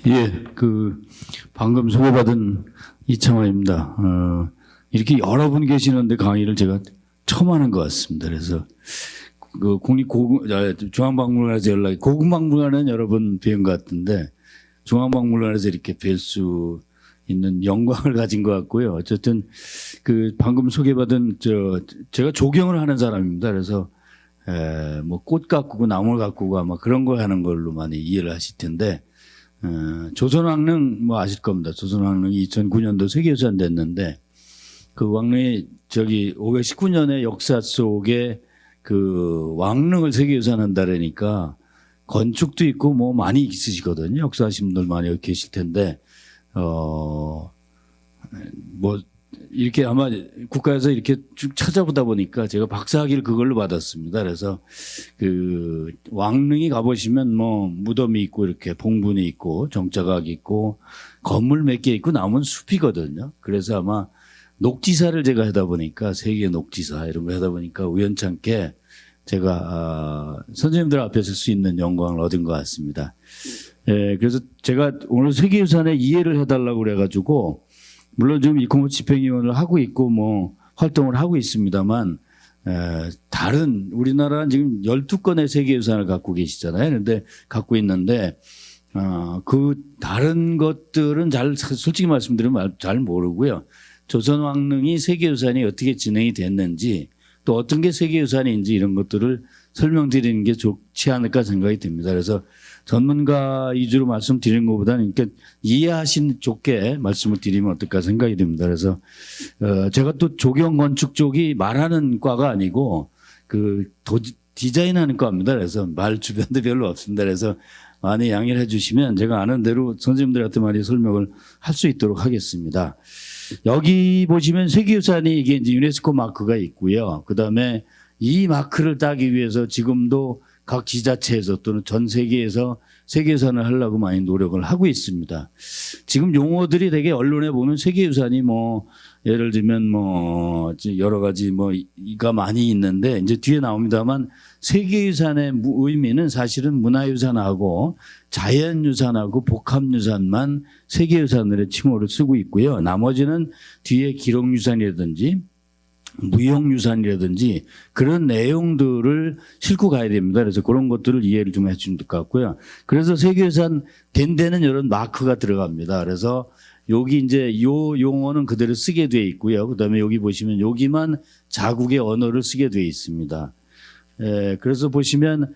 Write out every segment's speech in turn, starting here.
예, 방금 소개받은 이창화입니다. 이렇게 여러 분 계시는데 강의를 제가 처음 하는 것 같습니다. 그래서 중앙박물관에서 고궁박물관은 여러 번 뵌 것 같은데 중앙박물관에서 이렇게 뵐 수 있는 영광을 가진 것 같고요. 어쨌든 방금 소개받은 제가 조경을 하는 사람입니다. 그래서 뭐 꽃 가꾸고 나물 가꾸고 아마 그런 거 하는 걸로 많이 이해를 하실 텐데. 조선왕릉 뭐 아실 겁니다. 조선왕릉이 2009년도 세계유산 됐는데 그 왕릉이 519년의 역사 속에 그 왕릉을 세계유산 한다라니까 건축도 있고 뭐 많이 있으시거든요. 역사하신 분들 많이 계실 텐데 뭐 이렇게 아마 국가에서 이렇게 쭉 찾아보다 보니까 제가 박사학위를 그걸로 받았습니다. 그래서 왕릉이 가보시면 뭐 무덤이 있고 이렇게 봉분이 있고 정자각이 있고 건물 몇 개 있고 남은 숲이거든요. 그래서 아마 녹지사를 제가 하다 보니까 세계 녹지사 이런 거 하다 보니까 우연찮게 제가 선생님들 앞에 설 수 있는 영광을 얻은 것 같습니다. 그래서 제가 오늘 세계유산의 이해를 해달라고 그래가지고 물론 지금 이코모 집행위원을 하고 있고 뭐 활동을 하고 있습니다만 다른 우리나라는 지금 12건의 세계유산을 갖고 계시잖아요. 그런데 갖고 있는데 그 다른 것들은 솔직히 말씀드리면 잘 모르고요. 조선왕릉이 세계유산이 어떻게 진행이 됐는지 또 어떤 게 세계유산인지 이런 것들을 설명드리는 게 좋지 않을까 생각이 듭니다. 그래서 전문가 위주로 말씀드리는 것보다는 그러니까 이해하신 좋게 말씀을 드리면 어떨까 생각이 듭니다. 그래서 제가 또 조경 건축 쪽이 말하는 과가 아니고 디자인하는 과입니다. 그래서 말 주변도 별로 없습니다. 그래서 많이 양해를 해주시면 제가 아는 대로 선생님들한테 많이 설명을 할 수 있도록 하겠습니다. 여기 보시면 세계유산이 이게 이제 유네스코 마크가 있고요. 그 다음에 이 마크를 따기 위해서 지금도 각 지자체에서 또는 전 세계에서 세계유산을 하려고 많이 노력을 하고 있습니다. 지금 용어들이 되게 언론에 보면 세계유산이 뭐 예를 들면 뭐 여러 가지 뭐가 많이 있는데 이제 뒤에 나옵니다만 세계유산의 의미는 사실은 문화유산하고 자연유산하고 복합유산만 세계유산으로 칭호를 쓰고 있고요. 나머지는 뒤에 기록유산이라든지 무형유산이라든지 그런 내용들을 싣고 가야 됩니다. 그래서 그런 것들을 이해를 좀 해주면 될 것 같고요. 그래서 세계유산 된 데는 이런 마크가 들어갑니다. 그래서 여기 이제 요 용어는 그대로 쓰게 되어 있고요. 그다음에 여기 보시면 여기만 자국의 언어를 쓰게 되어 있습니다. 그래서 보시면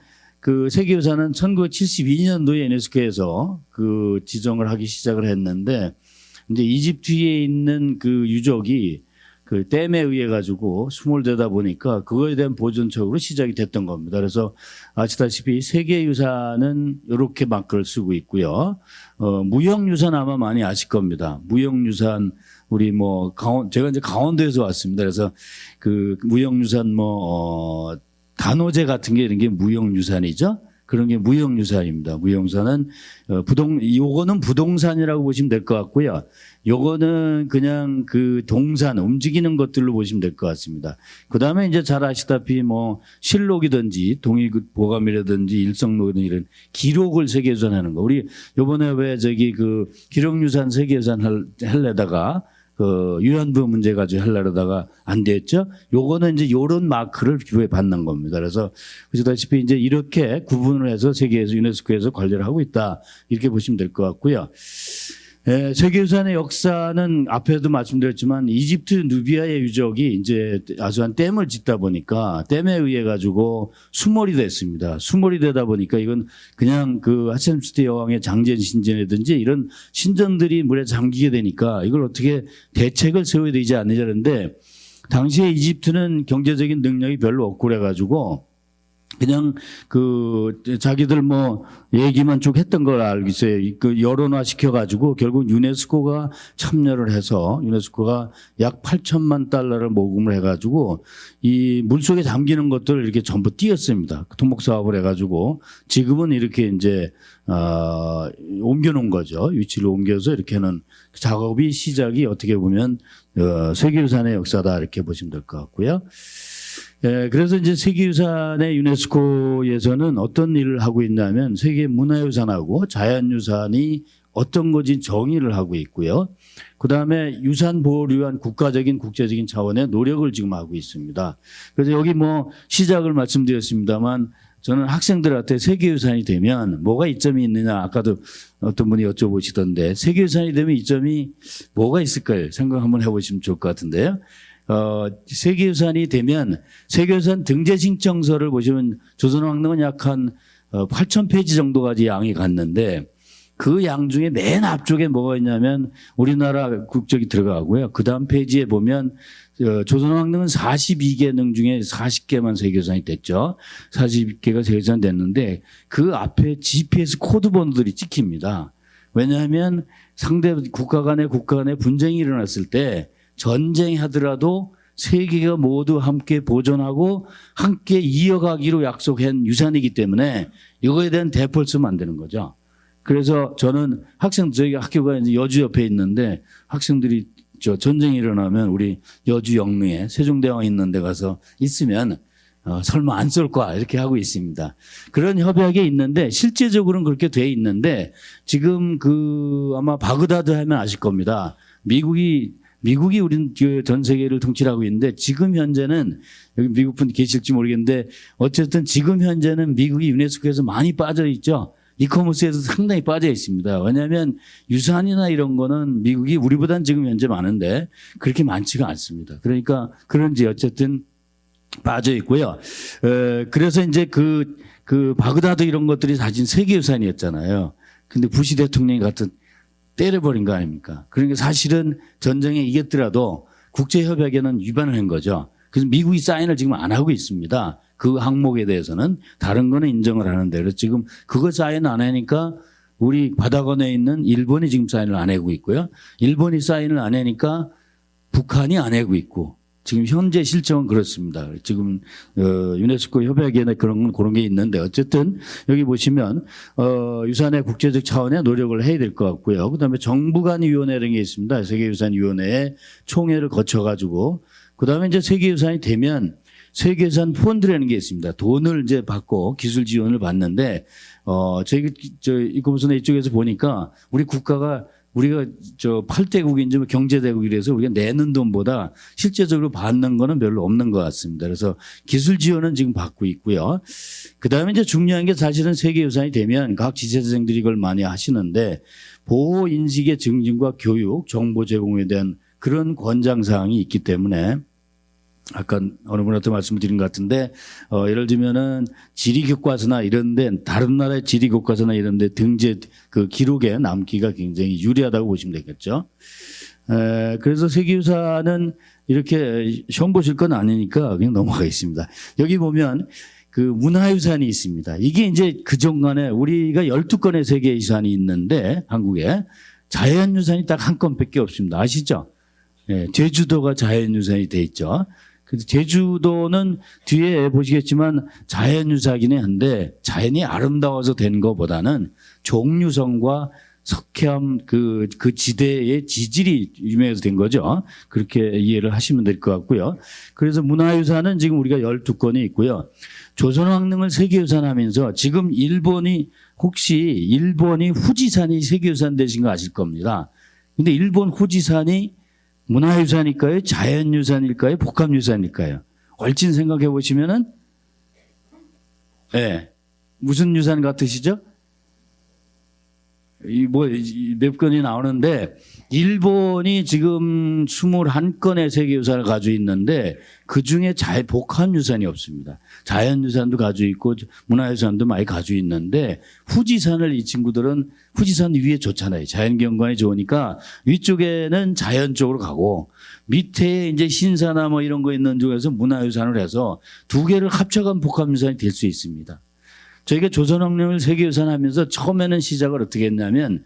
세계유산은 1972년도에 유네스코에서 지정을 하기 시작을 했는데 이제 이집트에 있는 유적이 댐에 의해 가지고 수몰되다 보니까 그거에 대한 보존책으로 시작이 됐던 겁니다. 그래서 아시다시피 세계유산은 이렇게 마크를 쓰고 있고요. 무형유산 아마 많이 아실 겁니다. 무형유산 우리 제가 이제 강원도에서 왔습니다. 그래서 무형유산 단오제 같은 게 이런 게 무형유산이죠. 그런 게 무형유산입니다. 무형유산은 요거는 부동산이라고 보시면 될 것 같고요. 요거는 그냥 동산 움직이는 것들로 보시면 될 것 같습니다. 그다음에 이제 잘 아시다시피 실록이든지 동의보감이라든지 일성록이든지 이런 기록을 세계유산하는 거. 우리 요번에 왜 기록유산 세계유산 하려다가 위안부 문제 가지고 하려다가 안 됐죠. 요거는 이제 요런 마크를 기부해 받는 겁니다. 그래서 보시다시피 이제 이렇게 구분을 해서 세계에서 유네스코에서 관리를 하고 있다. 이렇게 보시면 될 것 같고요. 세계유산의 역사는 앞에도 말씀드렸지만 이집트 누비아의 유적이 이제 아수안 댐을 짓다 보니까 댐에 의해 가지고 수몰이 됐습니다. 수몰이 되다 보니까 이건 그냥 하�셈수트 여왕의 장제 신전이라든지 이런 신전들이 물에 잠기게 되니까 이걸 어떻게 대책을 세워야 되지 않느냐는데 당시에 이집트는 경제적인 능력이 별로 없고 그래가지고 그냥 자기들 얘기만 쭉 했던 걸 알고 있어요. 여론화 시켜가지고 결국 유네스코가 참여를 해서 유네스코가 약 8천만 달러를 모금을 해가지고 이 물속에 잠기는 것들을 이렇게 전부 띄었습니다. 토목 사업을 해가지고 지금은 이렇게 이제 옮겨놓은 거죠. 위치를 옮겨서 이렇게 하는 작업이 시작이 어떻게 보면 세계유산의 역사다 이렇게 보시면 될 것 같고요. 그래서 이제 세계유산의 유네스코에서는 어떤 일을 하고 있냐면 세계 문화유산하고 자연유산이 어떤 건지 정의를 하고 있고요. 그다음에 유산 보호를 위한 국가적인 국제적인 차원의 노력을 지금 하고 있습니다. 그래서 여기 뭐 시작을 말씀드렸습니다만 저는 학생들한테 세계유산이 되면 뭐가 이점이 있느냐 아까도 어떤 분이 여쭤보시던데 세계유산이 되면 이점이 뭐가 있을까요? 생각 한번 해보시면 좋을 것 같은데요. 세계유산이 되면 세계유산 등재 신청서를 보시면 조선왕릉은 약 한 8,000페이지 정도까지 양이 갔는데 그 양 중에 맨 앞쪽에 뭐가 있냐면 우리나라 국적이 들어가고요. 그 다음 페이지에 보면 조선왕릉은 42개 능 중에 40개만 세계유산이 됐죠. 40개가 세계유산 됐는데 그 앞에 GPS 코드 번호들이 찍힙니다. 왜냐하면 상대 국가 간의 분쟁이 일어났을 때 전쟁하더라도 세계가 모두 함께 보존하고 함께 이어가기로 약속한 유산이기 때문에 이거에 대한 대포를 쓰면 안 되는 거죠. 그래서 저는 저희 학교가 이제 여주 옆에 있는데 학생들이 전쟁이 일어나면 우리 여주 영릉에 세종대왕 있는 데 가서 있으면 설마 안 쏠 거야 이렇게 하고 있습니다. 그런 협약이 있는데 실제적으로는 그렇게 돼 있는데 지금 아마 바그다드 하면 아실 겁니다. 미국이 우린 전 세계를 통치하고 있는데 지금 현재는 여기 미국 분 계실지 모르겠는데 어쨌든 지금 현재는 미국이 유네스코에서 많이 빠져 있죠. 이커머스에서 상당히 빠져 있습니다. 왜냐하면 유산이나 이런 거는 미국이 우리보다는 지금 현재 많은데 그렇게 많지가 않습니다. 그러니까 그런지 어쨌든 빠져 있고요. 그래서 이제 그 바그다드 이런 것들이 사실 세계유산이었잖아요. 근데 부시 대통령이 같은 때려버린 거 아닙니까? 그러니까 사실은 전쟁에 이겼더라도 국제협약에는 위반을 한 거죠. 그래서 미국이 사인을 지금 안 하고 있습니다. 그 항목에 대해서는 다른 거는 인정을 하는데 그래서 지금 그거 사인 안 하니까 우리 바다건에 있는 일본이 지금 사인을 안 하고 있고요. 일본이 사인을 안 하니까 북한이 안 하고 있고 지금 현재 실정은 그렇습니다. 지금 유네스코 협약에는 그런 게 있는데 어쨌든 여기 보시면 유산의 국제적 차원의 노력을 해야 될 것 같고요. 그다음에 정부 간 위원회라는 게 있습니다. 세계유산위원회에 총회를 거쳐가지고 그다음에 이제 세계유산이 되면 세계유산 펀드라는 게 있습니다. 돈을 이제 받고 기술 지원을 받는데 이거 무슨 이쪽에서 보니까 우리가 8대국인지 경제대국이라서 우리가 내는 돈보다 실제적으로 받는 거는 별로 없는 것 같습니다. 그래서 기술 지원은 지금 받고 있고요. 그 다음에 이제 중요한 게 사실은 세계유산이 되면 각 지자체장들이 이걸 많이 하시는데 보호 인식의 증진과 교육, 정보 제공에 대한 그런 권장사항이 있기 때문에 아까 어느 분한테 말씀을 드린 것 같은데 예를 들면은 지리교과서나 이런데 다른 나라의 지리교과서나 이런데 등재 그 기록에 남기가 굉장히 유리하다고 보시면 되겠죠. 그래서 세계유산은 이렇게 시험 보실 건 아니니까 그냥 넘어가겠습니다. 여기 보면 그 문화유산이 있습니다. 이게 이제 그전간에 우리가 12건의 세계유산이 있는데 한국에 자연유산이 딱 한 건밖에 없습니다. 아시죠? 제주도가 자연유산이 돼 있죠. 제주도는 뒤에 보시겠지만 자연유산이긴 한데 자연이 아름다워서 된 것보다는 종류성과 석회암 그 지대의 지질이 유명해서 된 거죠. 그렇게 이해를 하시면 될 것 같고요. 그래서 문화유산은 지금 우리가 12건이 있고요. 조선왕릉을 세계유산 하면서 지금 일본이 후지산이 세계유산 되신 거 아실 겁니다. 근데 일본 후지산이 문화유산일까요? 자연유산일까요? 복합유산일까요? 얼씬 생각해 보시면은, 무슨 유산 같으시죠? 몇 건이 나오는데, 일본이 지금 21건의 세계유산을 가지고 있는데, 그 중에 복합유산이 없습니다. 자연유산도 가지고 있고, 문화유산도 많이 가지고 있는데, 후지산을 이 친구들은 후지산 위에 좋잖아요. 자연경관이 좋으니까 위쪽에는 자연 쪽으로 가고 밑에 이제 신사나 뭐 이런 거 있는 쪽에서 문화유산을 해서 두 개를 합쳐간 복합유산이 될 수 있습니다. 저희가 조선왕릉을 세계유산 하면서 처음에는 시작을 어떻게 했냐면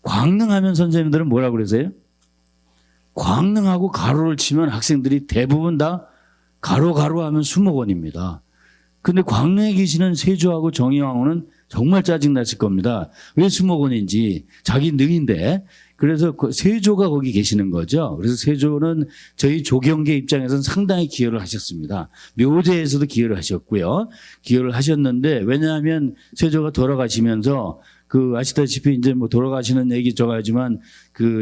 광릉하면 선생님들은 뭐라고 그러세요? 광릉하고 가로를 치면 학생들이 대부분 다 가로 하면 수목원입니다. 근데 광릉에 계시는 세조하고 정의왕후는 정말 짜증났을 겁니다. 왜 수목원인지 자기 능인데 그래서 세조가 거기 계시는 거죠. 그래서 세조는 저희 조경계 입장에서는 상당히 기여를 하셨습니다. 묘제에서도 기여를 하셨고요. 기여를 하셨는데 왜냐하면 세조가 돌아가시면서 아시다시피 이제 뭐 돌아가시는 얘기 저가지만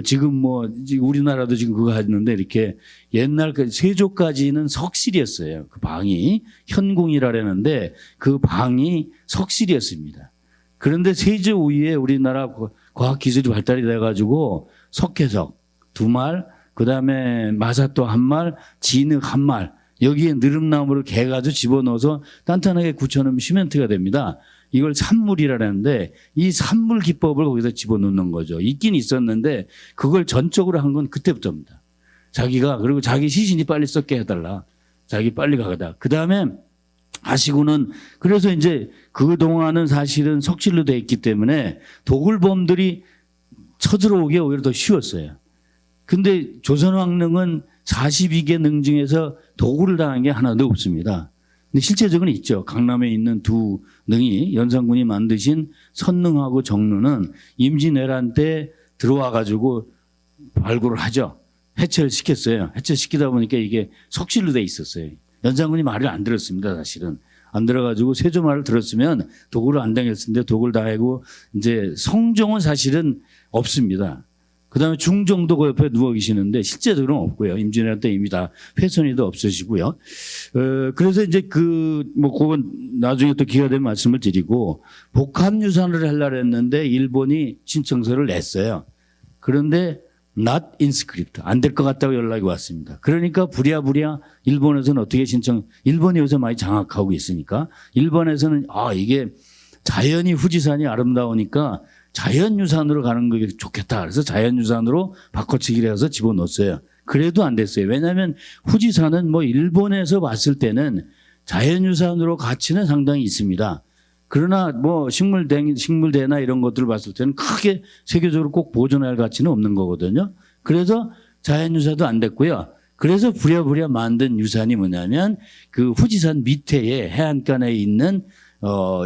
지금 뭐 우리나라도 지금 그거 하는데 이렇게 옛날 세조까지는 석실이었어요. 그 방이 현궁이라는데 그 방이 석실이었습니다. 그런데 세조 이후에 우리나라 과학 기술이 발달이 돼가지고 석회석 2말, 그다음에 마사토 1말, 진흙 1말 여기에 느릅나무를 개가지고 집어넣어서 단단하게 굳혀놓으면 시멘트가 됩니다. 이걸 산물이라는데 이 산물 기법을 거기서 집어넣는 거죠. 있긴 있었는데 그걸 전적으로 한 건 그때부터입니다. 그리고 자기 시신이 빨리 썩게 해달라. 자기 빨리 가다. 그 다음에 하시고는 그래서 이제 그동안은 사실은 석실로 돼 있기 때문에 도굴범들이 쳐들어오기에 오히려 더 쉬웠어요. 근데 조선왕릉은 42개 능 중에서 도굴을 당한 게 하나도 없습니다. 근데 실제적으로 있죠. 강남에 있는 2 능이 연산군이 만드신 선능하고 정릉은 임진왜란 때 들어와 가지고 발굴을 하죠. 해체를 시켰어요. 해체시키다 보니까 이게 석실로 돼 있었어요. 연산군이 말을 안 들었습니다. 사실은. 안 들어가지고 세조 말을 들었으면 도굴을 안 당했을 텐데 도굴 다 하고 이제 성종은 사실은 없습니다. 그다음에 중종도 그 옆에 누워 계시는데 실제적으로는 없고요. 임진왜란 때 이미 다 훼손이도 없으시고요. 그래서 이제 그건 나중에 또 기회가 되면 말씀을 드리고 복합유산을 하려고 했는데 일본이 신청서를 냈어요. 그런데 not inscript 안 될 것 같다고 연락이 왔습니다. 그러니까 부랴부랴 일본에서는 어떻게 일본이 요새 많이 장악하고 있으니까 일본에서는 이게 자연이 후지산이 아름다우니까 자연유산으로 가는 게 좋겠다. 그래서 자연유산으로 바꿔치기를 해서 집어넣었어요. 그래도 안 됐어요. 왜냐하면 후지산은 뭐 일본에서 봤을 때는 자연유산으로 가치는 상당히 있습니다. 그러나 뭐 식물대나 이런 것들을 봤을 때는 크게 세계적으로 꼭 보존할 가치는 없는 거거든요. 그래서 자연유산도 안 됐고요. 그래서 부랴부랴 만든 유산이 뭐냐면 그 후지산 밑에 해안가에 있는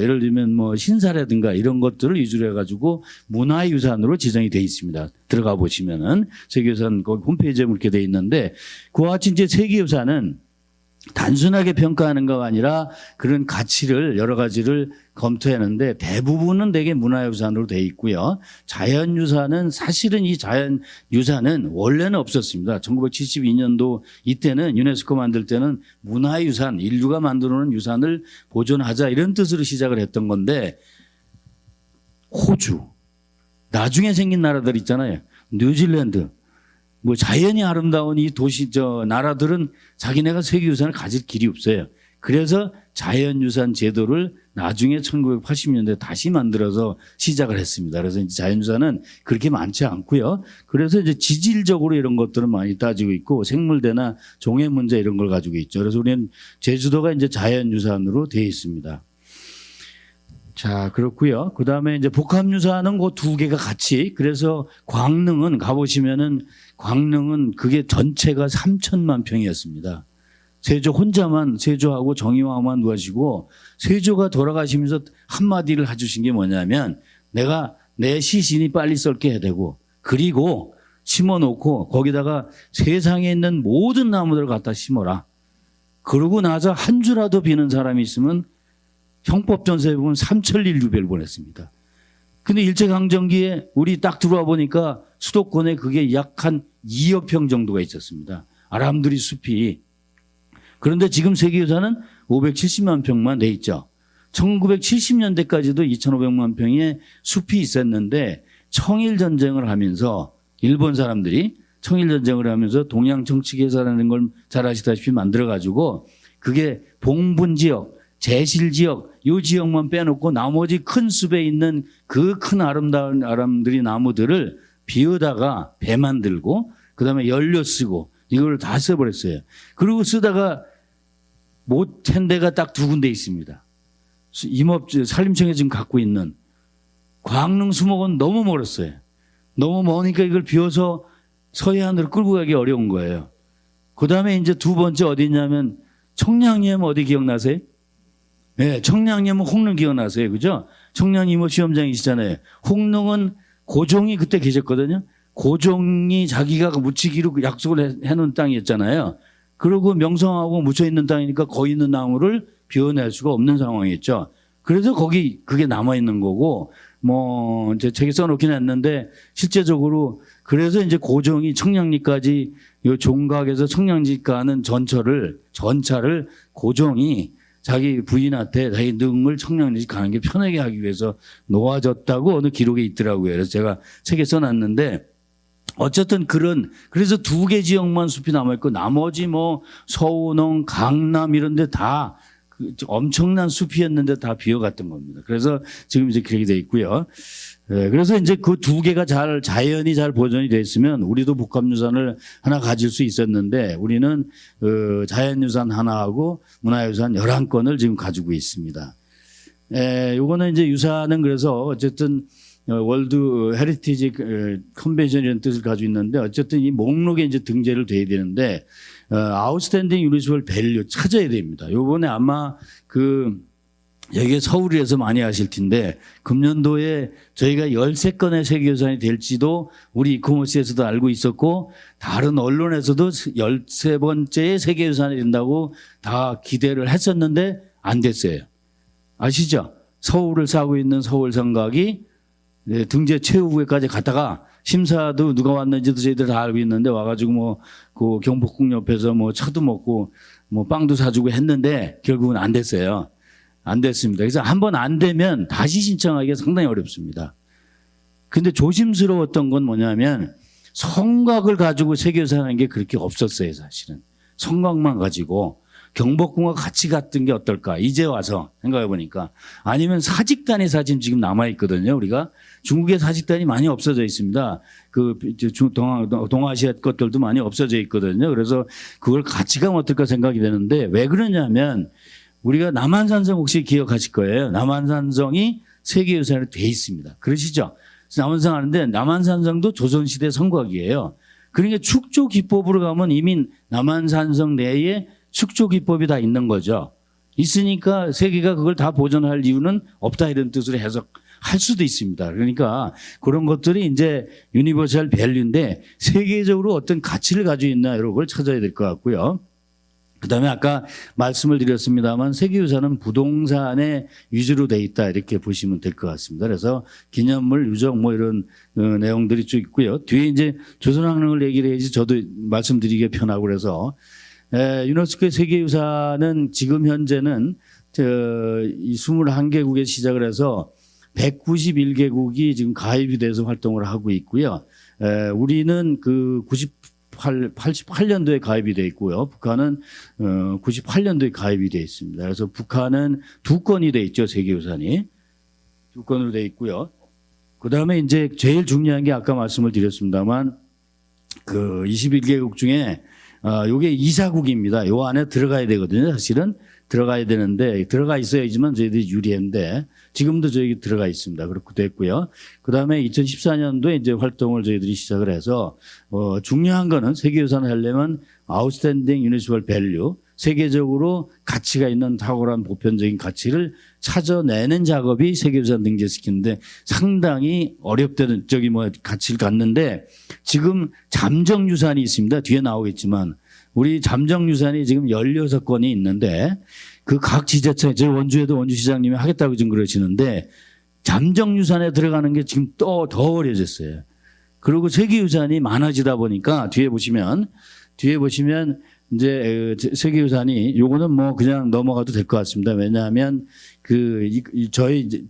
예를 들면 뭐 신사라든가 이런 것들을 위주로 해가지고 문화유산으로 지정이 돼 있습니다. 들어가 보시면은 세계유산 거기 홈페이지에 이렇게 돼 있는데 그와 같이 이제 세계유산은 단순하게 평가하는 것가 아니라 그런 가치를 여러 가지를 검토하는데 대부분은 되게 문화유산으로 돼 있고요. 자연유산은 사실은 이 자연유산은 원래는 없었습니다. 1972년도 이때는 유네스코 만들 때는 문화유산, 인류가 만들어 놓은 유산을 보존하자 이런 뜻으로 시작을 했던 건데 호주, 나중에 생긴 나라들 있잖아요. 뉴질랜드, 뭐 자연이 아름다운 이 나라들은 자기네가 세계유산을 가질 길이 없어요. 그래서 자연유산 제도를 나중에 1980년대 다시 만들어서 시작을 했습니다. 그래서 이제 자연유산은 그렇게 많지 않고요. 그래서 이제 지질적으로 이런 것들은 많이 따지고 있고 생물대나 종의 문제 이런 걸 가지고 있죠. 그래서 우리는 제주도가 이제 자연유산으로 되어 있습니다. 자, 그렇고요. 그 다음에 이제 복합유산은 그 2개가 같이 그래서 광릉은 가보시면은 광릉은 그게 전체가 3천만 평이었습니다. 세조 혼자만 세조하고 정의왕만 누하시고 세조가 돌아가시면서 한마디를 해주신 게 뭐냐면 내가 내 시신이 빨리 썩게 해야 되고 그리고 심어놓고 거기다가 세상에 있는 모든 나무들을 갖다 심어라. 그러고 나서 한 주라도 비는 사람이 있으면 형법전서에 보면 삼천리류배를 보냈습니다. 근데 일제강점기에 우리 딱 들어와 보니까 수도권에 그게 약 한 2억 평 정도가 있었습니다. 아람들이 숲이. 그런데 지금 세계유산은 570만 평만 돼 있죠. 1970년대까지도 2,500만 평의 숲이 있었는데 청일전쟁을 하면서 일본 사람들이 청일전쟁을 하면서 동양정치계사라는 걸 잘 아시다시피 만들어가지고 그게 봉분지역, 제실지역 이 지역만 빼놓고 나머지 큰 숲에 있는 그 큰 아름다운 아람들이 나무들을 비우다가 배 만들고 그다음에 연료 쓰고 이걸 다 써버렸어요. 그리고 쓰다가 못한 데가 딱 2군데 있습니다. 산림청에 지금 갖고 있는 광릉 수목원 너무 멀었어요. 너무 머니까 이걸 비워서 서해안으로 끌고 가기 어려운 거예요. 그다음에 이제 2번째 어디 있냐면 청량리하면 어디 기억나세요? 네, 청량리하면 홍릉 기억나세요. 그죠? 청량 이모 시험장이시잖아요. 홍릉은 고종이 그때 계셨거든요. 고종이 자기가 묻히기로 약속을 해놓은 땅이었잖아요. 그리고 명성하고 묻혀있는 땅이니까 거기 있는 나무를 비워낼 수가 없는 상황이었죠. 그래서 거기 그게 남아 있는 거고 뭐 이제 책에 써놓긴 했는데 실제적으로 그래서 이제 고종이 청량리까지 요 종각에서 청량리 가는 전차를 고종이 자기 부인한테 자기 능을 청량리 가는 게 편하게 하기 위해서 놓아줬다고 어느 기록에 있더라고요. 그래서 제가 책에 써놨는데 어쨌든 그래서 2개 지역만 숲이 남아있고 나머지 뭐 서운흥, 강남 이런 데 다 엄청난 숲이었는데 다 비어갔던 겁니다. 그래서 지금 이제 그렇게 돼 있고요. 네, 그래서 이제 그 2개가 자연이 잘 보존이 돼 있으면 우리도 복합유산을 하나 가질 수 있었는데 우리는 자연유산 하나하고 문화유산 11건을 지금 가지고 있습니다. 요거는 이제 유산은 그래서 어쨌든 월드 헤리티지 컨벤션이라는 뜻을 가지고 있는데 어쨌든 이 목록에 이제 등재를 돼야 되는데 아웃스탠딩 유니버설 밸류 찾아야 됩니다. 요번에 아마 여기에 서울에서 많이 하실 텐데 금년도에 저희가 13건의 세계유산이 될지도 우리 이코머스에서도 알고 있었고 다른 언론에서도 13번째의 세계유산이 된다고 다 기대를 했었는데 안 됐어요. 아시죠? 서울을 싸고 있는 서울성곽이 등재 최후 후에까지 갔다가 심사도 누가 왔는지도 저희들 다 알고 있는데 와가지고 뭐 그 경복궁 옆에서 뭐 차도 먹고 뭐 빵도 사주고 했는데 결국은 안 됐어요. 안 됐습니다. 그래서 한번 안 되면 다시 신청하기가 상당히 어렵습니다. 근데 조심스러웠던 건 뭐냐면 성곽을 가지고 세계유산하는 게 그렇게 없었어요, 사실은. 성곽만 가지고 경복궁과 같이 갔던 게 어떨까? 이제 와서 생각해 보니까. 아니면 사직단의 사진 지금 남아있거든요, 우리가. 중국의 사직단이 많이 없어져 있습니다. 동아시아 것들도 많이 없어져 있거든요. 그래서 그걸 같이 가면 어떨까 생각이 되는데 왜 그러냐면 우리가 남한산성 혹시 기억하실 거예요. 남한산성이 세계유산으로 돼 있습니다. 그러시죠? 남한산 하는데 남한산성도 조선시대 성곽이에요. 그러니까 축조 기법으로 가면 이미 남한산성 내에 축조 기법이 다 있는 거죠. 있으니까 세계가 그걸 다 보존할 이유는 없다 이런 뜻으로 해석할 수도 있습니다. 그러니까 그런 것들이 이제 유니버설 밸류인데 세계적으로 어떤 가치를 가지고 있나 이런 걸 찾아야 될 것 같고요. 그다음에 아까 말씀을 드렸습니다만 세계유산은 부동산에 위주로 돼 있다 이렇게 보시면 될 것 같습니다. 그래서 기념물, 유적 뭐 이런 내용들이 쭉 있고요. 뒤에 이제 조선왕릉을 얘기를 해야지 저도 말씀드리기 편하고 그래서 유네스코의 세계유산은 지금 현재는 이 21개국에 시작을 해서 191개국이 지금 가입이 돼서 활동을 하고 있고요. 우리는 88년도에 가입이 돼 있고요. 북한은 98년도에 가입이 돼 있습니다. 그래서 북한은 2건이 돼 있죠. 세계유산이 2건으로 돼 있고요. 그다음에 이제 제일 중요한 게 아까 말씀을 드렸습니다만 21개국 중에 요게 이사국입니다. 요 안에 들어가야 되거든요. 사실은 들어가야 되는데 들어가 있어야지만 저희들이 유리한데 지금도 저희 들어가 있습니다. 그렇게 됐고요. 그다음에 2014년도에 이제 활동을 저희들이 시작을 해서 중요한 거는 세계유산을 하려면 아웃스탠딩 유니버설 밸류 세계적으로 가치가 있는 탁월한 보편적인 가치를 찾아내는 작업이 세계유산 등재시키는데 상당히 어렵다는 가치를 갖는데 지금 잠정유산이 있습니다. 뒤에 나오겠지만 우리 잠정유산이 지금 16건이 있는데 그 각 지자체, 저희 원주에도 원주시장님이 하겠다고 지금 그러시는데 잠정유산에 들어가는 게 지금 더 어려졌어요. 그리고 세계유산이 많아지다 보니까 뒤에 보시면 이제 세계유산이 요거는 뭐 그냥 넘어가도 될 것 같습니다. 왜냐하면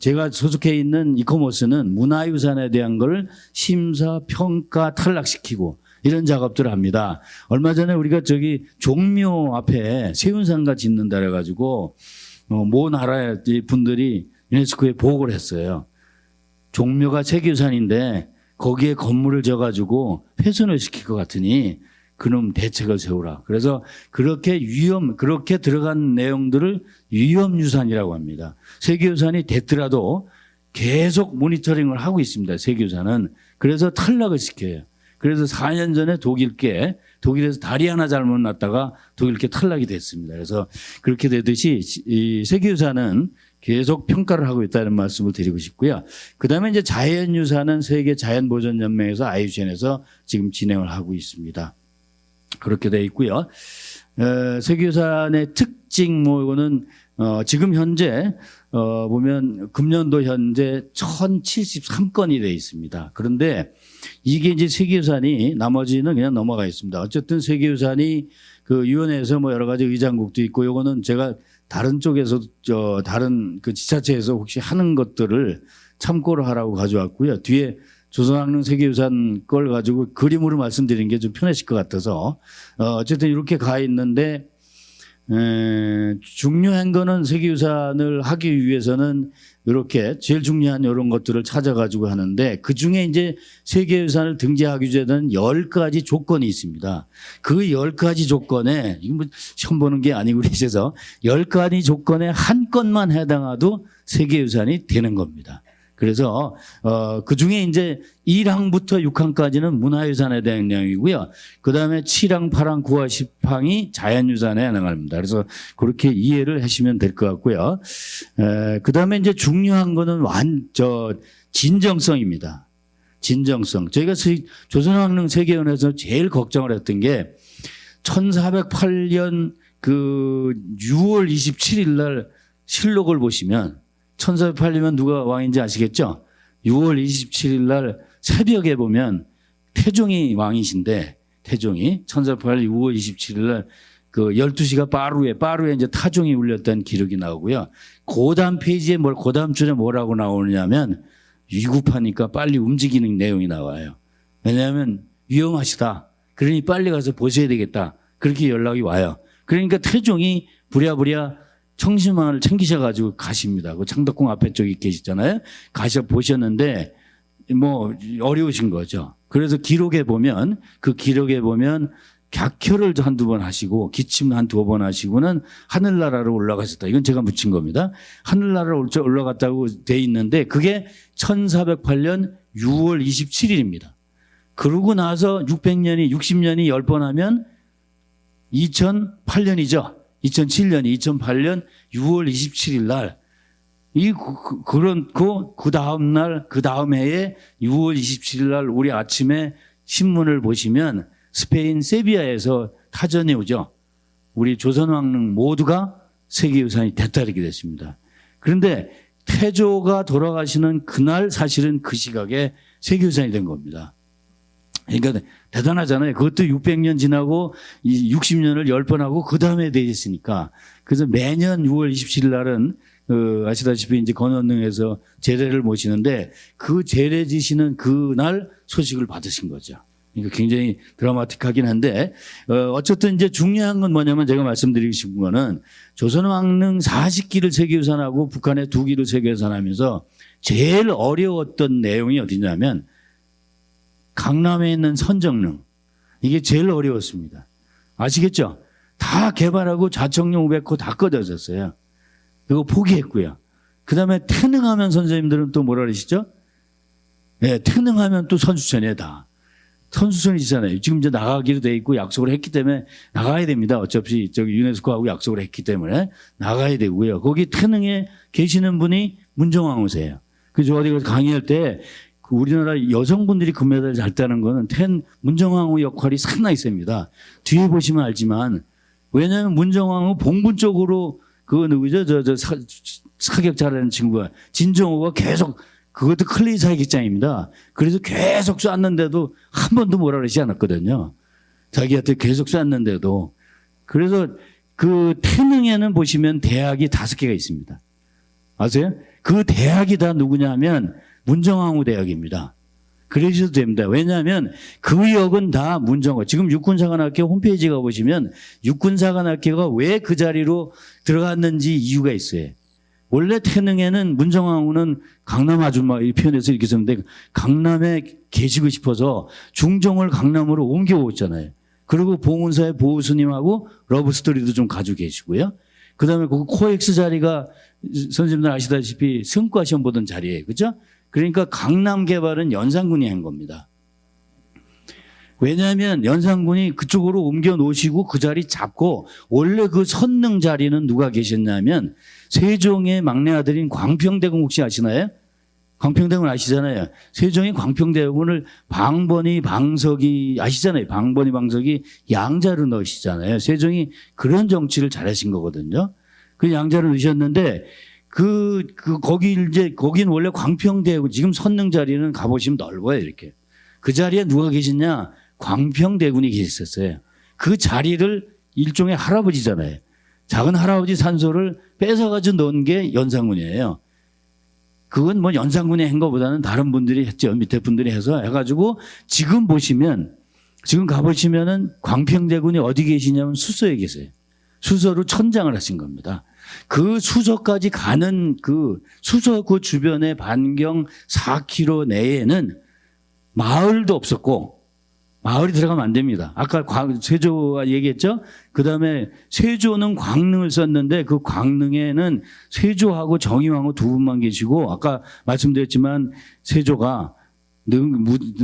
제가 소속해 있는 이코머스는 문화유산에 대한 걸 심사, 평가, 탈락시키고 이런 작업들을 합니다. 얼마 전에 우리가 종묘 앞에 세운상가 짓는다 그래가지고 모 나라의 분들이 유네스코에 보고를 했어요. 종묘가 세계유산인데 거기에 건물을 져가지고 훼손을 시킬 것 같으니 그놈 대책을 세우라. 그래서 그렇게 들어간 내용들을 위험유산이라고 합니다. 세계유산이 됐더라도 계속 모니터링을 하고 있습니다. 세계유산은. 그래서 탈락을 시켜요. 그래서 4년 전에 독일에서 다리 하나 잘못 났다가 독일께 탈락이 됐습니다. 그래서 그렇게 되듯이 이 세계유산은 계속 평가를 하고 있다는 말씀을 드리고 싶고요. 그다음에 이제 자연유산은 세계 자연보전연맹에서 IUCN에서 지금 진행을 하고 있습니다. 그렇게 돼 있고요. 세계유산의 일찍 뭐 이거는 지금 현재 보면 금년도 현재 1073건이 돼 있습니다. 그런데 이게 이제 세계유산이 나머지는 그냥 넘어가 있습니다. 어쨌든 세계유산이 그 위원회에서 뭐 여러 가지 의장국도 있고 요거는 제가 다른 쪽에서 다른 그 지자체에서 혹시 하는 것들을 참고를 하라고 가져왔고요. 뒤에 조선왕릉 세계유산 걸 가지고 그림으로 말씀드리는 게 좀 편하실 것 같아서 어쨌든 이렇게 가 있는데 중요한 거는 세계유산을 하기 위해서는 이렇게 제일 중요한 이런 것들을 찾아가지고 하는데 그중에 이제 세계유산을 등재하기 위해서는 10가지 조건이 있습니다. 그 10가지 조건에 이거 뭐 시험 보는 게 아니고 그래서 10가지 조건에 한 건만 해당해도 세계유산이 되는 겁니다. 그래서 그중에 이제 1항부터 6항까지는 문화유산에 대한 내용이고요. 그다음에 7항, 8항, 9항, 10항이 자연유산에 해당합니다. 그래서 그렇게 이해를 하시면 될 것 같고요. 그다음에 이제 중요한 거는 진정성입니다. 진정성. 저희가 조선왕릉 세계연에서 제일 걱정을 했던 게 1408년 그 6월 27일 날 실록을 보시면 1408년이면 누가 왕인지 아시겠죠? 6월 27일 날 새벽에 보면 태종이 왕이신데 태종이 1408년 6월 27일 날 그 12시가 빠루에 이제 타종이 울렸다는 기록이 나오고요. 그다음 페이지에 그다음 줄에 뭐라고 나오느냐면 위급하니까 빨리 움직이는 내용이 나와요. 왜냐하면 위험하시다. 그러니 빨리 가서 보셔야 되겠다. 그렇게 연락이 와요. 그러니까 태종이 부랴부랴 청심환을 챙기셔가지고 가십니다. 그 창덕궁 앞에 쪽에 계시잖아요. 가셔 보셨는데 뭐 어려우신 거죠. 그래서 기록에 보면 객혈을 한두 번 하시고 기침 한두 번 하시고는 하늘나라로 올라가셨다. 이건 제가 묻힌 겁니다. 하늘나라로 올라갔다고 돼 있는데 그게 1408년 6월 27일입니다. 그러고 나서 600년이 60년이 10번 하면 2008년이죠. 2007년이 2008년 6월 27일 날 그 다음 날 그 다음 해에 6월 27일 날 우리 아침에 신문을 보시면 스페인 세비야에서 타전이 오죠. 우리 조선왕릉 모두가 세계유산이 됐다 이렇게 됐습니다. 그런데 태조가 돌아가시는 그날 사실은 그 시각에 세계유산이 된 겁니다. 그러니까 대단하잖아요. 그것도 600년 지나고 60년을 10번 하고 그 다음에 돼 있으니까. 그래서 매년 6월 27일 날은 아시다시피 이제 건원릉에서 제례를 모시는데 그 제례 지시는 그날 소식을 받으신 거죠. 그러니까 굉장히 드라마틱하긴 한데 어쨌든 이제 중요한 건 뭐냐면 제가 말씀드리고 싶은 거는 조선왕릉 40기를 세계유산하고 북한의 2기를 세계유산하면서 제일 어려웠던 내용이 어디냐면 강남에 있는 선정릉. 이게 제일 어려웠습니다. 아시겠죠? 다 개발하고 자청용 500호 다 꺼져졌어요. 이거 포기했고요. 그 다음에 태능하면 선생님들은 또 뭐라 그러시죠? 네, 태능하면 또 선수촌이에요, 다. 선수촌이잖아요. 지금 이제 나가기로 돼 있고 약속을 했기 때문에 나가야 됩니다. 어차피 저기 유네스코하고 약속을 했기 때문에 나가야 되고요. 거기 태능에 계시는 분이 문정왕후세요. 그래서 어디 가서 강의할 때 우리나라 여성분들이 금메달을 잘 따는 거는 문정왕후 역할이 상당히 셉니다. 뒤에 보시면 알지만 왜냐하면 문정왕후 봉분 쪽으로 그거 누구죠? 사격 잘하는 친구가 진정호가 계속 그것도 클레이 사격장입니다. 그래서 계속 쐈는데도 한 번도 뭐라 그러지 않았거든요. 자기한테 계속 쐈는데도. 그래서 그 태능에는 보시면 대학이 5개가 있습니다. 아세요? 그 대학이 다 누구냐 하면 문정왕후 대학입니다. 그러셔도 됩니다. 왜냐하면 그 역은 다 문정왕후. 지금 육군사관학교 홈페이지 가보시면 육군사관학교가 왜 그 자리로 들어갔는지 이유가 있어요. 원래 태능에는 문정왕후는 강남 아줌마 이 표현에서 이렇게 썼는데 강남에 계시고 싶어서 중종을 강남으로 옮겨오잖아요. 그리고 봉은사의 보우스님하고 러브스토리도 좀 가지고 계시고요. 그다음에 그 코엑스 자리가 선생님들 아시다시피 성과 시험 보던 자리예요. 그죠? 그러니까 강남 개발은 연산군이 한 겁니다. 왜냐하면 연산군이 그쪽으로 옮겨 놓으시고 그 자리 잡고 원래 그 선릉 자리는 누가 계셨냐면 세종의 막내 아들인 광평대공 혹시 아시나요? 광평대군 아시잖아요. 세종이 광평대군을 방번이 방석이 아시잖아요. 방번이 방석이 양자로 넣으시잖아요. 세종이 그런 정치를 잘하신 거거든요. 그 양자로 넣으셨는데 거긴 원래 광평대군 지금 선릉 자리는 가보시면 넓어요. 이렇게. 그 자리에 누가 계시냐? 광평대군이 계셨어요. 그 자리를 일종의 할아버지잖아요. 작은 할아버지 산소를 뺏어가지고 넣은 게 연산군이에요. 그건 뭐 연산군이 한 것보다는 다른 분들이 했죠. 밑에 분들이 해서 해가지고 지금 가보시면은 광평대군이 어디 계시냐면 수서에 계세요. 수서로 천장을 하신 겁니다. 그 수서까지 가는 그 수서 그 주변의 반경 4km 내에는 마을도 없었고 마을이 들어가면 안 됩니다. 아까 세조가 얘기했죠. 그다음에 세조는 광릉을 썼는데 그 광릉에는 세조하고 정의왕후 두 분만 계시고 아까 말씀드렸지만 세조가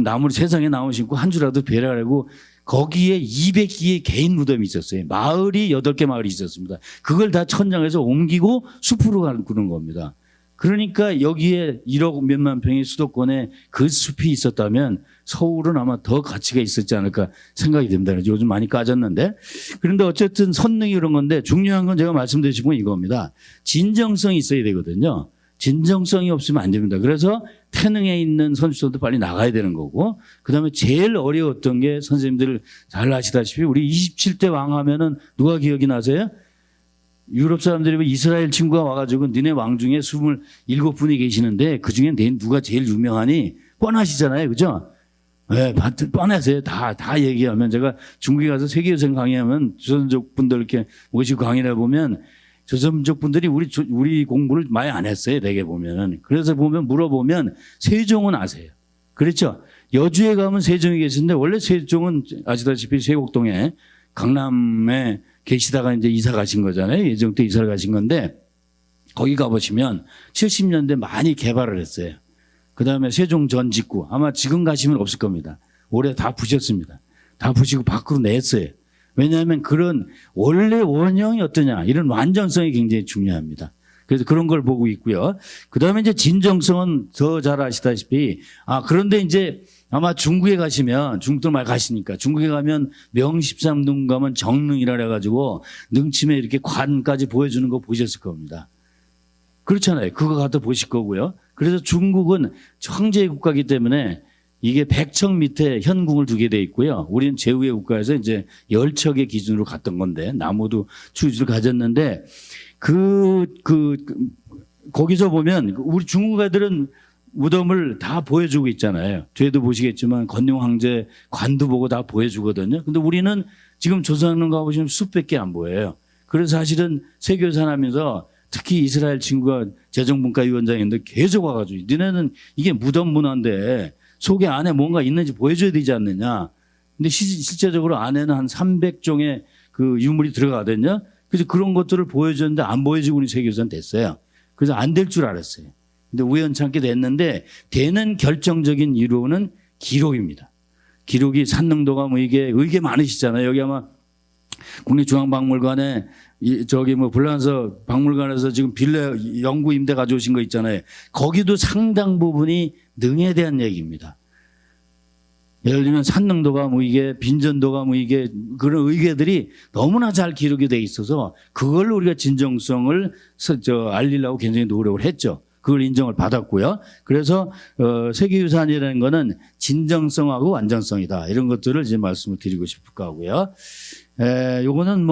나무를 세상에 나오시고 한 주라도 배라고 거기에 200기의 개인 무덤이 있었어요. 마을이 8개 마을이 있었습니다. 그걸 다 천장에서 옮기고 숲으로 가는 겁니다. 그러니까 여기에 1억 몇만 평의 수도권에 그 숲이 있었다면 서울은 아마 더 가치가 있었지 않을까 생각이 됩니다. 요즘 많이 까졌는데. 그런데 어쨌든 선릉이 그런 건데 중요한 건 제가 말씀드리신 건 이겁니다. 진정성이 있어야 되거든요. 진정성이 없으면 안 됩니다. 그래서 태능에 있는 선수들도 빨리 나가야 되는 거고 그다음에 제일 어려웠던 게 선생님들 잘 아시다시피 우리 27대 왕 하면은 누가 기억이 나세요? 유럽 사람들이 이스라엘 친구가 와가지고 니네 왕 중에 27분이 계시는데 그중에 누가 제일 유명하니 뻔하시잖아요. 그죠? 네, 뻔하세요. 다 얘기하면 제가 중국에 가서 세계유산 강의하면 조선족 분들 이렇게 모시고 강의를 해보면 조선족 분들이 우리 공부를 많이 안 했어요. 대개 보면은. 그래서 물어보면 세종은 아세요. 그렇죠? 여주에 가면 세종이 계시는데 원래 세종은 아시다시피 세곡동에 강남에 계시다가 이제 이사 가신 거잖아요. 예정 때 이사를 가신 건데 거기 가보시면 70년대 많이 개발을 했어요. 그 다음에 세종 전 직구 아마 지금 가시면 없을 겁니다. 올해 다 부셨습니다. 다 부시고 밖으로 냈어요. 왜냐하면 그런 원래 원형이 어떠냐 이런 완전성이 굉장히 중요합니다. 그래서 그런 걸 보고 있고요. 그 다음에 이제 진정성은 더 잘 아시다시피 그런데 이제 아마 중국에 가시면 중국들 많이 가시니까 중국에 가면 명십삼동 가면 정릉이라 해가지고 능침에 이렇게 관까지 보여주는 거 보셨을 겁니다. 그렇잖아요. 그거 갖다 보실 거고요. 그래서 중국은 황제의 국가이기 때문에 이게 100척 밑에 현궁을 두게 돼 있고요. 우리는 제후의 국가에서 이제 10척의 기준으로 갔던 건데 나무도 추주를 가졌는데 거기서 보면 우리 중국 애들은 무덤을 다 보여주고 있잖아요. 뒤에도 보시겠지만 건녕 황제 관도 보고 다 보여주거든요. 근데 우리는 지금 조선은 가보시면 수백개 안 보여요. 그래서 사실은 세교산하면서 특히 이스라엘 친구가 재정분과위원장인데 계속 와가지고 너네는 이게 무덤 문화인데 속에 안에 뭔가 있는지 보여줘야 되지 않느냐. 근데 실제적으로 안에는 한 300종의 그 유물이 들어가거든요. 그래서 그런 것들을 보여줬는데 안 보여주고 우리 세교산 됐어요. 그래서 안 될 줄 알았어요. 근데 우연찮게 됐는데 되는 결정적인 이유는 기록입니다. 기록이 산릉도가 이게 많으시잖아요. 여기 아마 국립중앙박물관에 불란서 박물관에서 지금 빌라 영구 임대 가져오신 거 있잖아요. 거기도 상당 부분이 능에 대한 얘기입니다. 예를 들면 산릉도가 이게 빈전도가 이게 그런 의궤들이 너무나 잘 기록이 돼 있어서 그걸로 우리가 진정성을 알리려고 굉장히 노력을 했죠. 그걸 인정을 받았고요. 그래서 세계유산이라는 거는 진정성하고 완전성이다. 이런 것들을 이제 말씀을 드리고 싶을 거고요. 요거는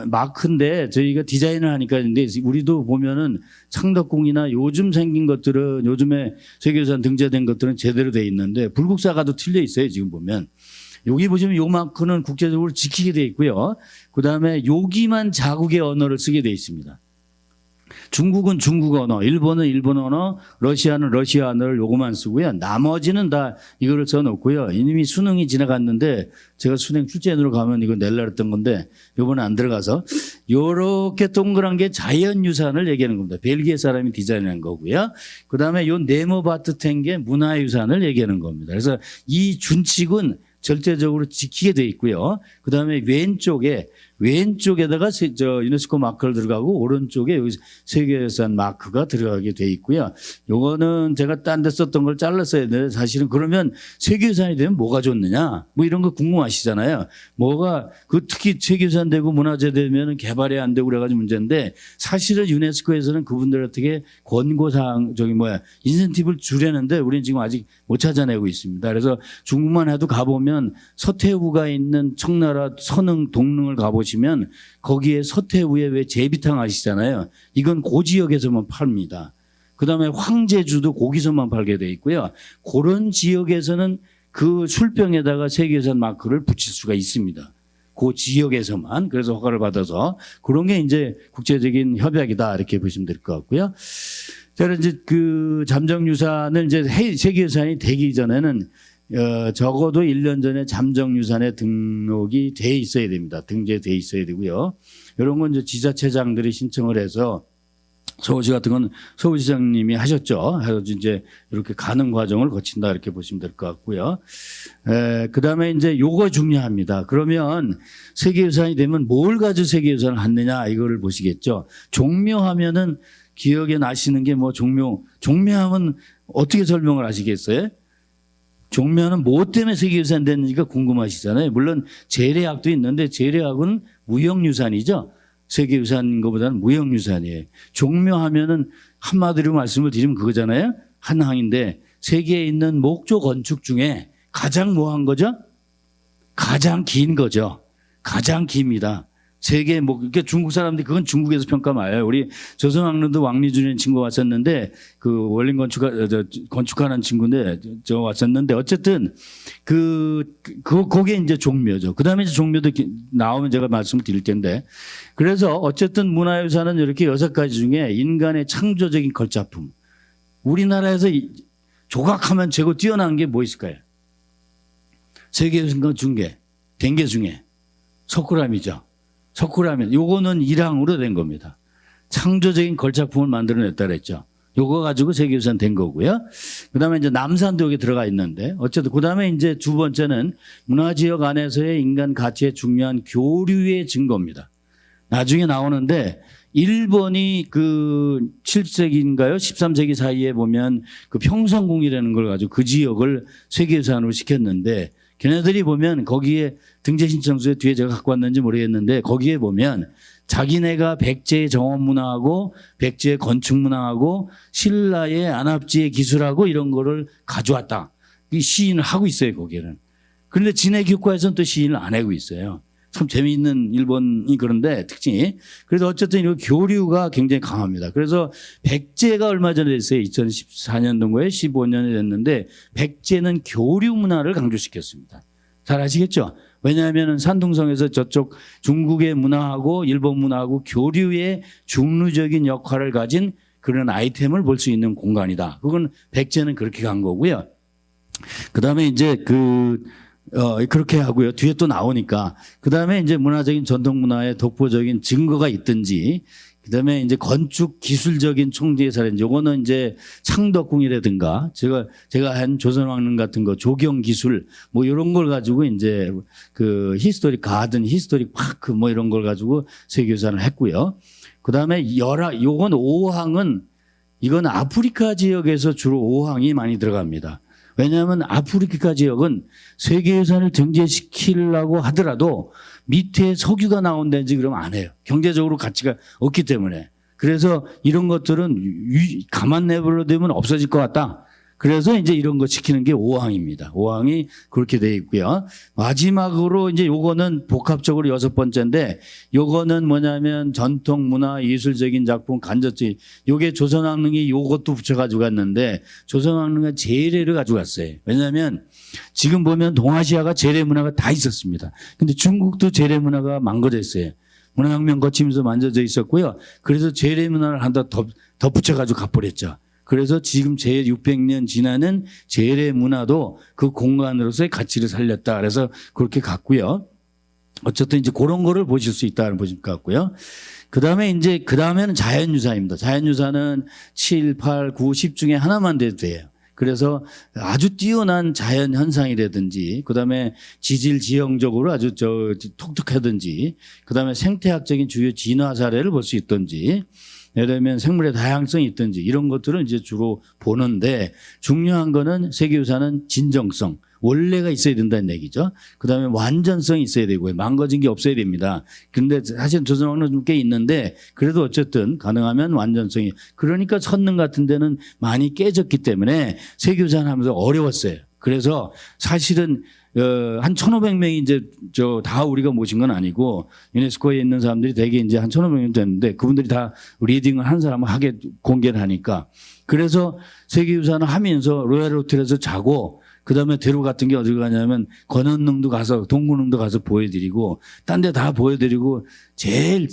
마크인데 저희가 디자인을 하니까 근데 우리도 보면은 창덕궁이나 요즘 생긴 것들은 요즘에 세계유산 등재된 것들은 제대로 돼 있는데 불국사가도 틀려 있어요. 지금 보면. 여기 보시면 요 마크는 국제적으로 지키게 돼 있고요. 그다음에 여기만 자국의 언어를 쓰게 돼 있습니다. 중국은 중국 언어, 일본은 일본 언어, 러시아는 러시아 언어를 요거만 쓰고요. 나머지는 다 이거를 써놓고요. 이미 수능이 지나갔는데 제가 수능 출제인으로 가면 이거 낼라 했던 건데 요번에 안 들어가서 요렇게 동그란 게 자연유산을 얘기하는 겁니다. 벨기에 사람이 디자인한 거고요. 그다음에 요 네모바트텐 게 문화유산을 얘기하는 겁니다. 그래서 이 준칙은 절대적으로 지키게 돼 있고요. 그다음에 왼쪽에 왼쪽에다가 유네스코 마크를 들어가고 오른쪽에 여기 세계유산 마크가 들어가게 돼 있고요. 요거는 제가 딴 데 썼던 걸 잘랐어야 되는데 사실은 그러면 세계유산이 되면 뭐가 좋느냐 뭐 이런 거 궁금하시잖아요. 뭐가 특히 세계유산 되고 문화재 되면 개발이 안 되고 그래가지고 문제인데 사실은 유네스코에서는 그분들 어떻게 권고사항 인센티브를 주려는데 우리는 지금 아직 못 찾아내고 있습니다. 그래서 중국만 해도 가보면 서태후가 있는 청나라 선흥 동릉을 가보시면 거기에 서태후의 왜 제비탕 아시잖아요. 이건 그 지역에서만 팝니다. 그다음에 황제주도 거기서만 팔게 돼 있고요. 그런 지역에서는 그 술병에다가 세계유산 마크를 붙일 수가 있습니다. 그 지역에서만. 그래서 허가를 받아서 그런 게 이제 국제적인 협약이다 이렇게 보시면 될 것 같고요. 자, 이제 그 잠정유산을 이제 세계유산이 되기 전에는 적어도 1년 전에 잠정유산에 등록이 돼 있어야 됩니다. 등재돼 있어야 되고요. 이런 건 이제 지자체장들이 신청을 해서 서울시 같은 건 서울시장님이 하셨죠. 그래서 이제 이렇게 가는 과정을 거친다 이렇게 보시면 될 것 같고요. 그 다음에 이제 요거 중요합니다. 그러면 세계유산이 되면 뭘 가지고 세계유산을 하느냐 이거를 보시겠죠. 종묘하면은 기억에 나시는 게 뭐 종묘하면 어떻게 설명을 하시겠어요? 종묘는 뭐 때문에 세계유산 됐는지가 궁금하시잖아요. 물론 재래학도 있는데 재래학은 무형유산이죠. 세계유산인 것보다는 무형유산이에요. 종묘하면은 한마디로 말씀을 드리면 그거잖아요. 한항인데 세계에 있는 목조 건축 중에 가장 뭐한 거죠? 가장 긴 거죠. 가장 깁니다. 세계 그러니까 중국 사람들이 그건 중국에서 평가해요. 우리 조선왕릉도 왕리준이라는 친구가 왔었는데 그 원림 건축하는 친구인데 저 왔었는데 어쨌든 그게 이제 종묘죠. 그다음에 이제 종묘도 나오면 제가 말씀을 드릴 텐데 그래서 어쨌든 문화유산은 이렇게 6가지 중에 인간의 창조적인 걸작품. 우리나라에서 조각하면 최고 뛰어난 게 뭐 있을까요? 세계유산 중에 된 게 중에 석굴암이죠. 석굴암은 요거는 일항으로 된 겁니다. 창조적인 걸작품을 만들어냈다 그랬죠. 요거 가지고 세계유산 된 거고요. 그다음에 이제 남산도 여기 들어가 있는데 어쨌든 그다음에 이제 두 번째는 문화지역 안에서의 인간 가치의 중요한 교류의 증거입니다. 나중에 나오는데 일본이 그 7세기인가요? 13세기 사이에 보면 그 평성궁이라는 걸 가지고 그 지역을 세계유산으로 시켰는데 걔네들이 보면 거기에 등재 신청서에 뒤에 제가 갖고 왔는지 모르겠는데 거기에 보면 자기네가 백제의 정원문화하고 백제의 건축문화하고 신라의 안압지의 기술하고 이런 거를 가져왔다. 이 시인을 하고 있어요, 거기에는. 그런데 진해 교과에서는 또 시인을 안 하고 있어요. 참 재미있는 일본이 그런데 특징이. 그래서 어쨌든 이 교류가 굉장히 강합니다. 그래서 백제가 얼마 전에 됐어요. 2014년도인가에 15년이 됐는데 백제는 교류 문화를 강조시켰습니다. 잘 아시겠죠? 왜냐하면 산둥성에서 저쪽 중국의 문화하고 일본 문화하고 교류의 중류적인 역할을 가진 그런 아이템을 볼 수 있는 공간이다. 그건 백제는 그렇게 간 거고요. 그 다음에 이제 그렇게 하고요. 뒤에 또 나오니까. 그 다음에 이제 문화적인 전통 문화의 독보적인 증거가 있든지, 그 다음에 이제 건축 기술적인 총재의 사례인지, 요거는 이제 창덕궁이라든가, 제가 한 조선왕릉 같은 거, 조경 기술, 뭐 이런 걸 가지고 이제 그 히스토릭 가든, 히스토릭 파크 뭐 이런 걸 가지고 세계유산을 했고요. 그 다음에 요건 5항은, 이건 아프리카 지역에서 주로 5항이 많이 들어갑니다. 왜냐하면 아프리카 지역은 세계유산을 등재시키려고 하더라도 밑에 석유가 나온다든지 그러면 안 해요. 경제적으로 가치가 없기 때문에. 그래서 이런 것들은 가만 내버려두면 없어질 것 같다. 그래서 이제 이런 거 지키는 게 5항입니다. 5항이 그렇게 되어 있고요. 마지막으로 이제 요거는 복합적으로 6번째인데 요거는 뭐냐면 전통 문화 예술적인 작품 간접적인 요게 조선왕릉이 요것도 붙여가지고 갔는데 조선왕릉은 재래를 가지고 갔어요. 왜냐하면 지금 보면 동아시아가 재래 문화가 다 있었습니다. 근데 중국도 재래 문화가 망가졌어요. 문화혁명 거치면서 만져져 있었고요. 그래서 재래 문화를 하나 더 붙여가지고 가버렸죠. 그래서 지금 제 600년 지나는 재래 문화도 그 공간으로서의 가치를 살렸다. 그래서 그렇게 갔고요. 어쨌든 이제 그런 거를 보실 수 있다는 보실 것 같고요. 그 다음에는 자연유산입니다. 자연유산은 7, 8, 9, 10 중에 하나만 돼도 돼요. 그래서 아주 뛰어난 자연 현상이라든지 그다음에 지질 지형적으로 아주 독특하든지 그다음에 생태학적인 주요 진화 사례를 볼 수 있든지 예를 들면 생물의 다양성이 있든지 이런 것들을 이제 주로 보는데 중요한 거는 세계유산은 진정성, 원래가 있어야 된다는 얘기죠. 그다음에 완전성이 있어야 되고요. 망가진 게 없어야 됩니다. 그런데 사실 조선왕릉 좀 꽤 있는데 그래도 어쨌든 가능하면 완전성이. 그러니까 선릉 같은 데는 많이 깨졌기 때문에 세계유산 하면서 어려웠어요. 그래서 사실은 한 1,500명이 이제 다 우리가 모신 건 아니고 유네스코에 있는 사람들이 대개 이제 한 1,500명 됐는데 그분들이 다 리딩을 한 사람을 하게 공개를 하니까 그래서 세계유산을 하면서 로얄 호텔에서 자고 그다음에 대로 같은 게 어디 가냐면 건원릉도 가서 동구릉도 가서 보여드리고 딴 데 다 보여드리고 제일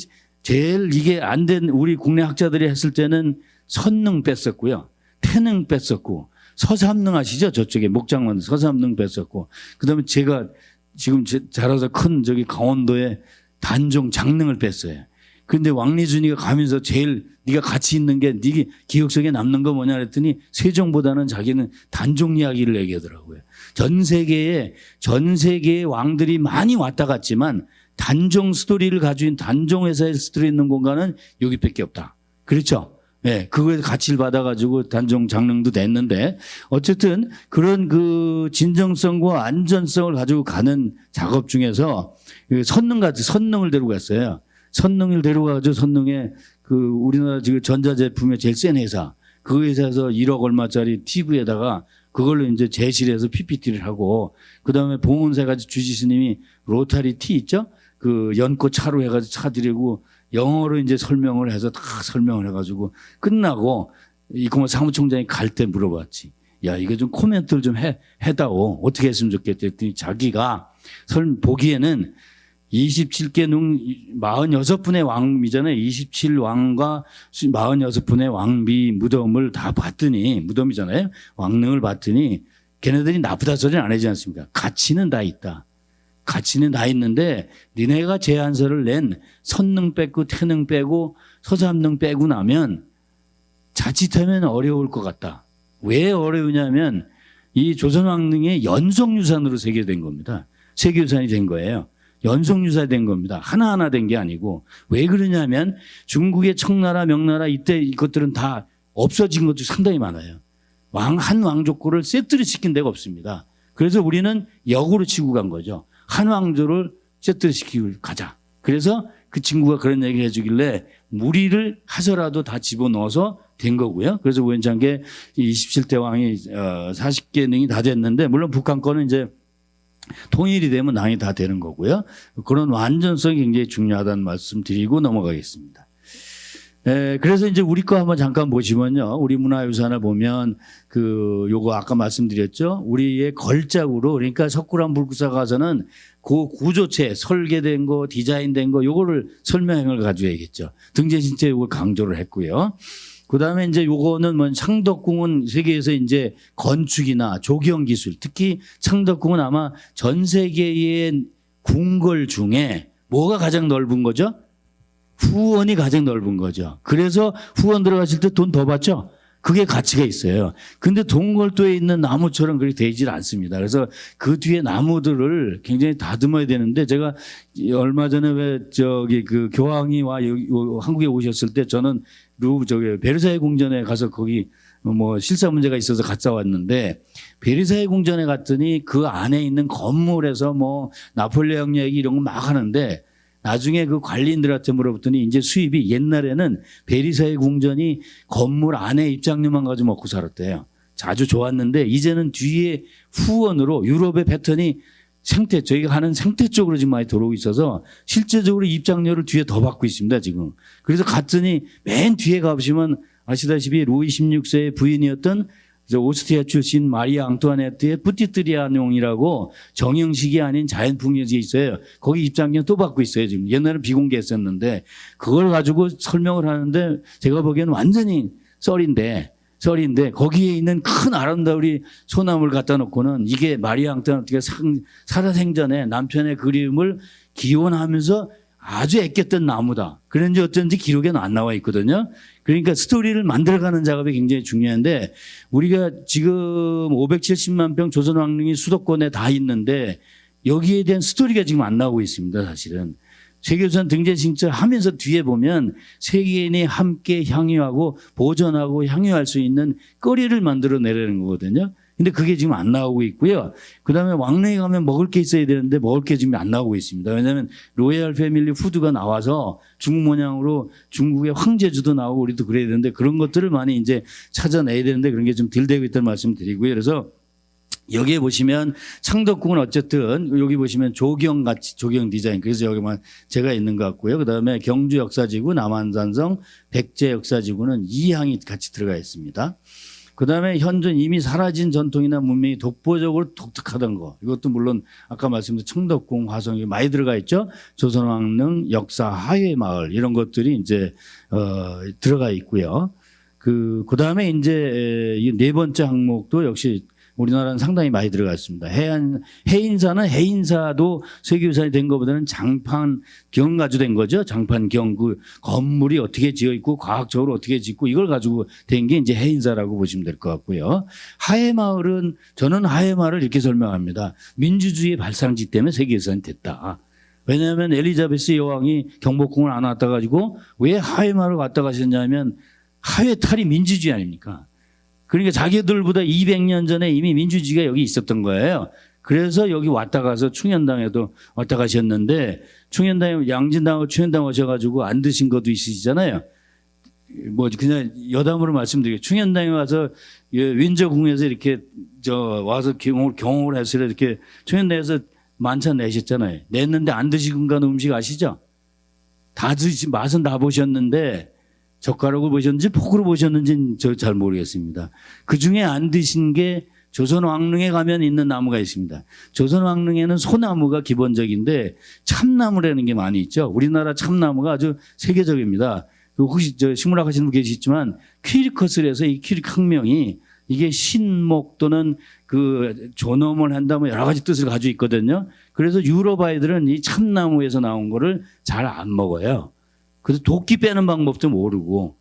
이게 안 된 우리 국내 학자들이 했을 때는 선릉 뺐었고요. 태릉 뺐었고 서삼릉 아시죠? 저쪽에 목장만 서삼릉 뺐었고 그다음에 제가 지금 자라서 큰 저기 강원도에 단종 장릉을 뺐어요. 그런데 왕리준이가 가면서 제일 네가 가치 있는 게 네 기억 속에 남는 거 뭐냐 그랬더니 세종보다는 자기는 단종 이야기를 얘기하더라고요. 전 세계의 왕들이 많이 왔다 갔지만 단종 스토리를 가지고 있는 단종 회사의 스토리 있는 공간은 여기밖에 없다. 그렇죠? 네, 그거에 가치를 받아가지고 단종 장릉도 냈는데 어쨌든 그런 그 진정성과 안전성을 가지고 가는 작업 중에서 선릉을 데리고 갔어요. 선릉을 데려가지고 선릉에 그 우리나라 지금 전자제품의 제일 센 회사 그 회사에서 1억 얼마짜리 TV에다가 그걸로 이제 제시를 해서 PPT를 하고 그다음에 봉은사가 주지스님이 로타리 티 있죠? 그 연꽃 차로 해가지고 차드리고 영어로 이제 설명을 해서 다 설명을 해가지고 끝나고 이공화 사무총장이 갈 때 물어봤지. 야, 이거 좀 코멘트를 좀 해다오. 어떻게 했으면 좋겠다 했더니 자기가 보기에는 27개 능 46분의 왕미잖아요. 27왕과 46분의 왕비 무덤을 다 봤더니 무덤이잖아요. 왕릉을 봤더니 걔네들이 나쁘다 소리는 안 하지 않습니까? 가치는 다 있다. 가치는 다 있는데 니네가 제안서를 낸 선릉 빼고 태릉 빼고 서삼릉 빼고 나면 자칫하면 어려울 것 같다. 왜 어려우냐면 이 조선왕릉이 연속유산으로 세계된 겁니다. 세계유산이 된 거예요. 연속유산이 된 겁니다. 하나하나 된 게 아니고 왜 그러냐면 중국의 청나라 명나라 이때 이것들은 다 없어진 것도 상당히 많아요. 한 왕족고를 세트를 시킨 데가 없습니다. 그래서 우리는 역으로 치고 간 거죠. 한 왕조를 세트를 시키고 가자. 그래서 그 친구가 그런 얘기를 해주길래 무리를 하서라도 다 집어넣어서 된 거고요. 그래서 우연찮게 27대 왕이 40개 능이 다 됐는데 물론 북한 거는 이제 통일이 되면 낭이 다 되는 거고요. 그런 완전성이 굉장히 중요하다는 말씀 드리고 넘어가겠습니다. 그래서 이제 우리 거 한번 잠깐 보시면요. 우리 문화유산을 보면 요거 아까 말씀드렸죠. 우리의 걸작으로 그러니까 석굴암 불구사 가서는 그 구조체 설계된 거 디자인된 거 요거를 설명을 가져야겠죠. 등재신체 요걸 강조를 했고요. 그다음에 이제 요거는 뭐 창덕궁은 세계에서 이제 건축이나 조경 기술 특히 창덕궁은 아마 전 세계의 궁궐 중에 뭐가 가장 넓은 거죠? 후원이 가장 넓은 거죠. 그래서 후원 들어가실 때 돈 더 받죠? 그게 가치가 있어요. 근데 동굴도에 있는 나무처럼 그렇게 되질 않습니다. 그래서 그 뒤에 나무들을 굉장히 다듬어야 되는데 제가 얼마 전에 그 교황이와 한국에 오셨을 때 저는 베르사유 궁전에 가서 거기 뭐 실사 문제가 있어서 갔다 왔는데 베르사유 궁전에 갔더니 그 안에 있는 건물에서 뭐 나폴레옹 얘기 이런 거 막 하는데 나중에 그 관리인들한테 물어봤더니 이제 수입이 옛날에는 베르사유 궁전이 건물 안에 입장료만 가지고 먹고 살았대요. 아주 좋았는데 이제는 뒤에 후원으로 유럽의 패턴이 저희가 하는 생태 쪽으로 지금 많이 들어오고 있어서 실제적으로 입장료를 뒤에 더 받고 있습니다, 지금. 그래서 갔더니 맨 뒤에 가보시면 아시다시피 루이 16세의 부인이었던 오스트리아 출신 마리아 앙투아네트의 뿌티트리아뇽이라고 정형식이 아닌 자연 풍경이 있어요. 거기 입장료 또 받고 있어요. 지금 옛날에는 비공개했었는데 그걸 가지고 설명을 하는데 제가 보기에는 완전히 썰인데 거기에 있는 큰 아름다운 소나무를 갖다 놓고는 이게 마리아 앙투아네트가 살아생전에 남편의 그리움을 기원하면서 아주 애꼈던 나무다. 그런지 어쩐지 기록에는 안 나와 있거든요. 그러니까 스토리를 만들어가는 작업이 굉장히 중요한데 우리가 지금 570만 평 조선 왕릉이 수도권에 다 있는데 여기에 대한 스토리가 지금 안 나오고 있습니다. 사실은. 세계유산 등재 신청하면서 뒤에 보면 세계인이 함께 향유하고 보존하고 향유할 수 있는 거리를 만들어 내려는 거거든요. 근데 그게 지금 안 나오고 있고요. 그다음에 왕릉에 가면 먹을 게 있어야 되는데 먹을 게 지금 안 나오고 있습니다. 왜냐하면 로얄 패밀리 푸드가 나와서 중국 모양으로 중국의 황제주도 나오고 우리도 그래야 되는데 그런 것들을 많이 이제 찾아내야 되는데 그런 게 좀 덜 되고 있다는 말씀 드리고요. 그래서 여기에 보시면 창덕궁은 어쨌든 여기 보시면 조경 디자인 그래서 여기만 제가 있는 것 같고요. 그다음에 경주 역사지구, 남한산성, 백제 역사지구는 이 항이 같이 들어가 있습니다. 그다음에 현존 이미 사라진 전통이나 문명이 독보적으로 독특하던 거 이것도 물론 아까 말씀드린 청덕궁, 화성이 많이 들어가 있죠. 조선왕릉, 역사, 하회마을 이런 것들이 이제 들어가 있고요. 그다음에 이제 이 네 번째 항목도 역시 우리나라는 상당히 많이 들어가 있습니다. 해인사는 해인사도 세계유산이 된 것보다는 장판경 가지고 된 거죠. 장판경 그 건물이 어떻게 지어 있고 과학적으로 어떻게 짓고 이걸 가지고 된 게 이제 해인사라고 보시면 될 것 같고요. 하회마을은 저는 하회마을을 이렇게 설명합니다. 민주주의의 발상지 때문에 세계유산이 됐다. 왜냐하면 엘리자베스 여왕이 경복궁을 안 왔다 가지고 왜 하회마을을 갔다 가셨냐면 하회탈이 민주주의 아닙니까? 그러니까 자기들보다 200년 전에 이미 민주주의가 여기 있었던 거예요. 그래서 여기 왔다 가서 충현당에도 왔다 가셨는데 충현당에 양진당하고 충현당 오셔가지고 안 드신 것도 있으시잖아요. 뭐 그냥 여담으로 말씀드리게 충현당에 와서 윈저궁에서 이렇게 와서 경호를 해서 이렇게 충현당에서 만찬 내셨잖아요. 냈는데 안 드시고 가는 음식 아시죠? 다 드시 맛은 다 보셨는데 젓가락으로 보셨는지 폭으로 보셨는지는 저 잘 모르겠습니다. 그중에 안 드신 게 조선 왕릉에 가면 있는 나무가 있습니다. 조선 왕릉에는 소나무가 기본적인데 참나무라는 게 많이 있죠. 우리나라 참나무가 아주 세계적입니다. 혹시 식물학 하시는 분 계시지만 퀴리커스에서 이 퀴리크 학명이 이게 신목 또는 그 존엄을 한다면 여러 가지 뜻을 가지고 있거든요. 그래서 유럽 아이들은 이 참나무에서 나온 거를 잘 안 먹어요. 그래서 도끼 빼는 방법도 모르고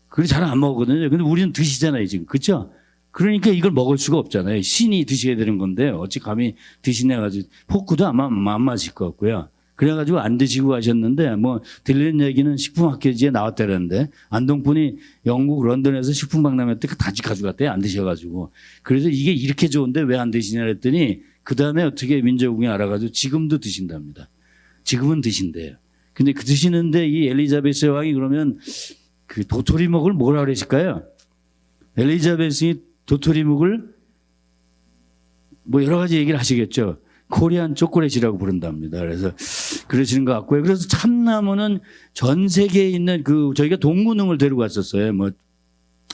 그래서 잘 안 먹거든요. 근데 우리는 드시잖아요 지금. 그렇죠? 그러니까 이걸 먹을 수가 없잖아요. 신이 드셔야 되는 건데 어찌 감히 드시냐 가지고 포크도 아마 안 맞을 것 같고요. 그래가지고 안 드시고 가셨는데 뭐 들리는 얘기는 식품학회지에 나왔다는데 안동분이 영국 런던에서 식품박람회 때 다 가져갔대요. 안 드셔가지고. 그래서 이게 이렇게 좋은데 왜 안 드시냐 그랬더니 그다음에 어떻게 민족궁이 알아가지고 지금도 드신답니다. 지금은 드신대요. 근데 그 드시는데 이 엘리자베스 여왕이 그러면 그 도토리묵을 뭐라 그러실까요? 엘리자베스이 도토리묵을 뭐 여러 가지 얘기를 하시겠죠. 코리안 초콜릿이라고 부른답니다. 그래서 그러시는 것 같고요. 그래서 참나무는 전 세계에 있는 저희가 동구릉을 데리고 갔었어요. 뭐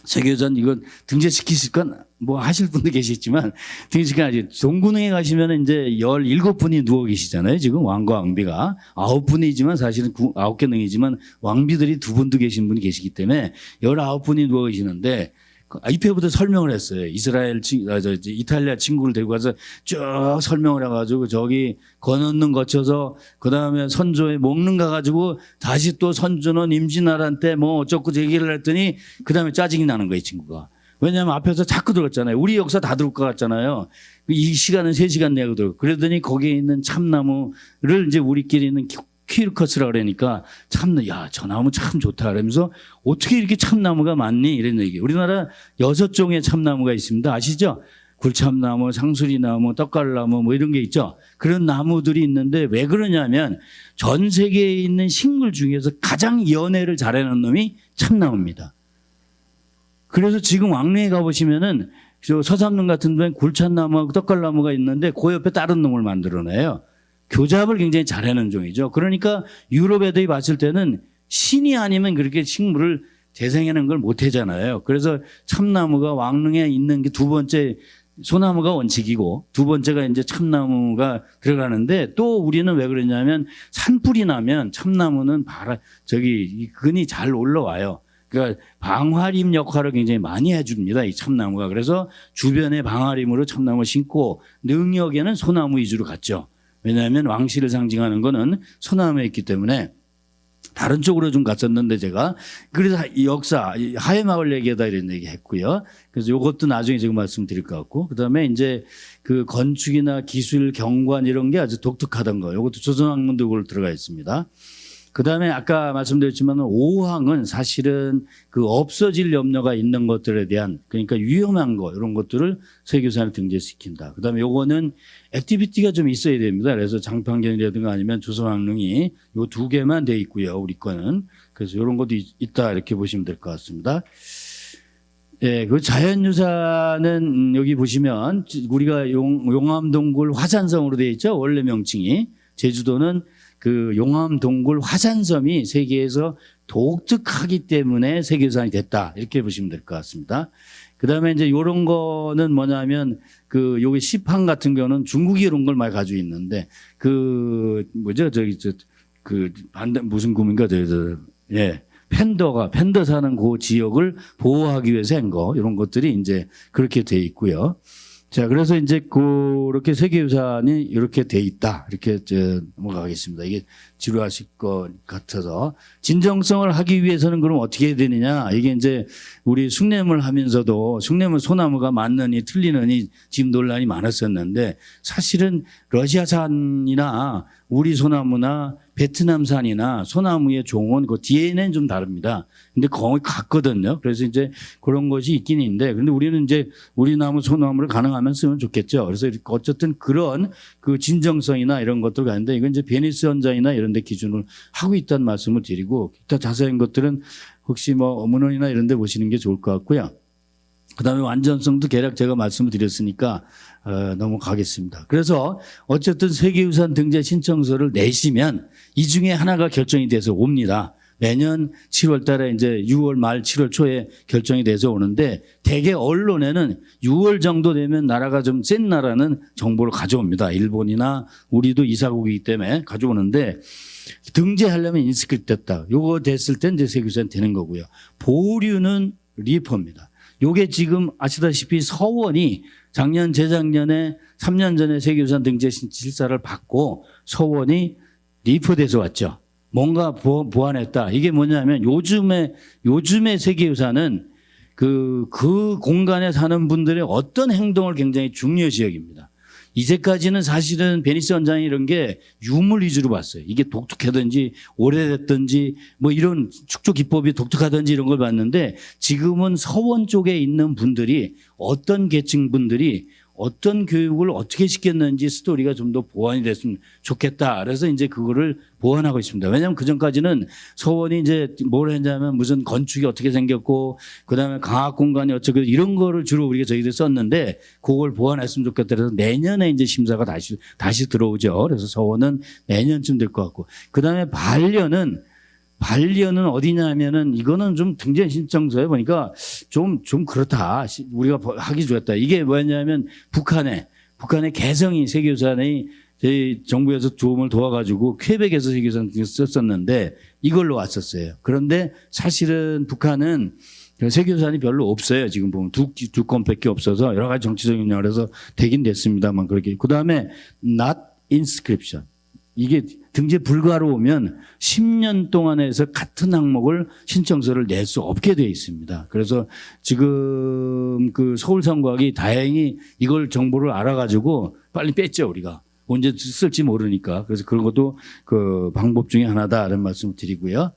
세계유산 이거 등재시키실 건 뭐 하실 분도 계시지만 등재시키는 아직 동구릉에 가시면 이제 17분이 누워 계시잖아요. 지금 왕과 왕비가 9분이지만 사실은 9개 능이지만 왕비들이 2분도 계신 분이 계시기 때문에 19분이 누워 계시는데 이페부터 설명을 했어요. 이탈리아 친구를 데리고 가서 쭉 설명을 해가지고 저기 건너는 거쳐서 그 다음에 선조에 먹는 가가지고 다시 또 선조는 임진왜란 때 뭐 어쩌고 얘기를 했더니 그 다음에 짜증이 나는 거예요, 친구가. 왜냐하면 앞에서 자꾸 들었잖아요. 우리 역사 다 들을 것 같잖아요. 이 시간은 3시간 내고 들어. 그러더니 거기에 있는 참나무를 이제 우리끼리는 퀴르커스라 그러니까 야, 저 나무 참 좋다. 그러면서 어떻게 이렇게 참나무가 많니? 이런 얘기. 우리나라 6종의 참나무가 있습니다. 아시죠? 굴참나무, 상수리나무, 떡갈나무 뭐 이런 게 있죠. 그런 나무들이 있는데 왜 그러냐면 전 세계에 있는 식물 중에서 가장 연애를 잘하는 놈이 참나무입니다. 그래서 지금 왕릉에 가보시면은 저 서삼릉 같은 데는 굴참나무하고 떡갈나무가 있는데 그 옆에 다른 놈을 만들어내요. 교잡을 굉장히 잘하는 종이죠. 그러니까 유럽 애들이 봤을 때는 신이 아니면 그렇게 식물을 재생하는 걸 못 하잖아요. 그래서 참나무가 왕릉에 있는 게 두 번째 소나무가 원칙이고 두 번째가 이제 참나무가 들어가는데 또 우리는 왜 그러냐면 산불이 나면 참나무는 근이 잘 올라와요. 그러니까 방화림 역할을 굉장히 많이 해줍니다. 이 참나무가. 그래서 주변에 방화림으로 참나무를 심고 능력에는 소나무 위주로 갔죠. 왜냐하면 왕실을 상징하는 거는 소나무에 있기 때문에 다른 쪽으로 좀 갔었는데 제가 그래서 이 역사 하회 마을 얘기하다 이런 얘기 했고요. 그래서 이것도 나중에 제가 말씀드릴 것 같고 그다음에 이제 그 건축이나 기술 경관 이런 게 아주 독특하던 거. 이것도 조선학문도 그걸 들어가 있습니다. 그다음에 아까 말씀드렸지만 5항은 사실은 그 없어질 염려가 있는 것들에 대한 그러니까 위험한 거 이런 것들을 세계유산에 등재시킨다. 그다음에 요거는 액티비티가 좀 있어야 됩니다. 그래서 장판경이라든가 아니면 조선왕릉이 요 두 개만 돼 있고요. 우리 거는. 그래서 이런 것도 있다 이렇게 보시면 될 것 같습니다. 예, 그 자연유산은 여기 보시면 우리가 용암동굴 화산성으로 되어 있죠. 원래 명칭이. 제주도는 그 용암동굴 화산섬이 세계에서 독특하기 때문에 세계유산이 됐다. 이렇게 보시면 될 것 같습니다. 그 다음에 이제 요런 거는 뭐냐면 그 요기 시판 같은 경우는 중국이 이런 걸 많이 가지고 있는데 그 뭐죠? 그 반대 무슨 구민가 예. 팬더 사는 그 지역을 보호하기 위해서 한 거 이런 것들이 이제 그렇게 돼 있고요. 자, 그래서 이제 그렇게 세계유산이 이렇게 돼 있다. 이렇게 넘어가겠습니다. 이게 지루하실 것 같아서. 진정성을 하기 위해서는 그럼 어떻게 해야 되느냐. 이게 이제 우리 숭례물 하면서도 숭례물 소나무가 맞느니 틀리느니 지금 논란이 많았었는데 사실은 러시아산이나 우리 소나무나 베트남산이나 소나무의 종은 그 DNA는 좀 다릅니다. 근데 거의 같거든요. 그래서 이제 그런 것이 있긴 있는데, 근데 우리는 이제 우리 나무 소나무를 가능하면 쓰면 좋겠죠. 그래서 어쨌든 그런 그 진정성이나 이런 것들 가는데 이건 이제 베니스 현장이나 이런 데 기준을 하고 있다는 말씀을 드리고 기타 자세한 것들은 혹시 뭐 어문원이나 이런 데 보시는 게 좋을 것 같고요. 그다음에 완전성도 대략 제가 말씀을 드렸으니까 넘어가겠습니다. 그래서 어쨌든 세계유산 등재 신청서를 내시면 이 중에 하나가 결정이 돼서 옵니다. 매년 7월 달에 이제 6월 말 7월 초에 결정이 돼서 오는데 대개 언론에는 6월 정도 되면 나라가 좀 센 나라는 정보를 가져옵니다. 일본이나 우리도 이사국이기 때문에 가져오는데 등재하려면 인스크립트 됐다. 요거 됐을 때 이제 세계유산 되는 거고요. 보류는 리퍼입니다. 요게 지금 아시다시피 서원이 작년 재작년에 3년 전에 세계유산 등재 실사를 받고 서원이 리퍼돼서 왔죠. 뭔가 보완했다. 이게 뭐냐면 요즘의 세계유산은 그 공간에 사는 분들의 어떤 행동을 굉장히 중요시 여깁니다. 이제까지는 사실은 베니스 현장이 이런 게 유물 위주로 봤어요. 이게 독특하든지 오래됐든지 뭐 이런 축조 기법이 독특하든지 이런 걸 봤는데 지금은 서원 쪽에 있는 분들이 어떤 계층 분들이 어떤 교육을 어떻게 시켰는지 스토리가 좀 더 보완이 됐으면 좋겠다. 그래서 이제 그거를 보완하고 있습니다. 왜냐하면 그전까지는 서원이 이제 뭘 했냐면 무슨 건축이 어떻게 생겼고 그다음에 강학 공간이 어쩌고 이런 거를 주로 우리가 저희들이 썼는데 그걸 보완했으면 좋겠다. 그래서 내년에 이제 심사가 다시 들어오죠. 그래서 서원은 내년쯤 될 것 같고 그다음에 반려는 어디냐면은 이거는 좀 등재 신청서에 보니까 좀 그렇다. 우리가 하기 좋았다. 이게 뭐냐면 북한의 개성이 세계유산이 저희 정부에서 도움을 도와가지고 퀘벡에서 세계유산 썼었는데 이걸로 왔었어요. 그런데 사실은 북한은 세계유산이 별로 없어요. 지금 보면 두 건밖에 없어서 여러 가지 정치적인 영향에서 되긴 됐습니다만 그렇게. 그 다음에 not inscription. 이게 등재 불가로 오면 10년 동안에서 같은 항목을 신청서를 낼 수 없게 되어 있습니다. 그래서 지금 그 서울상과학이 다행히 이걸 정보를 알아가지고 빨리 뺐죠, 우리가. 언제 쓸지 모르니까. 그래서 그런 것도 그 방법 중에 하나다라는 말씀을 드리고요.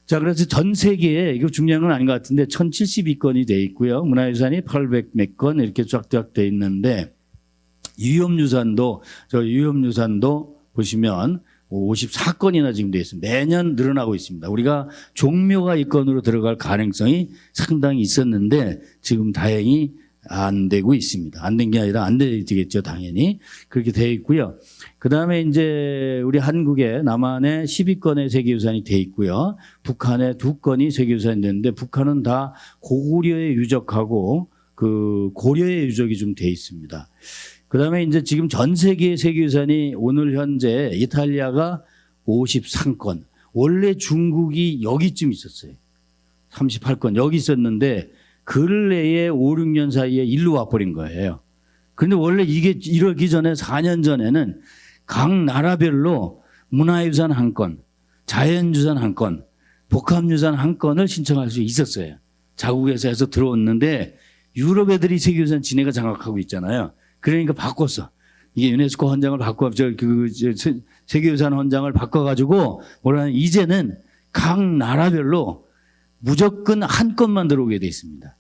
자, 그래서 전 세계에, 이거 중요한 건 아닌 것 같은데 1072건이 돼 있고요. 문화유산이 800 몇 건 이렇게 쫙쫙 돼 있는데 유협유산도 보시면 54건이나 지금 되어 있습니다. 매년 늘어나고 있습니다. 우리가 종묘가 이 건으로 들어갈 가능성이 상당히 있었는데 지금 다행히 안 되고 있습니다. 안 된 게 아니라 안 되겠죠, 당연히. 그렇게 되어 있고요. 그 다음에 이제 우리 한국에 남한에 12건의 세계유산이 되어 있고요. 북한에 2건이 세계유산이 되는데 북한은 다 고구려에 유적하고 그 고려의 유적이 좀 되어 있습니다. 그 다음에 이제 지금 전 세계의 세계유산이 오늘 현재 이탈리아가 53건. 원래 중국이 여기쯤 있었어요. 38건. 여기 있었는데 근래에 5, 6년 사이에 일로 와버린 거예요. 그런데 원래 이게 이러기 전에 4년 전에는 각 나라별로 문화유산 한 건, 자연유산 한 건, 복합유산 한 건을 신청할 수 있었어요. 자국에서 해서 들어왔는데 유럽 애들이 세계유산 지네가 장악하고 있잖아요. 그러니까 바꿨어. 이게 유네스코 헌장을 세계유산 헌장을 바꿔가지고 뭐라는 이제는 각 나라별로 무조건 한 건만 들어오게 돼 있습니다.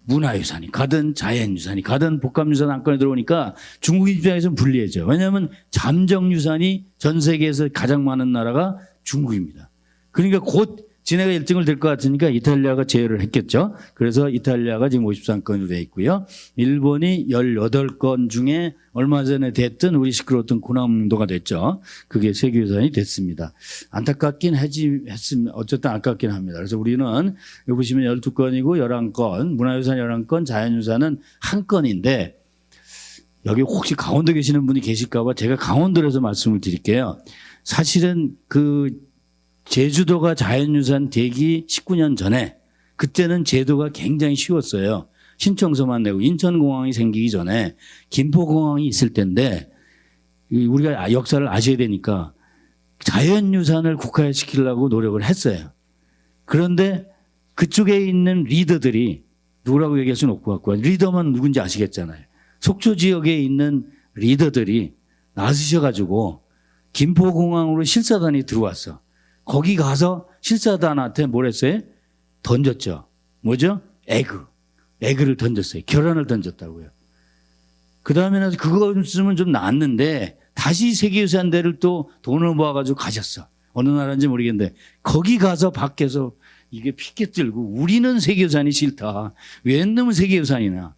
문화유산이 가든 자연유산이 가든 복합유산 한 건에 들어오니까 중국 입장에서는 불리해져. 왜냐하면 잠정유산이 전 세계에서 가장 많은 나라가 중국입니다. 그러니까 곧 지네가 1등을 될 것 같으니까 이탈리아가 제외를 했겠죠. 그래서 이탈리아가 지금 53건으로 돼 있고요. 일본이 18건 중에 얼마 전에 됐던 우리 시끄러웠던 고남도가 됐죠. 그게 세계유산이 됐습니다. 안타깝긴 했으면 어쨌든 아깝긴 합니다. 그래서 우리는 여기 보시면 12건이고 11건, 문화유산 11건, 자연유산은 한 건인데 여기 혹시 강원도 계시는 분이 계실까 봐 제가 강원도에서 말씀을 드릴게요. 사실은 제주도가 자연유산 되기 19년 전에 그때는 제도가 굉장히 쉬웠어요. 신청서만 내고 인천공항이 생기기 전에 김포공항이 있을 때인데 우리가 역사를 아셔야 되니까 자연유산을 국가화시키려고 노력을 했어요. 그런데 그쪽에 있는 리더들이 누구라고 얘기할 수는 없고 같고 리더만 누군지 아시겠잖아요. 속초 지역에 있는 리더들이 나서셔가지고 김포공항으로 실사단이 들어왔어. 거기 가서 실사단한테 뭘 했어요? 던졌죠. 뭐죠? 에그를 던졌어요. 결혼을 던졌다고요. 그 다음에는 그거 쓰면 좀 나았는데 다시 세계유산대를 또 돈을 모아가지고 가셨어. 어느 나라인지 모르겠는데 거기 가서 밖에서 이게 피켓 들고 우리는 세계유산이 싫다. 왜 놈은 세계유산이나.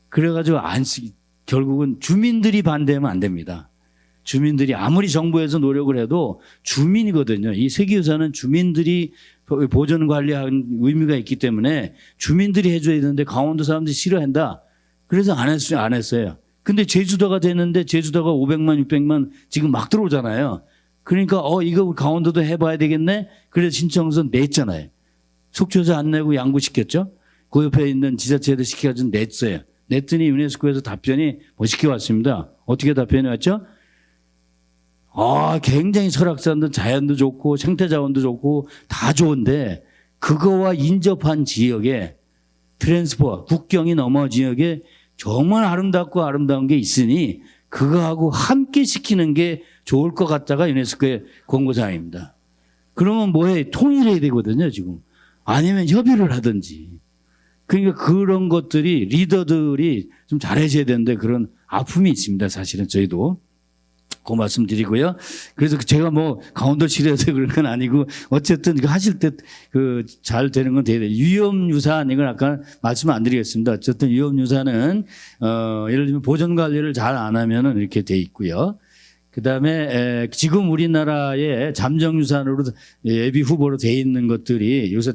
그래가지고 결국은 주민들이 반대하면 안 됩니다. 주민들이 아무리 정부에서 노력을 해도 주민이거든요. 이 세계유산은 주민들이 보존 관리하는 의미가 있기 때문에 주민들이 해줘야 되는데 강원도 사람들이 싫어한다. 그래서 안 했어요. 근데 제주도가 됐는데 제주도가 500만, 600만 지금 막 들어오잖아요. 그러니까 이거 강원도도 해봐야 되겠네. 그래서 신청서 냈잖아요. 속초에서 안 내고 양구시켰죠. 그 옆에 있는 지자체에도 시켜가지고 냈어요. 냈더니 유네스코에서 답변이 멋있게 왔습니다. 어떻게 답변이 왔죠? 굉장히 설악산도 자연도 좋고 생태자원도 좋고 다 좋은데 그거와 인접한 지역에 국경이 넘어 지역에 정말 아름다운 게 있으니 그거하고 함께 시키는 게 좋을 것 같다가 유네스코의 권고사항입니다. 그러면 뭐해? 통일해야 되거든요, 지금. 아니면 협의를 하든지. 그러니까 그런 것들이 리더들이 좀 잘해줘야 되는데 그런 아픔이 있습니다, 사실은 저희도. 그 말씀 드리고요. 그래서 제가 강원도시에서 그런 건 아니고 어쨌든 하실 때 잘 되는 건 돼야 돼요. 위험유산 이건 아까 말씀 안 드리겠습니다. 어쨌든 위험유산은 예를 들면 보존 관리를 잘 안 하면은 이렇게 돼 있고요. 그다음에 지금 우리나라의 잠정유산으로 예비 후보로 돼 있는 것들이 요새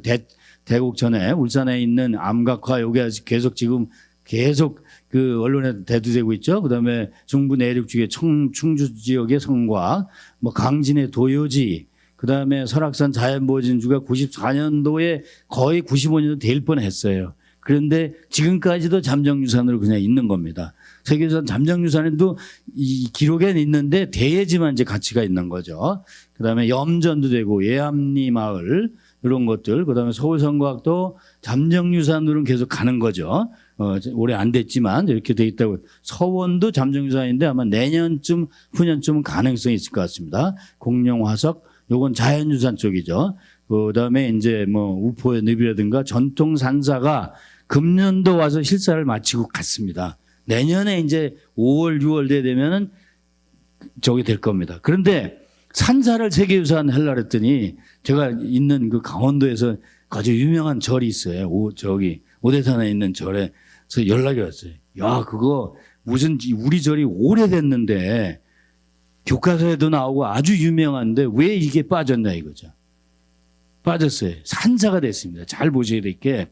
대곡천에 울산에 있는 암각화 요게 계속 언론에 대두되고 있죠. 그다음에 중부 내륙 지역의 충주 지역의 성곽, 강진의 도요지, 그다음에 설악산 자연보호진주가 94년도에 거의 95년도 될 뻔했어요. 그런데 지금까지도 잠정유산으로 그냥 있는 겁니다. 세계유산 잠정유산에도 이 기록에는 있는데 대예지만 이제 가치가 있는 거죠. 그다음에 염전도 되고 예암리 마을 이런 것들, 그다음에 서울성곽도 잠정유산으로는 계속 가는 거죠. 올해 안 됐지만 이렇게 돼 있다고. 서원도 잠정유산인데 아마 내년쯤 후년쯤은 가능성이 있을 것 같습니다. 공룡화석 요건 자연유산 쪽이죠. 그다음에 이제 우포의 늪이라든가 전통산사가 금년도 와서 실사를 마치고 갔습니다. 내년에 이제 5월 6월 되면은 저기 될 겁니다. 그런데 산사를 세계유산 하려고 했더니 제가 있는 강원도에서 아주 유명한 절이 있어요. 오대산에 있는 절에서 연락이 왔어요. 야, 그거 무슨 우리 절이 오래됐는데 교과서에도 나오고 아주 유명한데 왜 이게 빠졌냐 이거죠. 빠졌어요. 산사가 됐습니다. 잘 보셔야 될 게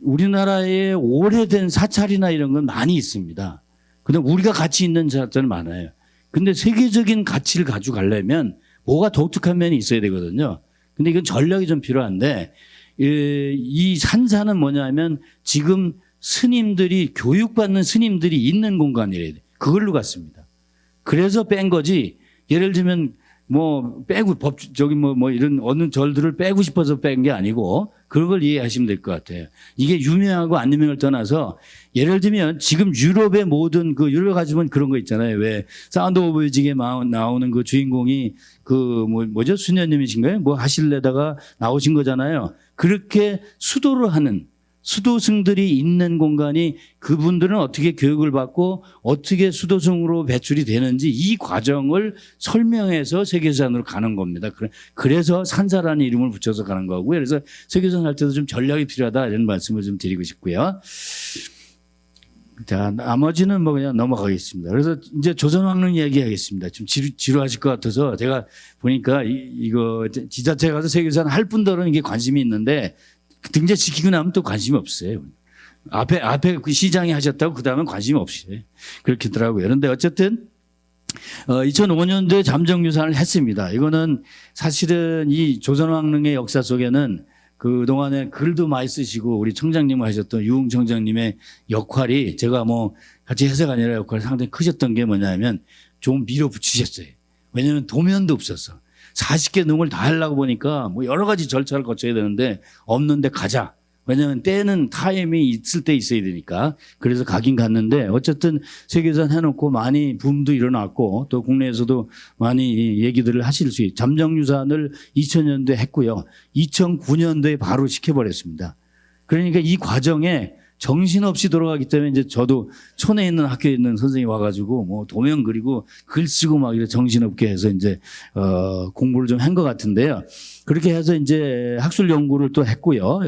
우리나라에 오래된 사찰이나 이런 건 많이 있습니다. 근데 우리가 가치 있는 사찰은 많아요. 근데 세계적인 가치를 가지고 가려면 뭐가 독특한 면이 있어야 되거든요. 근데 이건 전략이 좀 필요한데 이 산사는 뭐냐면 지금 교육받는 스님들이 있는 공간이래요. 그걸로 갔습니다. 그래서 뺀 거지. 예를 들면 뭐 빼고 이런 어느 절들을 빼고 싶어서 뺀 게 아니고 그런 걸 이해하시면 될 것 같아요. 이게 유명하고 안 유명을 떠나서 예를 들면 지금 유럽의 모든 유럽에 가지면 그런 거 있잖아요. 왜 사운드 오브 뮤직에 나오는 그 주인공이 뭐죠? 수녀님이신가요? 뭐 하실래다가 나오신 거잖아요. 그렇게 수도를 하는 수도승들이 있는 공간이 그분들은 어떻게 교육을 받고 어떻게 수도승으로 배출이 되는지 이 과정을 설명해서 세계유산으로 가는 겁니다. 그래서 산사라는 이름을 붙여서 가는 거고요. 그래서 세계유산 할 때도 좀 전략이 필요하다 이런 말씀을 좀 드리고 싶고요. 자, 나머지는 뭐 그냥 넘어가겠습니다. 그래서 이제 조선왕릉 얘기하겠습니다. 좀 지루하실 것 같아서 제가 보니까 이거 지자체 가서 세계유산 할 분들은 이게 관심이 있는데 등재 지키고 나면 또 관심이 없어요. 앞에 그 시장이 하셨다고 그 다음엔 관심이 없어요. 그렇게 더라고요. 그런데 어쨌든 2005년도에 잠정유산을 했습니다. 이거는 사실은 이 조선왕릉의 역사 속에는 그동안에 글도 많이 쓰시고 우리 청장님 하셨던 유흥 청장님의 역할이 제가 뭐 같이 해석아니라 역할이 상당히 크셨던 게 뭐냐면 좀 밀어붙이셨어요. 왜냐하면 도면도 없었어. 40개 능을 다 하려고 보니까 뭐 여러 가지 절차를 거쳐야 되는데 없는데 가자. 왜냐하면 때는 타임이 있을 때 있어야 되니까. 그래서 가긴 갔는데 어쨌든 세계유산 해놓고 많이 붐도 일어났고 또 국내에서도 많이 얘기들을 하실 수 있어요. 잠정유산을 2000년도에 했고요. 2009년도에 바로 시켜버렸습니다. 그러니까 이 과정에 정신없이 돌아가기 때문에 이제 저도 촌에 있는 학교에 있는 선생님이 와가지고 뭐 도면 그리고 글 쓰고 막 이렇게 정신없게 해서 이제 공부를 좀 한 것 같은데요. 그렇게 해서 이제 학술 연구를 또 했고요.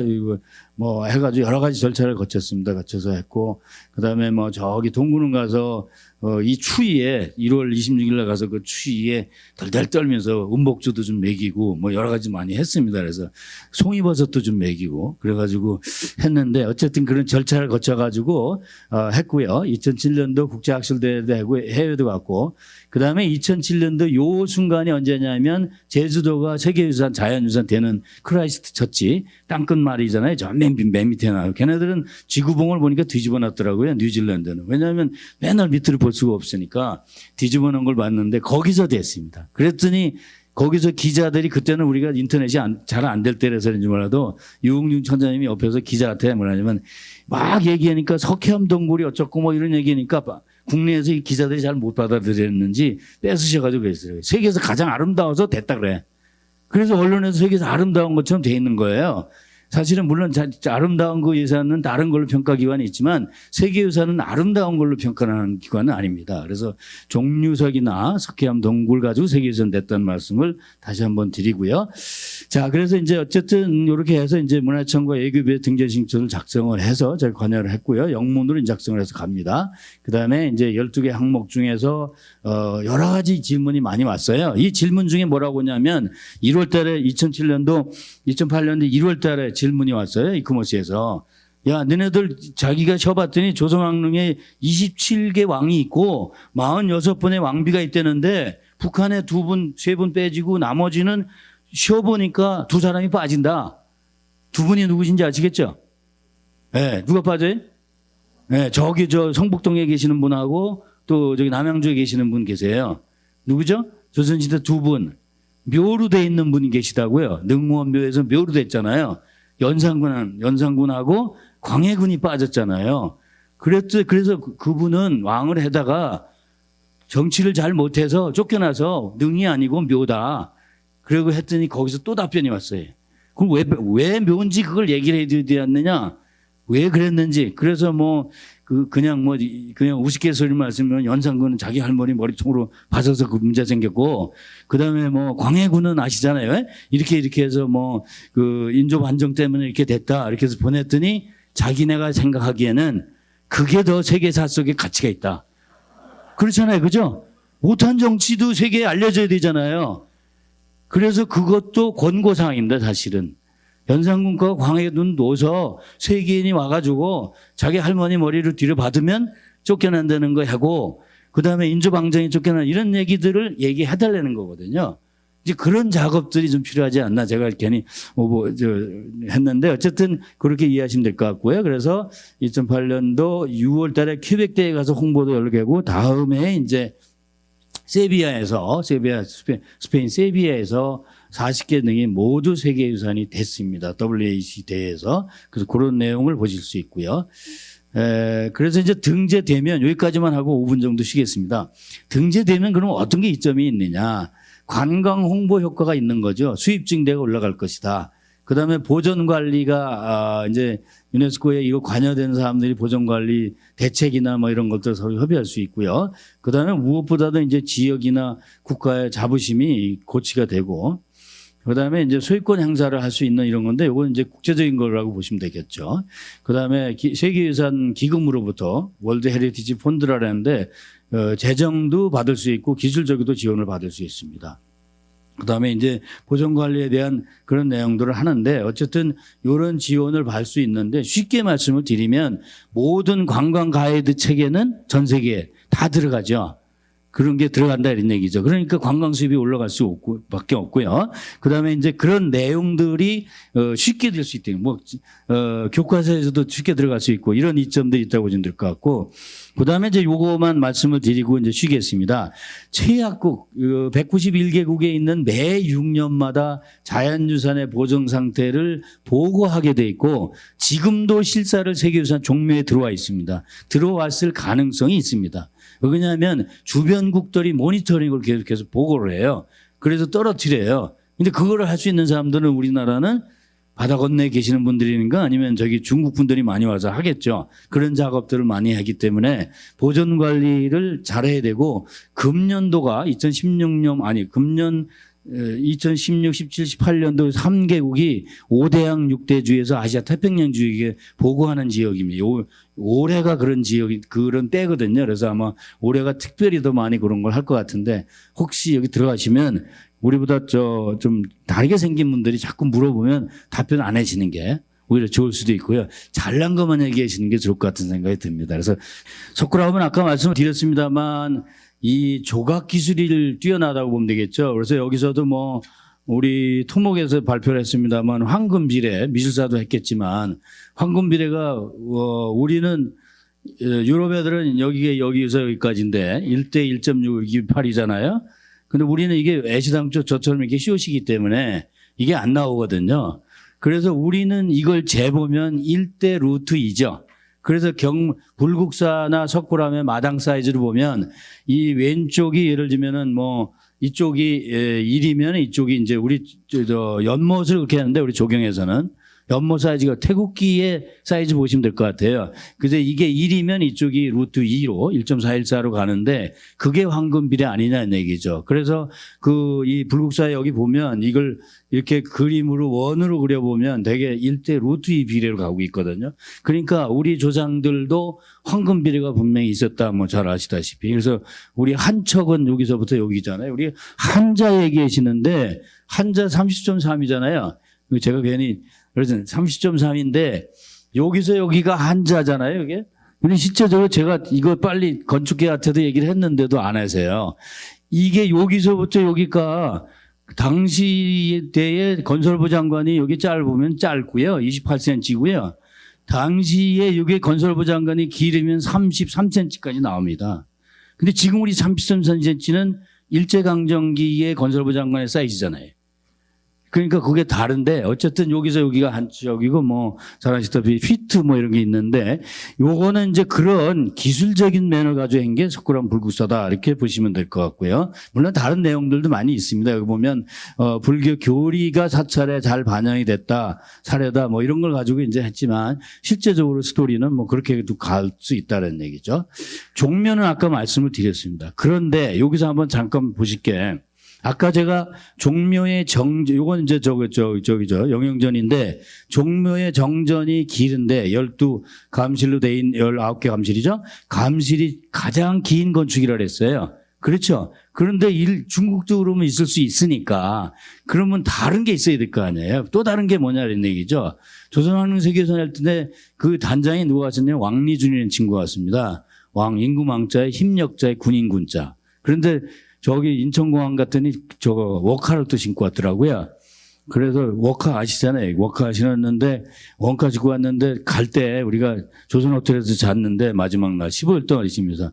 뭐 해가지고 여러 가지 절차를 거쳐서 했고 그다음에 뭐 저기 동구릉 가서 이 추위에 1월 26일 날 가서 그 추위에 덜덜 떨면서 은복주도 좀 먹이고 뭐 여러 가지 많이 했습니다. 그래서 송이버섯도 좀 먹이고 그래가지고 했는데 어쨌든 그런 절차를 거쳐가지고 했고요. 2007년도 국제학술대회도 하고 해외도 갔고 그다음에 2007년도 요 순간이 언제냐면 제주도가 세계유산 자연유산 되는 크라이스트 처치 땅끝 마을이잖아요. 저 맨 밑에 나요. 걔네들은 지구봉을 보니까 뒤집어 놨더라고요. 뉴질랜드는. 왜냐하면 맨날 밑을 볼 수가 없으니까 뒤집어 놓은 걸 봤는데 거기서 됐습니다. 그랬더니 거기서 기자들이 그때는 우리가 인터넷이 잘 안 될 때라서인지 몰라도 유흥준 천장님이 옆에서 기자한테 뭐라냐면 막 얘기하니까 석회암 동굴이 어쩌고 뭐 이런 얘기하니까 국내에서 이 기자들이 잘 못 받아들였는지 뺏으셔가지고 그랬어요. 세계에서 가장 아름다워서 됐다 그래. 그래서 언론에서 세계에서 아름다운 것처럼 돼 있는 거예요. 사실은 물론 아름다운 그 유산은 다른 걸로 평가 기관이 있지만 세계유산은 아름다운 걸로 평가하는 기관은 아닙니다. 그래서 종류석이나 석회암 동굴 가지고 세계유산 됐다는 말씀을 다시 한번 드리고요. 자, 그래서 이제 어쨌든 이렇게 해서 이제 문화청과 예교부의 등재신청을 작성을 해서 제가 관여를 했고요. 영문으로 작성을 해서 갑니다. 그 다음에 이제 12개 항목 중에서 여러 가지 질문이 많이 왔어요. 이 질문 중에 뭐라고 하냐면 1월 달에 2008년도 1월 달에 질문이 왔어요. 이코머스에서. 야, 너네들 자기가 쳐봤더니 조선왕릉에 27개 왕이 있고 46번의 왕비가 있다는데 북한에 2분, 3분 빼지고 나머지는 쉬어보니까 2사람이 빠진다. 2분이 누구신지 아시겠죠? 네, 누가 빠져요? 네, 저기 성북동에 계시는 분하고 또 저기 남양주에 계시는 분 계세요. 누구죠? 조선시대 2분. 묘로 돼 있는 분이 계시다고요. 능무원묘에서 묘로 됐잖아요. 연산군하고 광해군이 빠졌잖아요. 그래서 그분은 왕을 해다가 정치를 잘 못해서 쫓겨나서 능이 아니고 묘다. 그러고 했더니 거기서 또 답변이 왔어요. 그럼 왜 묘인지 그걸 얘기를 해줘야 되었느냐? 왜 그랬는지. 그래서 그냥 우스갯소리 말씀이면 연산군은 자기 할머니 머리통으로 받아서 그 문제 생겼고, 그 다음에 광해군은 아시잖아요. 이렇게 해서 인조 반정 때문에 이렇게 됐다. 이렇게 해서 보냈더니 자기네가 생각하기에는 그게 더 세계사 속에 가치가 있다. 그렇잖아요. 그죠? 못한 정치도 세계에 알려져야 되잖아요. 그래서 그것도 권고사항입니다. 사실은. 연산군과 광해군 놓아서 세계인이 와가지고 자기 할머니 머리를 뒤로 받으면 쫓겨난다는 거 하고, 그 다음에 인조방정이 쫓겨난 이런 얘기들을 얘기해달라는 거거든요. 이제 그런 작업들이 좀 필요하지 않나. 제가 괜히 했는데 어쨌든 그렇게 이해하시면 될 것 같고요. 그래서 2008년도 6월 달에 큐벡대에 가서 홍보도 열게 하고, 다음에 이제 스페인 세비야에서 40개 등이 모두 세계유산이 됐습니다. WAC 대회에서. 그래서 그런 내용을 보실 수 있고요. 그래서 이제 등재되면 여기까지만 하고 5분 정도 쉬겠습니다. 등재되면 그럼 어떤 게 이점이 있느냐. 관광 홍보 효과가 있는 거죠. 수입 증대가 올라갈 것이다. 그 다음에 보존 관리가, 이제 유네스코에 이거 관여된 사람들이 보존 관리 대책이나 뭐 이런 것들 서로 협의할 수 있고요. 그 다음에 무엇보다도 이제 지역이나 국가의 자부심이 고취가 되고, 그 다음에 이제 소유권 행사를 할 수 있는 이런 건데, 이건 이제 국제적인 거라고 보시면 되겠죠. 그 다음에 세계유산 기금으로부터 월드 헤리티지 펀드라는데, 재정도 받을 수 있고 기술적으로도 지원을 받을 수 있습니다. 그다음에 이제 보존 관리에 대한 그런 내용들을 하는데 어쨌든 이런 지원을 받을 수 있는데 쉽게 말씀을 드리면 모든 관광 가이드 책에는 전 세계에 다 들어가죠. 그런 게 들어간다 이런 얘기죠. 그러니까 관광 수입이 올라갈 수 밖에 없고요. 그다음에 이제 그런 내용들이 쉽게 될 수 있대요. 뭐 교과서에서도 쉽게 들어갈 수 있고 이런 이점들이 있다고 보시면 될 것 같고. 그다음에 이제 요거만 말씀을 드리고 이제 쉬겠습니다. 최약국 191개국에 있는 매 6년마다 자연유산의 보존 상태를 보고하게 돼 있고 지금도 실사를 세계유산 종묘에 들어와 있습니다. 들어왔을 가능성이 있습니다. 왜냐하면 주변국들이 모니터링을 계속 보고를 해요. 그래서 떨어뜨려요. 근데 그거를 할 수 있는 사람들은 우리나라는 바다 건너에 계시는 분들인가 아니면 저기 중국 분들이 많이 와서 하겠죠. 그런 작업들을 많이 하기 때문에 보존 관리를 잘해야 되고 금년도가 2016, 17, 18년도 3개국이 5대양 6대주에서 아시아 태평양 지역에 보고하는 지역입니다. 올해가 그런 지역이 그런 때거든요. 그래서 아마 올해가 특별히 더 많이 그런 걸 할 것 같은데 혹시 여기 들어가시면 우리보다 좀 다르게 생긴 분들이 자꾸 물어보면 답변 안 해주시는 게 오히려 좋을 수도 있고요. 잘난 것만 얘기하시는 게 좋을 것 같은 생각이 듭니다. 그래서 석굴암은 아까 말씀을 드렸습니다만 이 조각 기술이 뛰어나다고 보면 되겠죠. 그래서 여기서도 뭐 우리 토목에서 발표를 했습니다만 황금비례 미술사도 했겠지만 황금비례가 우리는 유럽 애들은 여기서 여기까지인데 1대 1.628이잖아요. 근데 우리는 이게 애시당초 저처럼 이렇게 씌우시기 때문에 이게 안 나오거든요. 그래서 우리는 이걸 재보면 1대 루트 2죠. 그래서 불국사나 석굴암의 마당 사이즈를 보면 이 왼쪽이 예를 들면은 뭐 이쪽이 1이면 이쪽이 이제 우리 연못을 그렇게 하는데 우리 조경에서는 연못 사이즈가 태국기의 사이즈 보시면 될 것 같아요. 그래서 이게 1이면 이쪽이 루트 2로 1.414로 가는데 그게 황금비례 아니냐는 얘기죠. 그래서 이 불국사에 여기 보면 이걸 이렇게 그림으로 원으로 그려보면 되게 1대 루트 2 비례로 가고 있거든요. 그러니까 우리 조상들도 황금비례가 분명히 있었다 뭐 잘 아시다시피. 그래서 우리 한척은 여기서부터 여기잖아요. 우리 한자 얘기하시는데 한자 30.3이잖아요. 제가 괜히 그래서 30.3인데 여기서 여기가 한자잖아요, 이게. 근데 실제적으로 제가 이거 빨리 건축계한테도 얘기를 했는데도 안 하세요. 이게 여기서부터 여기가 당시 때의 건설부 장관이 여기 짧으면 짧고요. 28cm고요. 당시에 여기 건설부 장관이 길으면 33cm까지 나옵니다. 근데 지금 우리 33cm는 일제강점기의 건설부 장관의 사이즈잖아요. 그러니까 그게 다른데 어쨌든 여기서 여기가 한쪽이고 뭐 잘 아시다시피 피트 뭐 이런 게 있는데 요거는 이제 그런 기술적인 면을 가지고 한 게 석굴암 불국사다 이렇게 보시면 될 것 같고요. 물론 다른 내용들도 많이 있습니다. 여기 보면 불교 교리가 사찰에 잘 반영이 됐다 사례다 뭐 이런 걸 가지고 이제 했지만 실제적으로 스토리는 뭐 그렇게도 갈 수 있다는 얘기죠. 종묘는 아까 말씀을 드렸습니다. 그런데 여기서 한번 잠깐 보실게. 아까 제가 종묘의 요건 이제 저기죠. 영영전인데 종묘의 정전이 길은데 12감실로 돼 있는 19개 감실이죠. 감실이 가장 긴 건축이라고 했어요. 그렇죠. 그런데 중국도 그러면 있을 수 있으니까 그러면 다른 게 있어야 될 거 아니에요. 또 다른 게 뭐냐 이런 얘기죠. 조선왕릉세계유산 할 때 그 단장이 누가 왔었냐면 왕리준이라는 친구가 왔습니다. 임금왕자의 힘력자의 군인군자. 그런데 저기 인천공항 갔더니 저거 워카를 또 신고 왔더라고요. 그래서 워카 아시잖아요. 워카 신었는데 원카 짓고 왔는데 갈 때 우리가 조선호텔에서 잤는데 마지막 날 15일 동안 있습니다.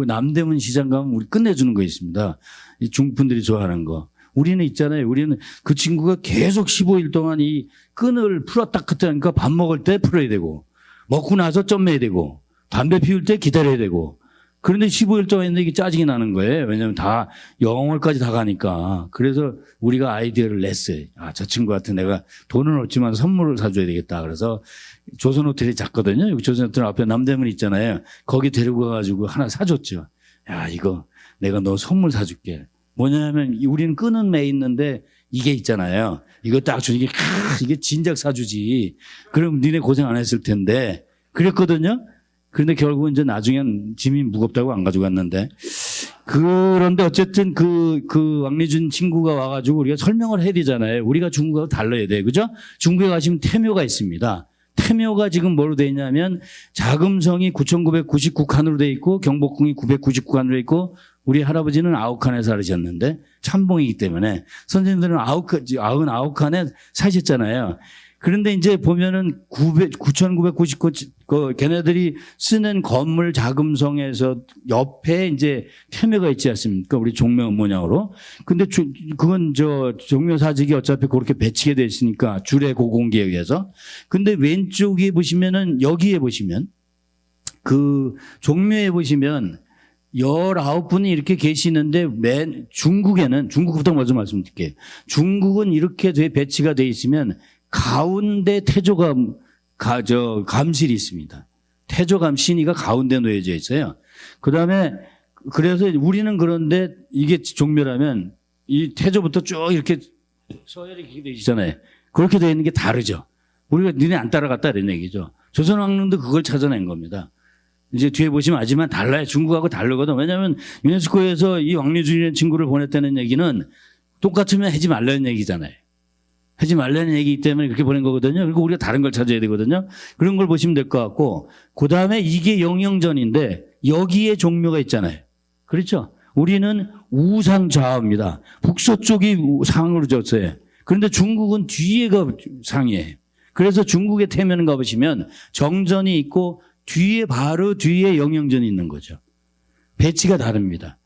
남대문 시장 가면 우리 끝내주는 거 있습니다. 이 중국분들이 좋아하는 거. 우리는 있잖아요. 우리는 그 친구가 계속 15일 동안 이 끈을 풀었다 그랬다니까 밥 먹을 때 풀어야 되고 먹고 나서 쪄매야 되고 담배 피울 때 기다려야 되고 그런데 15일 동안 했는데 이게 짜증이 나는 거예요. 왜냐하면 다 영월까지 다 가니까. 그래서 우리가 아이디어를 냈어요. 아, 저 친구한테 내가 돈은 없지만 선물을 사줘야 되겠다. 그래서 조선호텔이 작거든요. 여기 조선호텔 앞에 남대문 있잖아요. 거기 데리고 가가지고 하나 사줬죠. 야, 이거 내가 너 선물 사줄게. 뭐냐면 우리는 끈은 매 있는데 이게 있잖아요. 이거 딱 주니까 이게 진작 사주지. 그럼 니네 고생 안 했을 텐데. 그랬거든요. 그런데 결국은 이제 나중엔 짐이 무겁다고 안 가져갔는데. 그런데 어쨌든 그 왕리준 친구가 와가지고 우리가 설명을 해야 되잖아요. 우리가 중국하고 달라야 돼. 그죠? 중국에 가시면 태묘가 있습니다. 태묘가 지금 뭐로 돼 있냐면 자금성이 9,999칸으로 돼 있고 경복궁이 999칸으로 돼 있고 우리 할아버지는 9칸에 살으셨는데 참봉이기 때문에 선생님들은 99칸에 사셨잖아요. 그런데 이제 보면은 9,999 걔네들이 쓰는 건물 자금성에서 옆에 이제 태묘가 있지 않습니까? 우리 종묘 모양으로. 근데 그건 종묘 사직이 어차피 그렇게 배치게 돼 있으니까 줄의 고공기에 의해서. 근데 왼쪽에 보시면은 여기에 보시면 그 종묘에 보시면 19분이 이렇게 계시는데 중국부터 먼저 말씀드릴게요. 중국은 이렇게 배치가 돼 있으면 가운데 감실이 있습니다. 태조감 신이가 가운데 놓여져 있어요. 그다음에 그래서 우리는 그런데 이게 종묘라면 이 태조부터 쭉 이렇게 서열이 이렇게 돼 있잖아요. 그렇게 돼 있는 게 다르죠. 우리가 니네 안 따라갔다 이런 얘기죠. 조선왕릉도 그걸 찾아낸 겁니다. 이제 뒤에 보시면 알지만 달라요. 중국하고 다르거든. 왜냐하면 유네스코에서 이 왕리준이라는 친구를 보냈다는 얘기는 똑같으면 하지 말라는 얘기잖아요. 하지 말라는 얘기이기 때문에 그렇게 보낸 거거든요. 그리고 우리가 다른 걸 찾아야 되거든요. 그런 걸 보시면 될 것 같고 그다음에 이게 영영전인데 여기에 종묘가 있잖아요. 그렇죠? 우리는 우상좌우입니다. 북서쪽이 상으로 졌어요. 그런데 중국은 뒤에가 상이에요. 그래서 중국의 태면을 가보시면 정전이 있고 바로 뒤에 영영전이 있는 거죠. 배치가 다릅니다.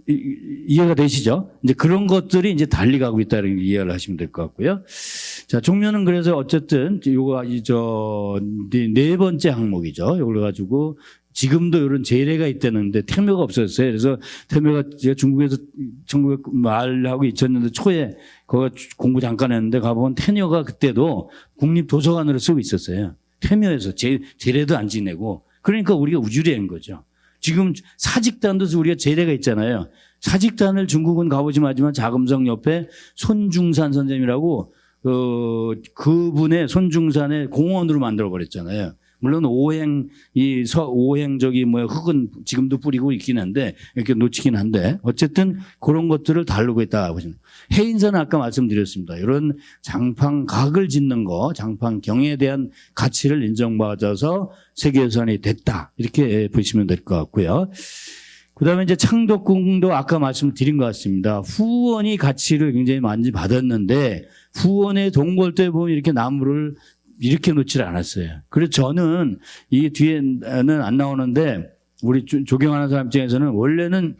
이해가 되시죠? 이제 그런 것들이 이제 달리 가고 있다는 이해를 하시면 될 것 같고요. 자, 종묘는 그래서 어쨌든 요거 네 번째 항목이죠. 이걸 가지고 지금도 이런 제례가 있다는데 태묘가 없었어요. 그래서 태묘가 제가 중국에서 1900 말하고 2000년대 초에 거기 공부 잠깐 했는데 가보면 태묘가 그때도 국립도서관으로 쓰고 있었어요. 태묘에서 제례도 안 지내고 그러니까 우리가 우주례인 거죠. 지금 사직단도 우리가 제례가 있잖아요. 사직단을 중국은 가보시면 하지만 자금성 옆에 손중산 선생님이라고 그분의 손중산의 공원으로 만들어 버렸잖아요. 물론 오행 흙은 지금도 뿌리고 있긴 한데 이렇게 놓치긴 한데 어쨌든 그런 것들을 다루고 있다 보시면 해인사는 아까 말씀드렸습니다. 이런 장판각을 짓는 거, 장판경에 대한 가치를 인정받아서 세계유산이 됐다 이렇게 보시면 될 것 같고요. 그다음에 이제 창덕궁도 아까 말씀드린 것 같습니다. 후원이 가치를 굉장히 많이 받았는데 후원의 동골대 보면 이렇게 나무를 이렇게 놓지를 않았어요. 그래서 저는 이 뒤에는 안 나오는데 우리 조경하는 사람 입장에서는 원래는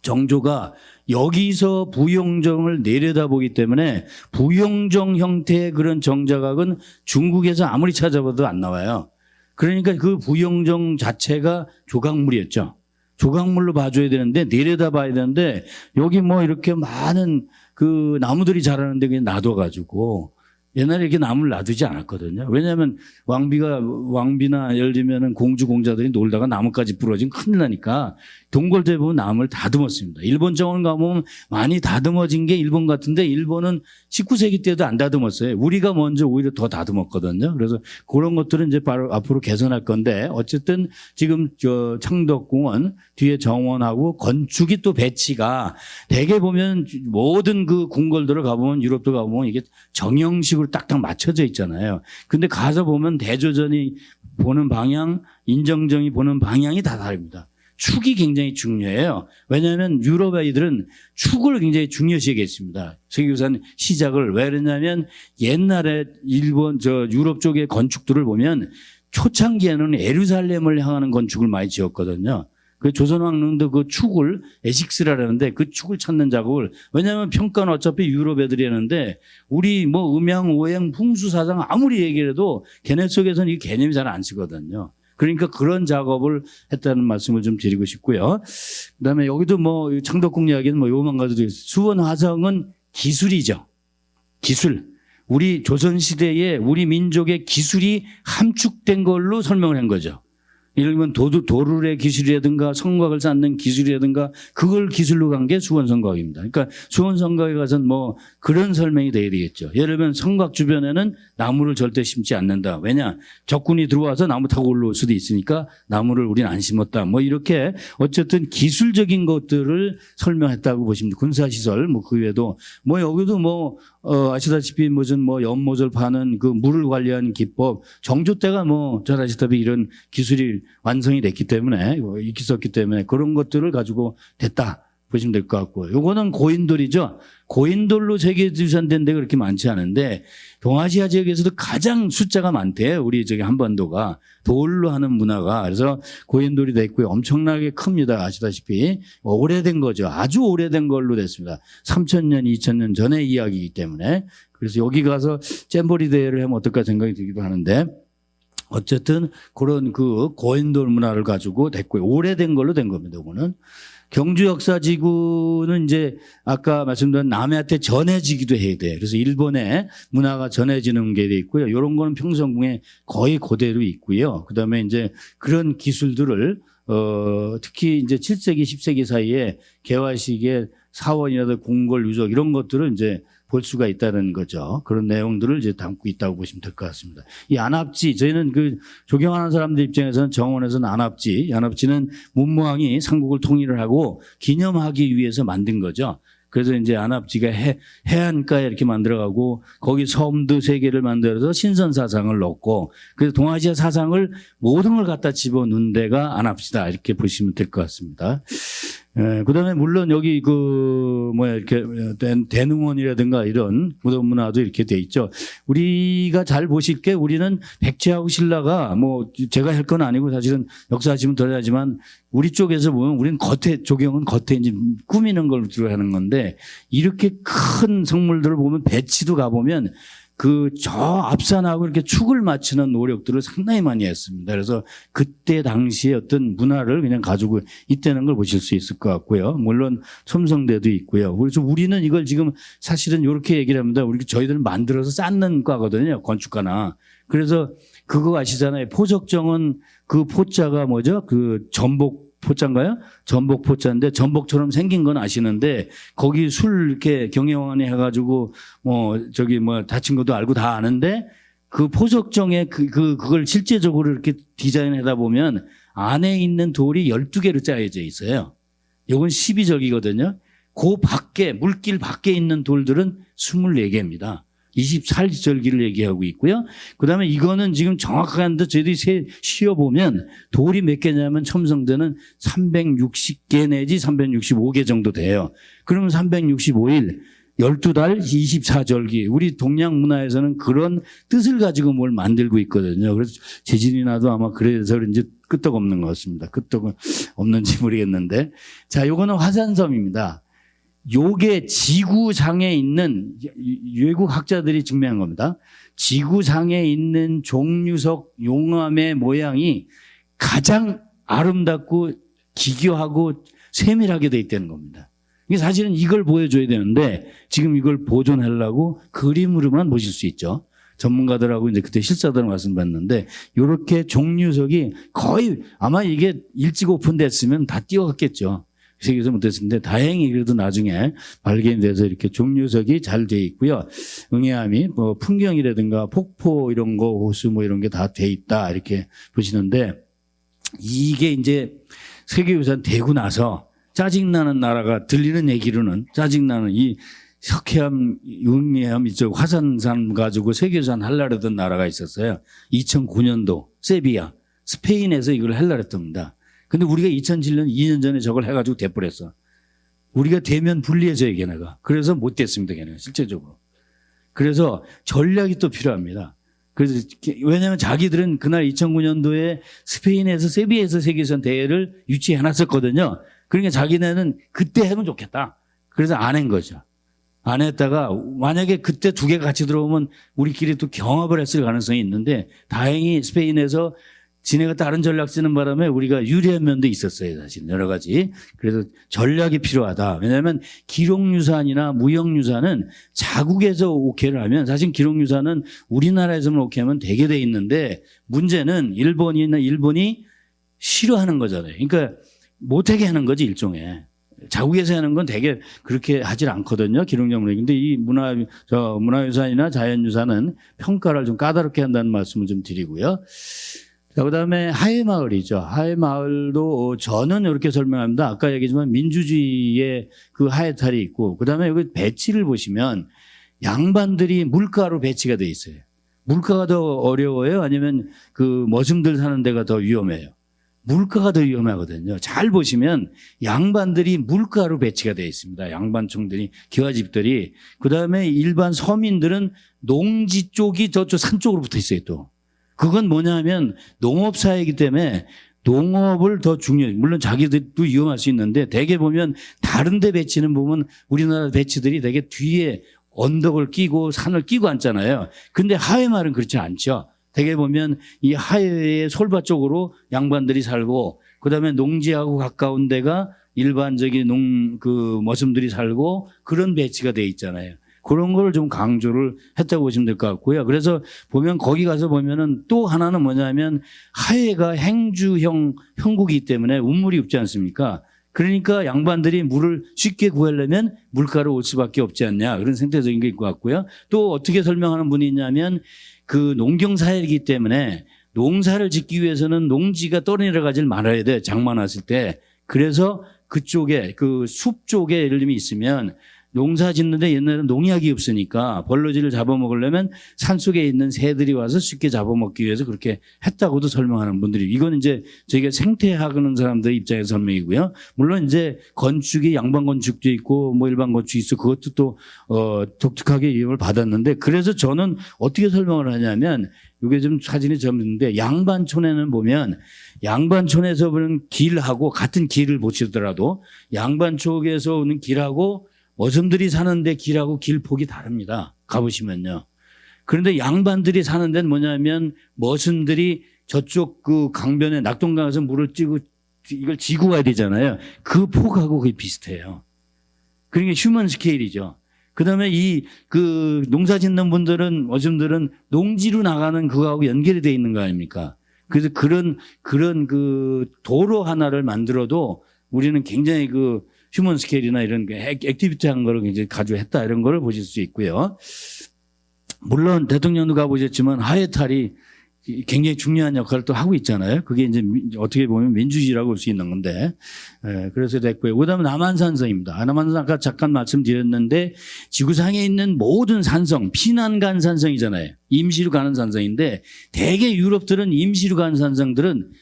정조가 여기서 부용정을 내려다보기 때문에 부용정 형태의 그런 정자각은 중국에서 아무리 찾아봐도 안 나와요. 그러니까 그 부용정 자체가 조각물이었죠. 조각물로 봐줘야 되는데 내려다봐야 되는데 여기 뭐 이렇게 많은 그 나무들이 자라는데 그냥 놔둬가지고 옛날에 이렇게 나무를 놔두지 않았거든요. 왜냐하면 왕비나 예를 들면 공주공자들이 놀다가 나무까지 부러지면 큰일 나니까 동굴 대부분 나무를 다듬었습니다. 일본 정원 가보면 많이 다듬어진 게 일본 같은데 일본은 19세기 때도 안 다듬었어요. 우리가 먼저 오히려 더 다듬었거든요. 그래서 그런 것들은 이제 바로 앞으로 개선할 건데 어쨌든 지금 창덕궁은 뒤에 정원하고 건축이 또 배치가 대개 보면 모든 그 궁궐들을 가보면 유럽도 가보면 이게 정형식으로 딱딱 맞춰져 있잖아요. 근데 가서 보면 대조전이 보는 방향, 인정정이 보는 방향이 다 다릅니다. 축이 굉장히 중요해요. 왜냐하면 유럽 아이들은 축을 굉장히 중요시 여겼습니다. 세계유산 시작을. 왜 그러냐면 옛날에 일본 유럽 쪽의 건축들을 보면 초창기에는 예루살렘을 향하는 건축을 많이 지었거든요. 그 조선왕릉도 그 축을 에식스라는데 그 축을 찾는 작업을, 왜냐하면 평가는 어차피 유럽 애들이 하는데 우리 뭐 음양, 오행, 풍수, 사상 아무리 얘기를 해도 걔네 속에서는 이 개념이 잘 안 쓰거든요. 그러니까 그런 작업을 했다는 말씀을 좀 드리고 싶고요. 그다음에 여기도 뭐 창덕궁 이야기는 뭐 요만 가지도 있어요. 수원 화성은 기술이죠. 기술. 우리 조선시대에 우리 민족의 기술이 함축된 걸로 설명을 한 거죠. 예를 들면 도르래 기술이라든가 성곽을 쌓는 기술이라든가 그걸 기술로 간 게 수원성곽입니다. 그러니까 수원성곽에 가서는 뭐 그런 설명이 돼야 되겠죠. 예를 들면 성곽 주변에는 나무를 절대 심지 않는다. 왜냐? 적군이 들어와서 나무 타고 올라올 수도 있으니까 나무를 우리는 안 심었다. 뭐 이렇게 어쨌든 기술적인 것들을 설명했다고 보시면 돼요. 군사시설 뭐 그 외에도 뭐 여기도 뭐 아시다시피 무슨 뭐 연못을 파는 그 물을 관리하는 기법, 정조 때가 뭐 잘 아시다시피 이런 기술이 완성이 됐기 때문에 있었기 때문에 그런 것들을 가지고 됐다 보시면 될 것 같고요. 요거는 고인돌이죠. 고인돌로 세계유산 된 데가 그렇게 많지 않은데 동아시아 지역에서도 가장 숫자가 많대요. 우리 저기 한반도가 돌로 하는 문화가. 그래서 고인돌이 됐고요. 엄청나게 큽니다. 아시다시피 오래된 거죠. 아주 오래된 걸로 됐습니다. 3000년, 2000년 전의 이야기이기 때문에. 그래서 여기 가서 잼버리 대회를 하면 어떨까 생각이 들기도 하는데 어쨌든 그런 그 고인돌 문화를 가지고 됐고요. 오래된 걸로 된 겁니다. 이거는. 경주 역사지구는 이제 아까 말씀드린 남해한테 전해지기도 해야 돼요. 그래서 일본의 문화가 전해지는 게 돼 있고요. 이런 거는 평성궁에 거의 그대로 있고요. 그다음에 이제 그런 기술들을 특히 이제 7세기, 10세기 사이에 개화식의 사원이라든가 궁궐 유적 이런 것들을 이제 볼 수가 있다는 거죠. 그런 내용들을 이제 담고 있다고 보시면 될 것 같습니다. 이 안압지, 저희는 그 조경하는 사람들 입장에서는 정원에서는 안압지는 문무왕이 삼국을 통일을 하고 기념하기 위해서 만든 거죠. 그래서 이제 안압지가 해안가에 이렇게 만들어가고 거기 섬도 3개를 만들어서 신선사상을 넣고 그래서 동아시아 사상을 모든 걸 갖다 집어넣은 데가 안압지다 이렇게 보시면 될 것 같습니다. 그다음에 물론 여기 이렇게 대능원이라든가 이런 무덤 문화도 이렇게 돼 있죠. 우리가 잘 보실 게 우리는 백제하고 신라가 뭐 제가 할 건 아니고 사실은 역사하시면 덜 하지만 우리 쪽에서 보면 우리는 조경은 겉에 이제 꾸미는 걸로 들어가는 건데 이렇게 큰 성물들을 보면 배치도 가보면 저 앞산하고 이렇게 축을 맞추는 노력들을 상당히 많이 했습니다. 그래서 그때 당시에 어떤 문화를 그냥 가지고 있다는 걸 보실 수 있을 것 같고요. 물론 첨성대도 있고요. 그래서 우리는 이걸 지금 사실은 이렇게 얘기를 합니다. 저희들은 만들어서 쌓는 과거든요. 건축가나. 그래서 그거 아시잖아요. 포석정은 그 포자가 뭐죠? 그 전복 포자인가요? 전복 포자인데 전복처럼 생긴 건 아시는데 거기 술 이렇게 경영원이 해가지고 다친 것도 알고 다 아는데 그 포석정에 그걸 실제적으로 이렇게 디자인하다 보면 안에 있는 돌이 12개로 짜여져 있어요. 이건 12절기거든요. 그 밖에 물길 밖에 있는 돌들은 24개입니다. 24절기를 얘기하고 있고요. 그다음에 이거는 지금 정확하게 하는데 저희들이 쉬어보면 돌이 몇 개냐면 첨성대는 360개 내지 365개 정도 돼요. 그러면 365일 12달 24절기 우리 동양 문화에서는 그런 뜻을 가지고 뭘 만들고 있거든요. 그래서 재진이 나도 아마 그래서 그런지 끄떡없는 것 같습니다. 끄떡은 없는지 모르겠는데 자, 요거는 화산섬입니다. 요게 지구상에 있는 외국 학자들이 증명한 겁니다. 지구상에 있는 종류석 용암의 모양이 가장 아름답고 기교하고 세밀하게 돼 있다는 겁니다. 이게 사실은 이걸 보여줘야 되는데 지금 이걸 보존하려고 그림으로만 보실 수 있죠. 전문가들하고 이제 그때 실사들을 말씀봤는데 이렇게 종류석이 거의 아마 이게 일찍 오픈됐으면 다 뛰어갔겠죠. 세계에서 못했는데 다행히 그래도 나중에 발견돼서 이렇게 종류석이 잘 돼 있고요. 응해암이 뭐 풍경이라든가 폭포 이런 거 호수 뭐 이런 게 다 돼 있다 이렇게 보시는데 이게 이제 세계유산 되고 나서 짜증나는 나라가 들리는 얘기로는 짜증나는 이 석회암, 응해암 이쪽 화산산 가지고 세계유산 하려고 했던 나라가 있었어요. 2009년도 세비야 스페인에서 이걸 하려고 했답니다. 근데 우리가 2007년 2년 전에 저걸 해가지고 돼버렸어. 우리가 되면 불리해져요, 걔네가. 그래서 못 됐습니다, 걔네가 실제적으로. 그래서 전략이 또 필요합니다. 그래서 왜냐하면 자기들은 그날 2009년도에 스페인에서 세비에서 세계선 대회를 유치해 놨었거든요. 그러니까 자기네는 그때 하면 좋겠다. 그래서 안 한 거죠. 안 했다가 만약에 그때 두 개가 같이 들어오면 우리끼리 또 경합을 했을 가능성이 있는데 다행히 스페인에서 지네가 다른 전략 쓰는 바람에 우리가 유리한 면도 있었어요, 사실 여러 가지. 그래서 전략이 필요하다. 왜냐하면 기록유산이나 무형유산은 자국에서 오케이를 하면 사실 기록유산은 우리나라에서만 오케이하면 되게 돼 있는데 문제는 일본이 싫어하는 거잖아요. 그러니까 못하게 하는 거지 일종의. 자국에서 하는 건 되게 그렇게 하질 않거든요. 기록용문에. 근데 이 문화유산이나 자연유산은 평가를 좀 까다롭게 한다는 말씀을 좀 드리고요. 자, 그다음에 하회마을이죠. 하회마을도 저는 이렇게 설명합니다. 아까 얘기했지만 민주주의의 그 하회탈이 있고, 그다음에 여기 배치를 보시면 양반들이 물가로 배치가 돼 있어요. 물가가 더 어려워요? 아니면 그 머슴들 사는 데가 더 위험해요? 물가가 더 위험하거든요. 잘 보시면 양반들이 물가로 배치가 되어 있습니다. 양반총들이, 기와집들이. 그다음에 일반 서민들은 농지 쪽이 저쪽 산 쪽으로 붙어 있어요, 또. 그건 뭐냐 하면 농업사회이기 때문에 농업을 더 중요해요. 물론 자기들도 위험할 수 있는데 대개 보면 다른 데 배치는 보면 우리나라 배치들이 되게 뒤에 언덕을 끼고 산을 끼고 앉잖아요. 근데 하회마을은 그렇지 않죠. 대개 보면 이 하회의 솔바 쪽으로 양반들이 살고 그다음에 농지하고 가까운 데가 일반적인 머슴들이 살고 그런 배치가 돼 있잖아요. 그런 걸 좀 강조를 했다고 보시면 될 것 같고요. 그래서 보면 거기 가서 보면은 또 하나는 뭐냐면 하회가 행주형 형국이기 때문에 운물이 없지 않습니까? 그러니까 양반들이 물을 쉽게 구하려면 물가로 올 수밖에 없지 않냐. 그런 생태적인 게 있고 같고요. 또 어떻게 설명하는 분이 있냐면 그 농경사회이기 때문에 농사를 짓기 위해서는 농지가 떠내려가질 말아야 돼. 장마 났을 때. 그래서 그쪽에 그 숲 쪽에 예를 들면 있으면 농사 짓는데 옛날에는 농약이 없으니까 벌러지를 잡아먹으려면 산속에 있는 새들이 와서 쉽게 잡아먹기 위해서 그렇게 했다고도 설명하는 분들이, 이건 이제 저희가 생태학 하는 사람들 입장에서 설명이고요. 물론 이제 건축이 양반 건축도 있고 뭐 일반 건축이 있어 그것도 또 독특하게 이용을 받았는데, 그래서 저는 어떻게 설명을 하냐면 이게 좀 사진이 좀 있는데 양반촌에는 보면 양반촌에서 보는 길하고 같은 길을 보시더라도 양반 쪽에서 오는 길하고 머슴들이 사는데 길하고 길 폭이 다릅니다. 가보시면요. 그런데 양반들이 사는 데는 뭐냐면 머슴들이 저쪽 그 강변에 낙동강에서 물을 찌고 이걸 지고 가야 되잖아요. 그 폭하고 거의 비슷해요. 그러니까 휴먼 스케일이죠. 그다음에 그 농사 짓는 분들은 머슴들은 농지로 나가는 그거하고 연결이 돼 있는 거 아닙니까? 그래서 그런 그 도로 하나를 만들어도 우리는 굉장히 그 휴먼 스케일이나 이런 액티비티한 거를 굉장히 가져했다 이런 거를 보실 수 있고요. 물론 대통령도 가보셨지만 하회탈이 굉장히 중요한 역할을 또 하고 있잖아요. 그게 이제 어떻게 보면 민주주의라고 볼 수 있는 건데, 그래서 됐고요. 그다음에 남한산성입니다. 남한산 아까 잠깐 말씀드렸는데 지구상에 있는 모든 산성, 피난 간 산성이잖아요. 임시로 가는 산성인데 대개 유럽들은 임시로 가는 산성들은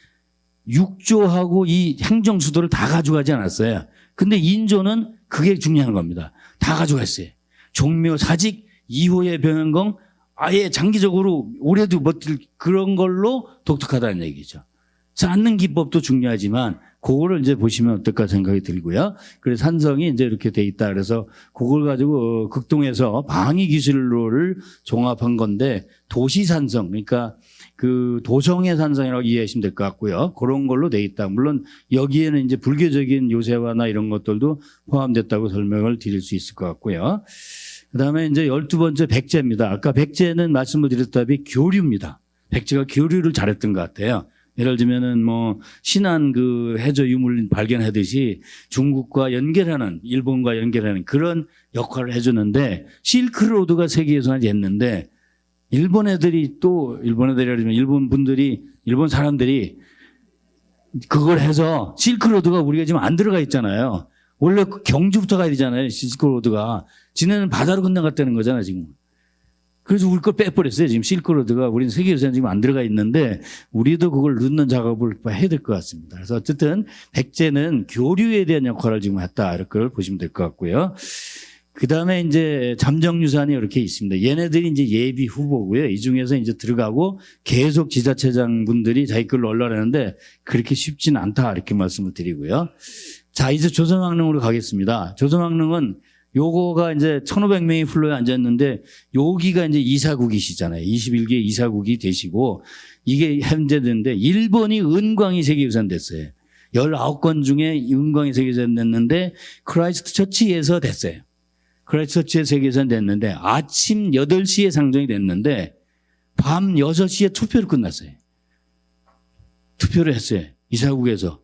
육조하고 이 행정수도를 다 가져가지 않았어요. 근데 인조는 그게 중요한 겁니다. 다 가져갔어요. 종묘, 사직, 2호의 변형공 아예 장기적으로 오래도 버틸 그런 걸로 독특하다는 얘기죠. 쌓는 기법도 중요하지만 그거를 이제 보시면 어떨까 생각이 들고요. 그래서 산성이 이제 이렇게 돼 있다. 그래서 그걸 가지고 극동에서 방위 기술로를 종합한 건데 도시산성, 그러니까 그 도성의 산성이라고 이해하시면 될 것 같고요. 그런 걸로 돼 있다. 물론 여기에는 이제 불교적인 요새화나 이런 것들도 포함됐다고 설명을 드릴 수 있을 것 같고요. 그다음에 이제 12번째 백제입니다. 아까 백제는 말씀을 드렸다시피 교류입니다. 백제가 교류를 잘했던 것 같아요. 예를 들면은 뭐 신안 그 해저 유물 발견하듯이 중국과 연결하는, 일본과 연결하는 그런 역할을 해주는데 실크로드가 세계에서 했는데 일본 애들이라면 일본 사람들이 그걸 해서 실크로드가 우리가 지금 안 들어가 있잖아요. 원래 경주부터 가야 되잖아요. 실크로드가. 지네는 바다로 건너갔다는 거잖아요, 지금. 그래서 우리 걸 빼버렸어요. 지금 실크로드가 우리는 세계유산 지금 안 들어가 있는데 우리도 그걸 넣는 작업을 해야 될 것 같습니다. 그래서 어쨌든 백제는 교류에 대한 역할을 지금 했다. 이렇게 보시면 될 것 같고요. 그 다음에 이제 잠정유산이 이렇게 있습니다. 얘네들이 이제 예비 후보고요. 이 중에서 이제 들어가고 계속 지자체장 분들이 자기 걸로 올라가는데 그렇게 쉽지는 않다. 이렇게 말씀을 드리고요. 자, 이제 조선왕릉으로 가겠습니다. 조선왕릉은 요거가 이제 1500명이 플로에 앉았는데 여기가 이제 이사국이시잖아요. 21개 이사국이 되시고 이게 현재인데 일본이 은광이 세계유산 됐어요. 19건 중에 은광이 세계유산 됐는데 크라이스트 처치에서 됐어요. 크라이스트 처치에 세계유산 됐는데 아침 8시에 상정이 됐는데 밤 6시에 투표를 끝났어요. 투표를 했어요. 이사국에서.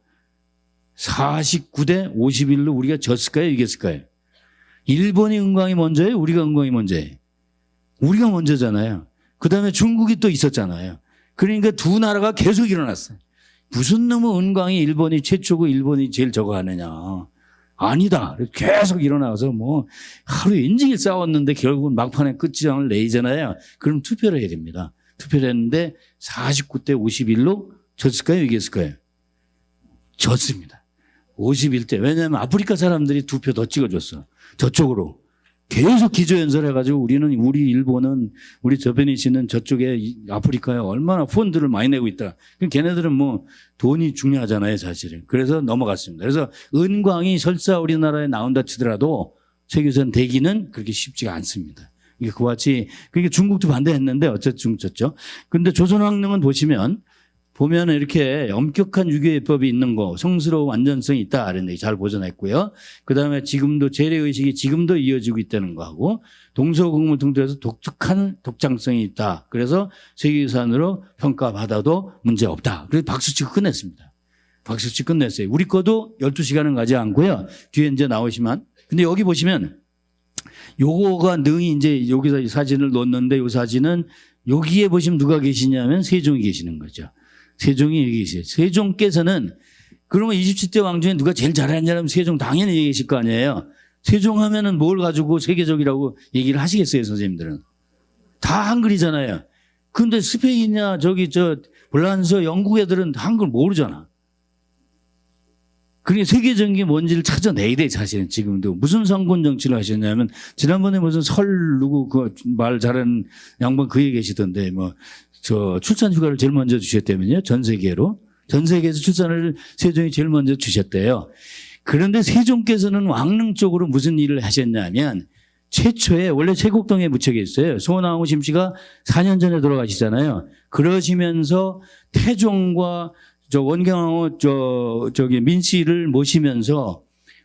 49대 51로 우리가 졌을까요? 이겼을까요? 일본이 은광이 먼저예요? 우리가 은광이 먼저예요? 우리가 먼저잖아요. 그 다음에 중국이 또 있었잖아요. 그러니까 두 나라가 계속 일어났어요. 무슨 놈의 은광이 일본이 최초고 일본이 제일 저거 하느냐. 아니다. 계속 일어나서 뭐 하루 인증일 싸웠는데 결국은 막판에 끝장을 내잖아요. 그럼 투표를 해야 됩니다. 투표를 했는데 49대 51로 졌을까요? 이겼을까요? 졌습니다. 51대. 왜냐하면 아프리카 사람들이 2표 더 찍어줬어. 저쪽으로. 계속 기조연설해가지고 우리 일본은, 우리 저변이 씨는 저쪽에 아프리카에 얼마나 펀드를 많이 내고 있다. 걔네들은 뭐 돈이 중요하잖아요, 사실은. 그래서 넘어갔습니다. 그래서 은광이 설사 우리나라에 나온다 치더라도 세계유산 되기는 그렇게 쉽지가 않습니다. 이게 그와 같이, 그게 중국도 반대했는데 어쨌든 중국 졌죠. 근데 조선왕릉은 보면 이렇게 엄격한 유교예법이 있는 거, 성스러운 완전성이 있다. 이런 얘기 잘 보존했고요. 그 다음에 지금도 재래의식이 지금도 이어지고 있다는 거하고 동서국물 통틀어서 독특한 독창성이 있다. 그래서 세계유산으로 평가받아도 문제없다. 그래서 박수치고 끝냈습니다. 박수치고 끝냈어요. 우리 거도 12시간은 가지 않고요. 뒤에 이제 나오시면. 근데 여기 보시면 요거가 능이 이제 여기서 사진을 놓는데 요 사진은 여기에 보시면 누가 계시냐면 세종이 계시는 거죠. 세종이 여기 계세요. 세종께서는 그러면 27대 왕 중에 누가 제일 잘했냐면 세종 당연히 얘기 계실 거 아니에요. 세종 하면은 뭘 가지고 세계적이라고 얘기를 하시겠어요, 선생님들은. 다 한글이잖아요. 근데 스페인이나 불란서 영국 애들은 한글 모르잖아. 그러니까 세계적인 게 뭔지를 찾아내야 돼, 사실은 지금도. 무슨 상권 정치를 하셨냐면, 지난번에 무슨 누구 말 잘하는 양반 그 얘기 계시던데, 출산 휴가를 제일 먼저 주셨다면요. 전 세계로. 전 세계에서 출산을 세종이 제일 먼저 주셨대요. 그런데 세종께서는 왕릉 쪽으로 무슨 일을 하셨냐면 최초에 원래 세곡동에 무척이 있어요. 소나무 심씨가 4년 전에 돌아가시잖아요. 그러시면서 태종과 원경하고 민씨를 모시면서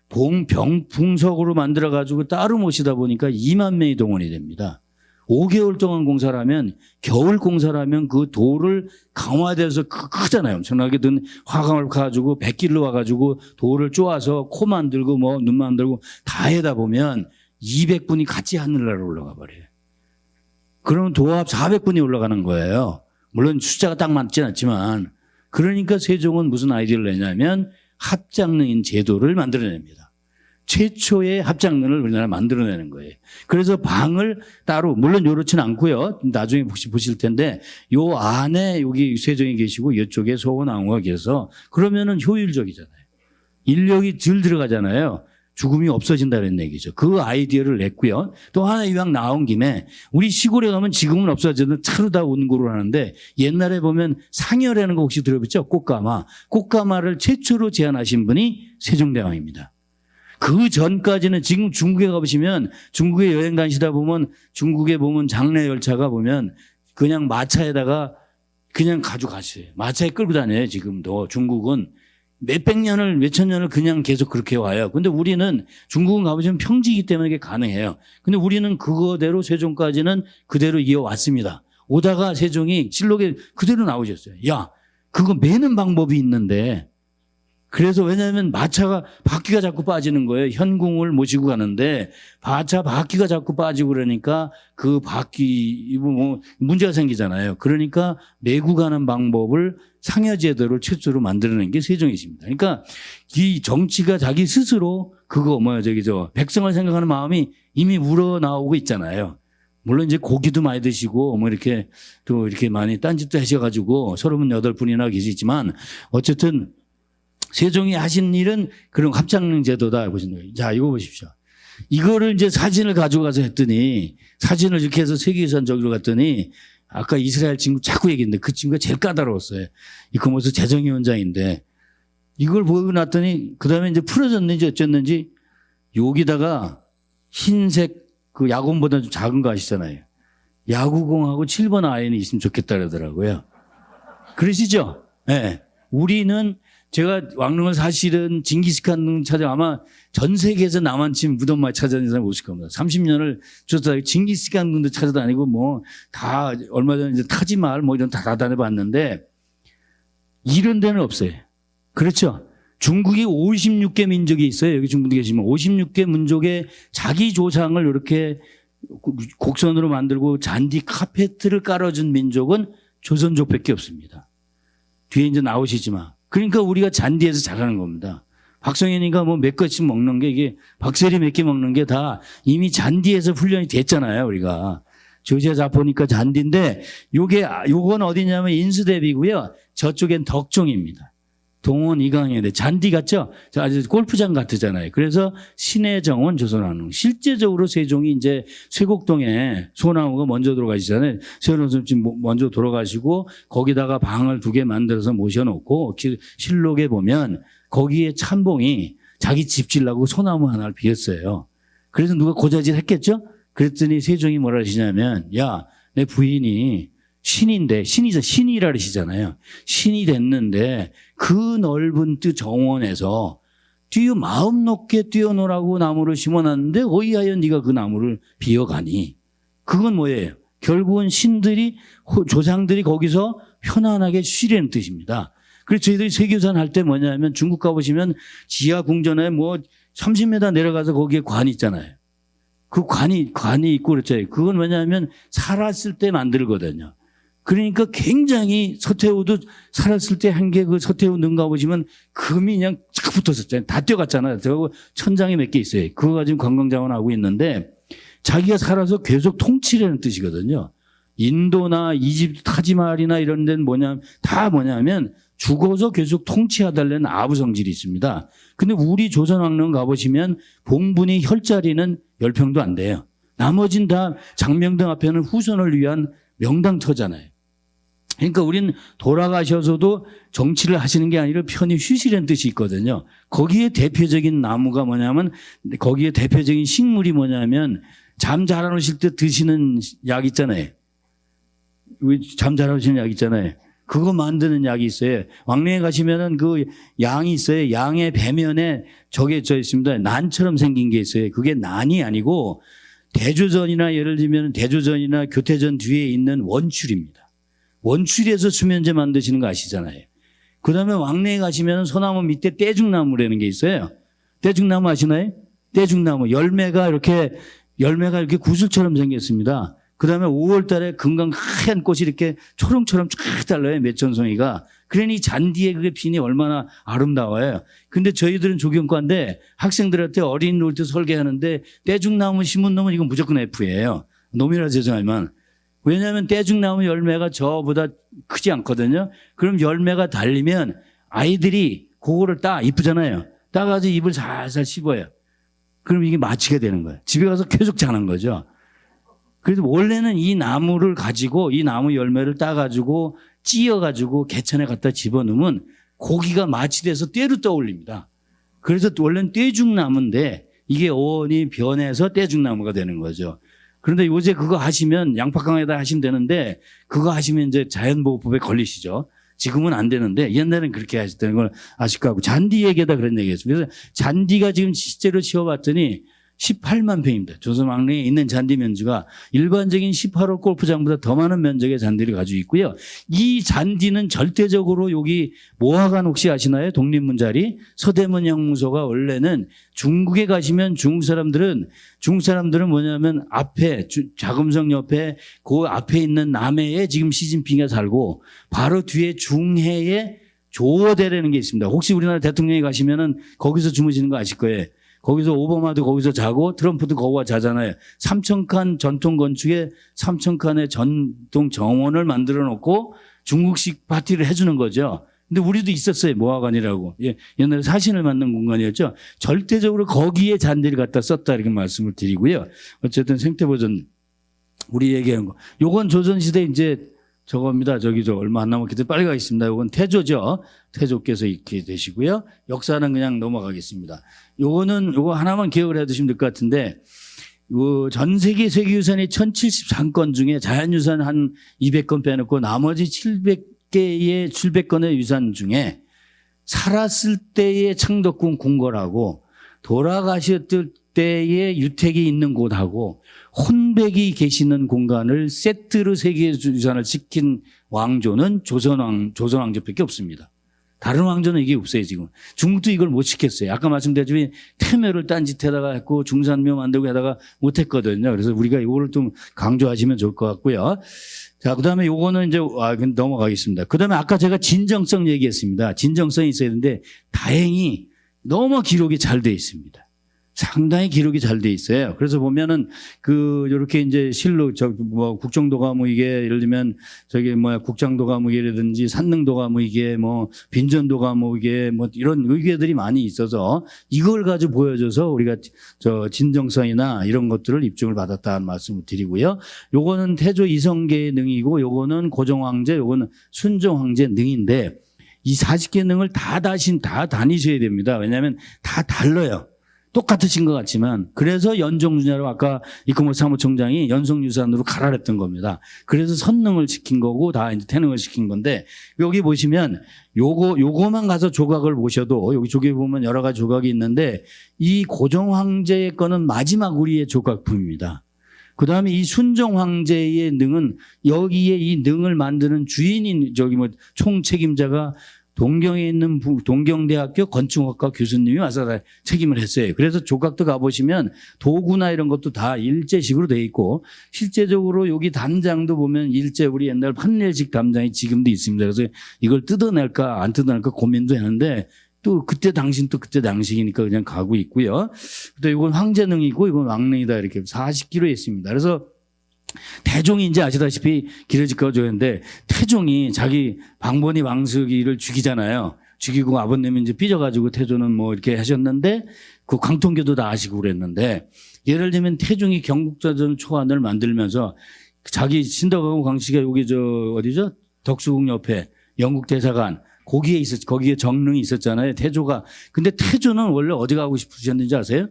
병풍석으로 만들어가지고 따로 모시다 보니까 2만 명이 동원이 됩니다. 5개월 동안 공사를 하면, 겨울 공사를 하면 그 돌을 강화돼서 크잖아요. 엄청나게 든 화강을 가지고 100길로 와가지고 돌을 쪼아서 코 만들고 눈 만들고 다 해다 보면 200분이 같이 하늘나라로 올라가 버려요. 그러면 도합 400분이 올라가는 거예요. 물론 숫자가 딱 맞진 않지만. 그러니까 세종은 무슨 아이디어를 내냐면 합장릉인 제도를 만들어냅니다. 최초의 합장릉을 우리나라 만들어내는 거예요. 그래서 방을 따로, 물론 요렇지는 않고요. 나중에 혹시 보실 텐데 요 안에 여기 세종이 계시고 이쪽에 소원왕후가 계셔서 그러면은 효율적이잖아요. 인력이 덜 들어가잖아요. 죽음이 없어진다는 얘기죠. 그 아이디어를 냈고요. 또 하나 이왕 나온 김에 우리 시골에 가면 지금은 없어져도 차르다 운구를 하는데 옛날에 보면 상열이라는 거 혹시 들어봤죠? 꽃가마. 꽃가마를 최초로 제안하신 분이 세종대왕입니다. 그 전까지는 지금 중국에 가보시면 중국에 여행 다니시다 보면 중국에 보면 장례 열차가 보면 그냥 마차에다가 그냥 가져가세요. 마차에 끌고 다녀요. 지금도 중국은 몇백 년을 몇천 년을 그냥 계속 그렇게 와요. 근데 우리는 중국은 가보시면 평지이기 때문에 이게 가능해요. 근데 우리는 그거대로 세종까지는 그대로 이어왔습니다. 오다가 세종이 실록에 그대로 나오셨어요. 야, 그거 매는 방법이 있는데. 그래서 왜냐하면 마차가 바퀴가 자꾸 빠지는 거예요. 현궁을 모시고 가는데 마차 바퀴가 자꾸 빠지고 그러니까 그 바퀴 문제가 생기잖아요. 그러니까 메고 가는 방법을 상여제도를 최초로 만들어낸 게 세종이십니다. 그러니까 이 정치가 자기 스스로 백성을 생각하는 마음이 이미 우러나오고 있잖아요. 물론 이제 고기도 많이 드시고 뭐 이렇게 또 이렇게 많이 딴짓도 하셔가지고 38분이나 계시지만 어쨌든 세종이 하신 일은 그런 합창릉 제도다 보시는 거예요. 자, 이거 보십시오. 이거를 이제 사진을 가져가서 했더니 사진을 이렇게 해서 세계유산 저기로 갔더니 아까 이스라엘 친구 자꾸 얘기했는데 그 친구가 제일 까다로웠어요. 이 거기서 재정위원장인데 이걸 보고 났더니 그 다음에 이제 풀어졌는지 어쨌는지 여기다가 흰색 그 야구공보다 좀 작은 거 아시잖아요. 야구공하고 7번 아이언이 있으면 좋겠다 그러더라고요. 그러시죠? 예. 네. 우리는 제가 왕릉을 사실은 징기스칸 찾아 아마 전 세계에서 나만 치면 무덤마에 찾아다니는 사람이 없을 겁니다. 30년을 쫓아다니고 징기스칸 눈도 찾아다니고 뭐 다 얼마 전에 이제 타지마을 뭐 이런 다 다녀봤는데 이런 데는 없어요. 그렇죠? 중국이 56개 민족이 있어요. 여기 중국에 계시면 56개 민족의 자기 조상을 이렇게 곡선으로 만들고 잔디 카페트를 깔아준 민족은 조선족밖에 없습니다. 뒤에 이제 나오시지만. 그러니까 우리가 잔디에서 자라는 겁니다. 박성현이가 뭐 몇 것씩 먹는 게 이게 박세리 몇 개 먹는 게 다 이미 잔디에서 훈련이 됐잖아요, 우리가. 조지아 자포니까 잔디인데 요건 어디냐면 인수대비고요. 저쪽엔 덕종입니다. 동원 이강인데 잔디 같죠? 아주 골프장 같으잖아요. 그래서 신해정원 조선왕릉. 실제적으로 세종이 이제 쇠곡동에 소나무가 먼저 들어가시잖아요. 세종은 지금 먼저 돌아가시고 거기다가 방을 2개 만들어서 모셔놓고 실록에 보면 거기에 참봉이 자기 집 지려고 소나무 하나를 비웠어요. 그래서 누가 고자질 했겠죠? 그랬더니 세종이 뭐라 하시냐면 야, 내 부인이 신인데 신이라 그러시잖아요. 신이 됐는데 그 넓은 뜻 정원에서 마음 높게 뛰어노라고 나무를 심어놨는데 어이하여 네가 그 나무를 비워가니. 그건 뭐예요? 결국은 신들이 조상들이 거기서 편안하게 쉬려는 뜻입니다. 그래서 저희들이 세계유산 할 때 뭐냐면 중국 가보시면 지하 궁전에 뭐 30m 내려가서 거기에 관이 있잖아요. 그 관이 있고 그렇잖아요. 그건 뭐냐면 살았을 때 만들거든요. 그러니까 굉장히 서태후도 살았을 때 한 게 그 서태후 눈 가보시면 금이 그냥 쫙 붙었었잖아요. 다 뛰어갔잖아요. 그리고 천장에 몇 개 있어요. 그거 가지고 관광자원하고 있는데 자기가 살아서 계속 통치라는 뜻이거든요. 인도나 이집트 타지마할이나 이런 데는 뭐냐면 죽어서 계속 통치하달라는 아부 성질이 있습니다. 근데 우리 조선왕릉 가보시면 봉분이 혈자리는 10평도 안 돼요. 나머진 다 장명당 앞에는 후손을 위한 명당터잖아요. 그러니까 우리는 돌아가셔서도 정치를 하시는 게 아니라 편히 쉬시라는 뜻이 있거든요. 거기에 대표적인 나무가 뭐냐면 거기에 대표적인 식물이 뭐냐면 잠 잘 안 오실 때 드시는 약 있잖아요. 잠 잘 안 오시는 약 있잖아요. 그거 만드는 약이 있어요. 왕릉에 가시면은 그 양이 있어요. 양의 배면에 저게 있습니다. 난처럼 생긴 게 있어요. 그게 난이 아니고 대조전이나 예를 들면 대조전이나 교태전 뒤에 있는 원출입니다. 원출에서 수면제 만드시는 거 아시잖아요. 그 다음에 왕릉에 가시면 소나무 밑에 떼죽나무라는 게 있어요. 떼죽나무 아시나요? 떼죽나무. 열매가 이렇게 구슬처럼 생겼습니다. 그 다음에 5월 달에 금강 하얀 꽃이 이렇게 초롱초롱 쫙 달라요. 매천송이가. 그러니 잔디에 그게 핀이 얼마나 아름다워요. 근데 저희들은 조경과인데 학생들한테 어린이 놀 때 설계하는데 떼죽나무 심은 놈은 이건 무조건 F예요. 놈이라 죄송하지만. 왜냐하면 떼죽나무 열매가 저보다 크지 않거든요. 그럼 열매가 달리면 아이들이 그거를 이쁘잖아요. 따가지고 잎을 살살 씹어요. 그럼 이게 마취가 되는 거예요. 집에 가서 계속 자는 거죠. 그래서 원래는 이 나무를 가지고 이 나무 열매를 따가지고 찧어가지고 개천에 갖다 집어넣으면 고기가 마취돼서 떼로 떠올립니다. 그래서 원래는 떼죽나무인데 이게 어원이 변해서 떼죽나무가 되는 거죠. 그런데 요새 그거 하시면 양파강에다 하시면 되는데 그거 하시면 이제 자연보호법에 걸리시죠. 지금은 안 되는데 옛날에는 그렇게 하셨다는 걸 아실 거고 잔디 얘기에다 그런 얘기했습니다. 그래서 잔디가 지금 실제로 치워봤더니 18만 평입니다. 조선왕릉에 있는 잔디 면적가 일반적인 18홀 골프장보다 더 많은 면적의 잔디를 가지고 있고요. 이 잔디는 절대적으로 여기 모화관 혹시 아시나요? 독립문자리 서대문 형무소가 원래는 중국에 가시면 중국 사람들은 뭐냐면 앞에 자금성 옆에 그 앞에 있는 남해에 지금 시진핑이 살고 바로 뒤에 중해에 조어대라는 게 있습니다. 혹시 우리나라 대통령이 가시면은 거기서 주무시는 거 아실 거예요. 거기서 오바마도 거기서 자고 트럼프도 거기와 자잖아요. 3,000칸 전통 건축에 3,000칸의 전통 정원을 만들어 놓고 중국식 파티를 해주는 거죠. 근데 우리도 있었어요. 모화관이라고. 예, 옛날에 사신을 만든 공간이었죠. 절대적으로 거기에 잔디를 갖다 썼다 이렇게 말씀을 드리고요. 어쨌든 생태보전 우리 얘기하는 거. 요건 조선시대 이제 저겁니다. 저기 저 얼마 안 남았기 때문에 빨리 가겠습니다. 요건 태조죠. 태조께서 이렇게 되시고요. 역사는 그냥 넘어가겠습니다. 요거 하나만 기억을 해 두시면 될 것 같은데 전 세계 세계유산이 1073건 중에 자연유산 한 200건 빼놓고 나머지 700건의 유산 중에 살았을 때의 창덕궁 궁궐하고 돌아가셨을 때의 유택이 있는 곳하고 혼백이 계시는 공간을 세트로 세계유산을 시킨 왕조는 조선왕조밖에 없습니다. 다른 왕조는 이게 없어요, 지금. 중국도 이걸 못 시켰어요. 아까 말씀드렸지만 태묘를 딴짓에다가 했고 중산묘 만들고 하다가 못 했거든요. 그래서 우리가 이거를 좀 강조하시면 좋을 것 같고요. 자, 그 다음에 요거는 이제, 넘어가겠습니다. 그 다음에 아까 제가 진정성 얘기했습니다. 진정성이 있어야 되는데 다행히 너무 기록이 잘 돼 있습니다. 상당히 기록이 잘 돼 있어요. 그래서 보면은 요렇게 이제 실로 국정도가 뭐 이게 예를 들면 국장도가 뭐 이라든지 산능도가 뭐 이게 뭐 빈전도가 뭐 이게 뭐 이런 의궤들이 많이 있어서 이걸 가지고 보여줘서 우리가 진정성이나 이런 것들을 입증을 받았다는 말씀을 드리고요. 요거는 태조 이성계의 능이고 요거는 고종황제, 요거는 순종황제 능인데 이 40개 능을 다 다니셔야 됩니다. 왜냐하면 다 달라요. 똑같으신 것 같지만 그래서 연종주냐로 아까 이금호 사무총장이 연속유산으로 가라 그랬던 겁니다. 그래서 선능을 시킨 거고 다 이제 태능을 시킨 건데 여기 보시면 요거만 가서 조각을 보셔도 여기 조각에 보면 여러 가지 조각이 있는데 이 고종황제의 거는 마지막 우리의 조각품입니다. 그 다음에 이 순종황제의 능은 여기에 이 능을 만드는 주인인 총책임자가 동경에 있는 동경대학교 건축학과 교수님이 와서 다 책임을 했어요. 그래서 조각도 가보시면 도구나 이런 것도 다 일제식으로 돼 있고 실제적으로 여기 담장도 보면 일제 우리 옛날 판례식 담장이 지금도 있습니다. 그래서 이걸 뜯어낼까 안 뜯어낼까 고민도 했는데 또 그때 당시이니까 그냥 가고 있고요. 또 이건 황제능이고 이건 왕능이다 이렇게 40kg 있습니다. 그래서 태종이 이제 아시다시피 기려집가 조였는데 태종이 자기 방번이 왕석이를 죽이잖아요. 죽이고 아버님이 이제 삐져가지고 태조는 뭐 이렇게 하셨는데 그 광통교도 다 아시고 그랬는데 예를 들면 태종이 경국자전 초안을 만들면서 자기 신덕하고 광씨가 여기 어디죠? 덕수궁 옆에 영국 대사관 거기에 정릉이 있었잖아요. 태조가. 근데 태조는 원래 어디 가고 싶으셨는지 아세요?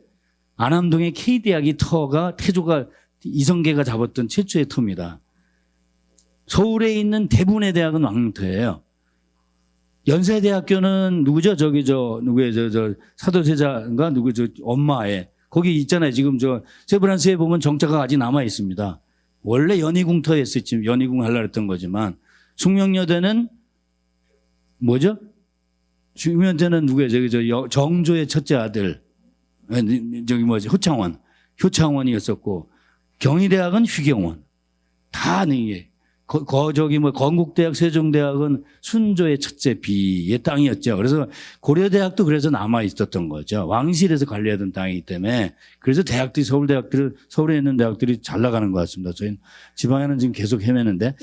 안암동의 K대학이 터가 태조가 이성계가 잡았던 최초의 터입니다. 서울에 있는 대부분의 대학은 왕릉터예요. 연세대학교는 누구죠? 누구예요? 사도세자인가? 엄마의. 거기 있잖아요. 지금 세브란스에 보면 정자가 아직 남아 있습니다. 원래 연희궁터였었지. 연희궁 하려고 했던 거지만. 숙명여대는 뭐죠? 숙명여대는 누구예요? 정조의 첫째 아들. 효창원이었었고. 경희대학은 휴경원. 다 이게. 건국대학, 세종대학은 순조의 첫째 비의 땅이었죠. 그래서 고려대학도 그래서 남아 있었던 거죠. 왕실에서 관리하던 땅이기 때문에. 그래서 서울에 있는 대학들이 잘 나가는 것 같습니다. 저희는 지방에는 지금 계속 헤매는데.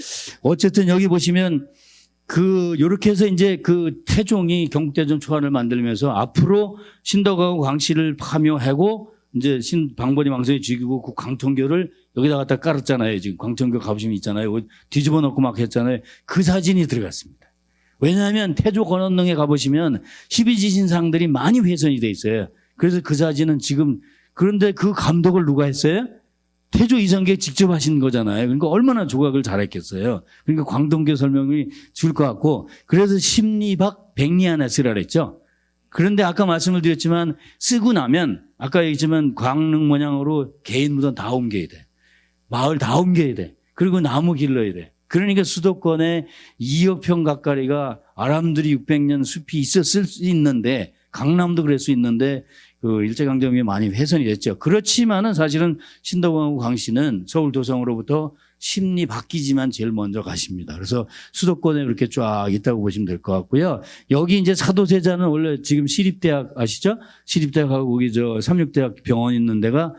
어쨌든 여기 보시면 요렇게 해서 이제 태종이 경국대전 초안을 만들면서 앞으로 신덕하고 광씨를 파묘하고 이제 방번이 왕성이 죽이고 그 광통교를 여기다 갖다 깔았잖아요. 지금 광통교 가보시면 있잖아요. 뒤집어 놓고 막 했잖아요. 그 사진이 들어갔습니다. 왜냐하면 태조 건원릉에 가보시면 12지신상들이 많이 훼손이 돼 있어요. 그래서 그 사진은 지금 그런데 그 감독을 누가 했어요? 태조 이성계 직접 하신 거잖아요. 그러니까 얼마나 조각을 잘했겠어요. 그러니까 광통교 설명이 줄 것 같고 그래서 심리박 백리하나 쓰라 그랬죠. 그런데 아까 말씀을 드렸지만 쓰고 나면 아까 얘기했지만 광릉 모양으로 개인 무덤 다 옮겨야 돼. 마을 다 옮겨야 돼. 그리고 나무 길러야 돼. 그러니까 수도권에 2억 평 가까이가 아람들이 600년 숲이 있었을 수 있는데 강남도 그럴 수 있는데 일제강점기에 많이 훼손이 됐죠. 그렇지만은 사실은 신덕왕후 광씨는 서울 도성으로부터 심리 바뀌지만 제일 먼저 가십니다. 그래서 수도권에 그렇게 쫙 있다고 보시면 될 것 같고요. 여기 이제 사도세자는 원래 지금 시립대학 아시죠? 시립대학하고 거기 삼육대학 병원 있는 데가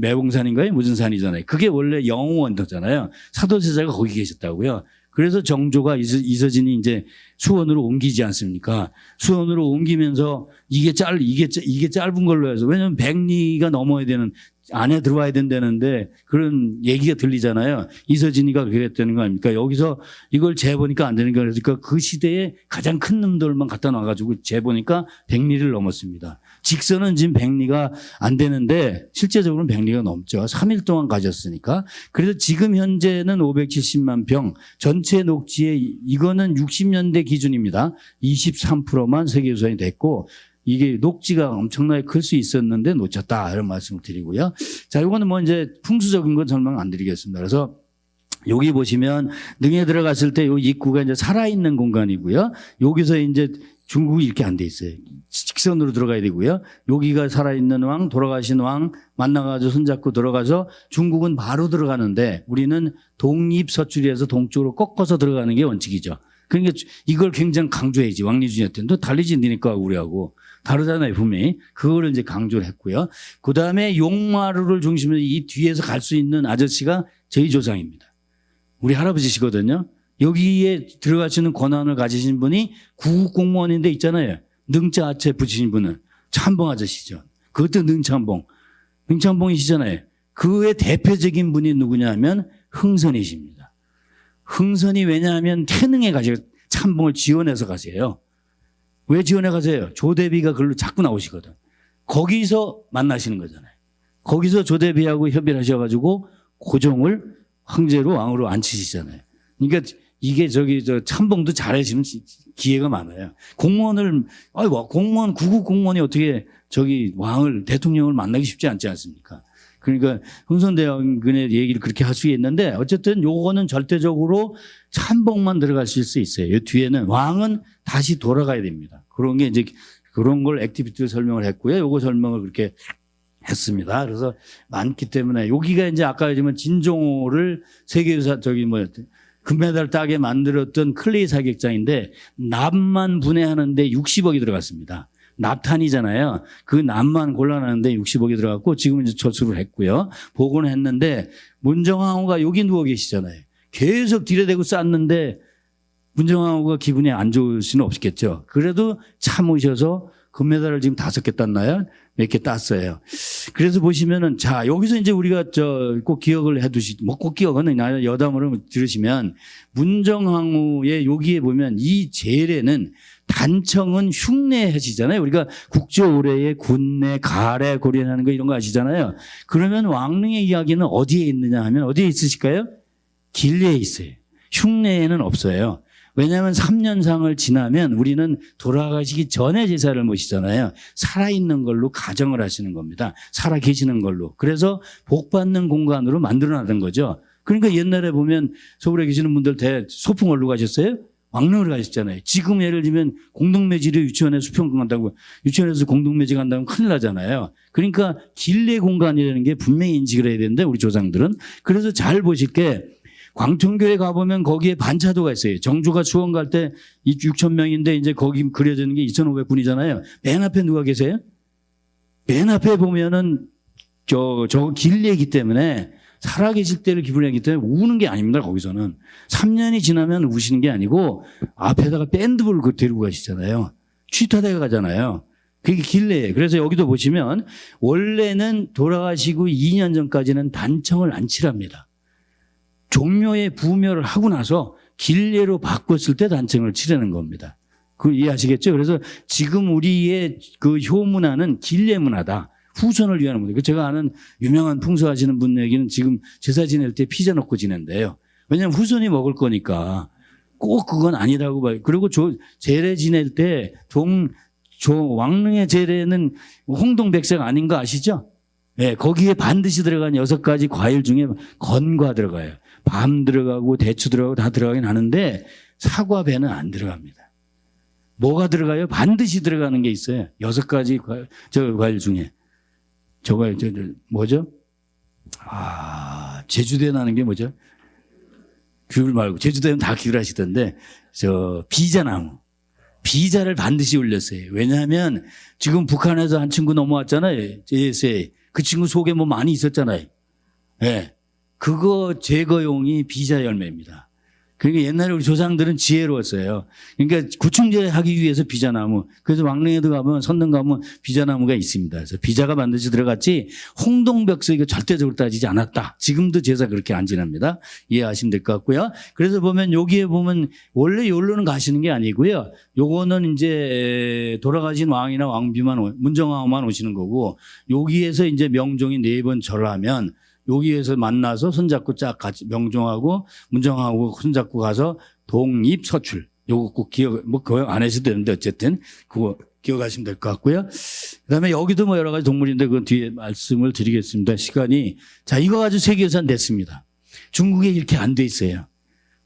매봉산인가요? 무슨 산이잖아요. 그게 원래 영호원도잖아요. 사도세자가 거기 계셨다고요. 그래서 정조가 이서진이 이제 수원으로 옮기지 않습니까? 수원으로 옮기면서 이게 짧은 걸로 해서, 왜냐하면 백리가 넘어야 되는, 안에 들어와야 된다는데 그런 얘기가 들리잖아요. 이서진이가 그랬다는 거 아닙니까? 여기서 이걸 재보니까 안 되는 거니까 그러니까 그 시대에 가장 큰 놈들만 갖다 놔가지고 재보니까 백리를 넘었습니다. 직선은 지금 백리가 안 되는데 실제적으로는 백리가 넘죠. 3일 동안 가졌으니까. 그래서 지금 현재는 570만 평 전체 녹지에 이거는 60년대 기준입니다. 23%만 세계유산이 됐고 이게 녹지가 엄청나게 클 수 있었는데 놓쳤다 이런 말씀을 드리고요. 자, 이거는 뭐 이제 풍수적인 건 설명 안 드리겠습니다. 그래서 여기 보시면 능에 들어갔을 때 이 입구가 이제 살아있는 공간이고요. 여기서 이제 중국이 이렇게 안 돼 있어요. 직선으로 들어가야 되고요. 여기가 살아있는 왕, 돌아가신 왕 만나가지고 손잡고 들어가서 중국은 바로 들어가는데 우리는 동입서출이해서 동쪽으로 꺾어서 들어가는 게 원칙이죠. 그러니까 이걸 굉장히 강조해야지. 왕리주의한테. 너 달리지 니니까 우리하고. 다르잖아요, 분명히. 그거를 이제 강조를 했고요. 그 다음에 용마루를 중심으로 이 뒤에서 갈 수 있는 아저씨가 저희 조상입니다. 우리 할아버지시거든요. 여기에 들어갈 수 있는 권한을 가지신 분이 구급 공무원인데 있잖아요. 능자 아체 붙이신 분은 참봉 아저씨죠. 그것도 능참봉이시잖아요. 그의 대표적인 분이 누구냐 하면 흥선이십니다. 흥선이 왜냐하면 태능에 가서 참봉을 지원해서 가세요. 왜 지원해 가세요? 조대비가 글로 자꾸 나오시거든. 거기서 만나시는 거잖아요. 거기서 조대비하고 협의를 하셔가지고 고종을 황제로 왕으로 앉히시잖아요. 그러니까 이게 참봉도 잘하시는 기회가 많아요. 공무원 구급 공무원이 어떻게 왕을, 대통령을 만나기 쉽지 않지 않습니까? 그러니까 흥선대원군의 얘기를 그렇게 할 수 있는데 어쨌든 요거는 절대적으로 참봉만 들어가실 수 있어요. 이 뒤에는 왕은 다시 돌아가야 됩니다. 그런 게 이제 그런 걸 액티비티를 설명을 했고요. 요거 설명을 그렇게 했습니다. 그래서 많기 때문에 여기가 이제 아까 얘기했지만 진종호를 세계유산 금메달 따게 만들었던 클레이 사격장인데 납만 분해하는데 60억이 들어갔습니다. 납탄이잖아요. 그 납만 골라내는데 60억이 들어갔고 지금 이제 철수를 했고요. 복원을 했는데 문정왕후가 여기 누워 계시잖아요. 계속 들여대고 쌌는데 문정왕후가 기분이 안 좋을 수는 없겠죠. 그래도 참으셔서 금메달을 지금 5개 땄나요? 몇 개 땄어요. 그래서 보시면은 자 여기서 이제 우리가 꼭 기억을 꼭 기억은 여담으로 들으시면 문정왕후의 여기에 보면 이 제례는 단청은 흉내하시잖아요. 우리가 국조오래에 군내, 가래, 고려하는 거 이런 거 아시잖아요. 그러면 왕릉의 이야기는 어디에 있느냐 하면 어디에 있으실까요? 길례에 있어요. 흉내에는 없어요. 왜냐하면 3년상을 지나면 우리는 돌아가시기 전에 제사를 모시잖아요. 살아있는 걸로 가정을 하시는 겁니다. 살아계시는 걸로. 그래서 복받는 공간으로 만들어놨던 거죠. 그러니까 옛날에 보면 서울에 계시는 분들 소풍 어디로 가셨어요? 왕릉을 가셨잖아요. 지금 예를 들면 공동묘지를 유치원에 수평 간다고 유치원에서 공동묘지 간다면 큰일 나잖아요. 그러니까 길례 공간이라는 게 분명히 인식을 해야 되는데 우리 조상들은. 그래서 잘 보실 게 광천교에 가보면 거기에 반차도가 있어요. 정조가 수원 갈 때 6천 명인데 이제 거기 그려지는 게 2,500분이잖아요. 맨 앞에 누가 계세요? 맨 앞에 보면은 저 길례이기 때문에 살아계실 때를 기분을 하기 때문에 우는 게 아닙니다. 거기서는 3년이 지나면 우시는 게 아니고 앞에다가 밴드부를 데리고 가시잖아요. 취타대가 가잖아요. 그게 길례예요. 그래서 여기도 보시면 원래는 돌아가시고 2년 전까지는 단청을 안 칠합니다. 종묘에 부묘를 하고 나서 길례로 바꿨을 때 단청을 칠하는 겁니다. 그 이해하시겠죠? 그래서 지금 우리의 그 효문화는 길례 문화다. 후손을 위한 문화. 제가 아는 유명한 풍수하시는 분 얘기는 지금 제사 지낼 때 피자 넣고 지낸대요. 왜냐하면 후손이 먹을 거니까 꼭 그건 아니라고 봐요. 그리고 제례 지낼 때 왕릉의 제례는 홍동백색 아닌 거 아시죠? 네, 거기에 반드시 들어간 6가지 과일 중에 건과 들어가요. 밤 들어가고 대추 들어가고 다 들어가긴 하는데 사과배는 안 들어갑니다. 뭐가 들어가요? 반드시 들어가는 게 있어요. 6가지 과일 중에. 뭐죠? 제주도에 나는 게 뭐죠? 귤 말고 제주도에는 다 귤 하시던데 비자나무. 비자를 반드시 올렸어요. 왜냐하면 지금 북한에서 한 친구 넘어왔잖아요. JSA. 그 친구 속에 뭐 많이 있었잖아요. 예. 그거 제거용이 비자 열매입니다. 그러니까 옛날에 우리 조상들은 지혜로웠어요. 그러니까 구충제하기 위해서 비자나무. 그래서 왕릉에도 가면 선릉 가면 비자나무가 있습니다. 그래서 비자가 반드시 들어갔지 홍동벽서 이거 절대적으로 따지지 않았다. 지금도 제사 그렇게 안 지납니다. 이해하시면 될 것 같고요. 그래서 보면 여기에 보면 원래 여기로는 가시는 게 아니고요. 요거는 이제 돌아가신 왕이나 왕비만 문정왕만 오시는 거고 여기에서 이제 명종이 4번 절하면 여기에서 만나서 손잡고 쫙 같이 명종하고 문정하고 손잡고 가서 동입서출. 요거 꼭 그거 안 하셔도 되는데 어쨌든 그거 기억하시면 될 것 같고요. 그다음에 여기도 뭐 여러 가지 동물인데 그건 뒤에 말씀을 드리겠습니다. 시간이. 자, 이거 가지고 세계유산 됐습니다. 중국에 이렇게 안 돼 있어요.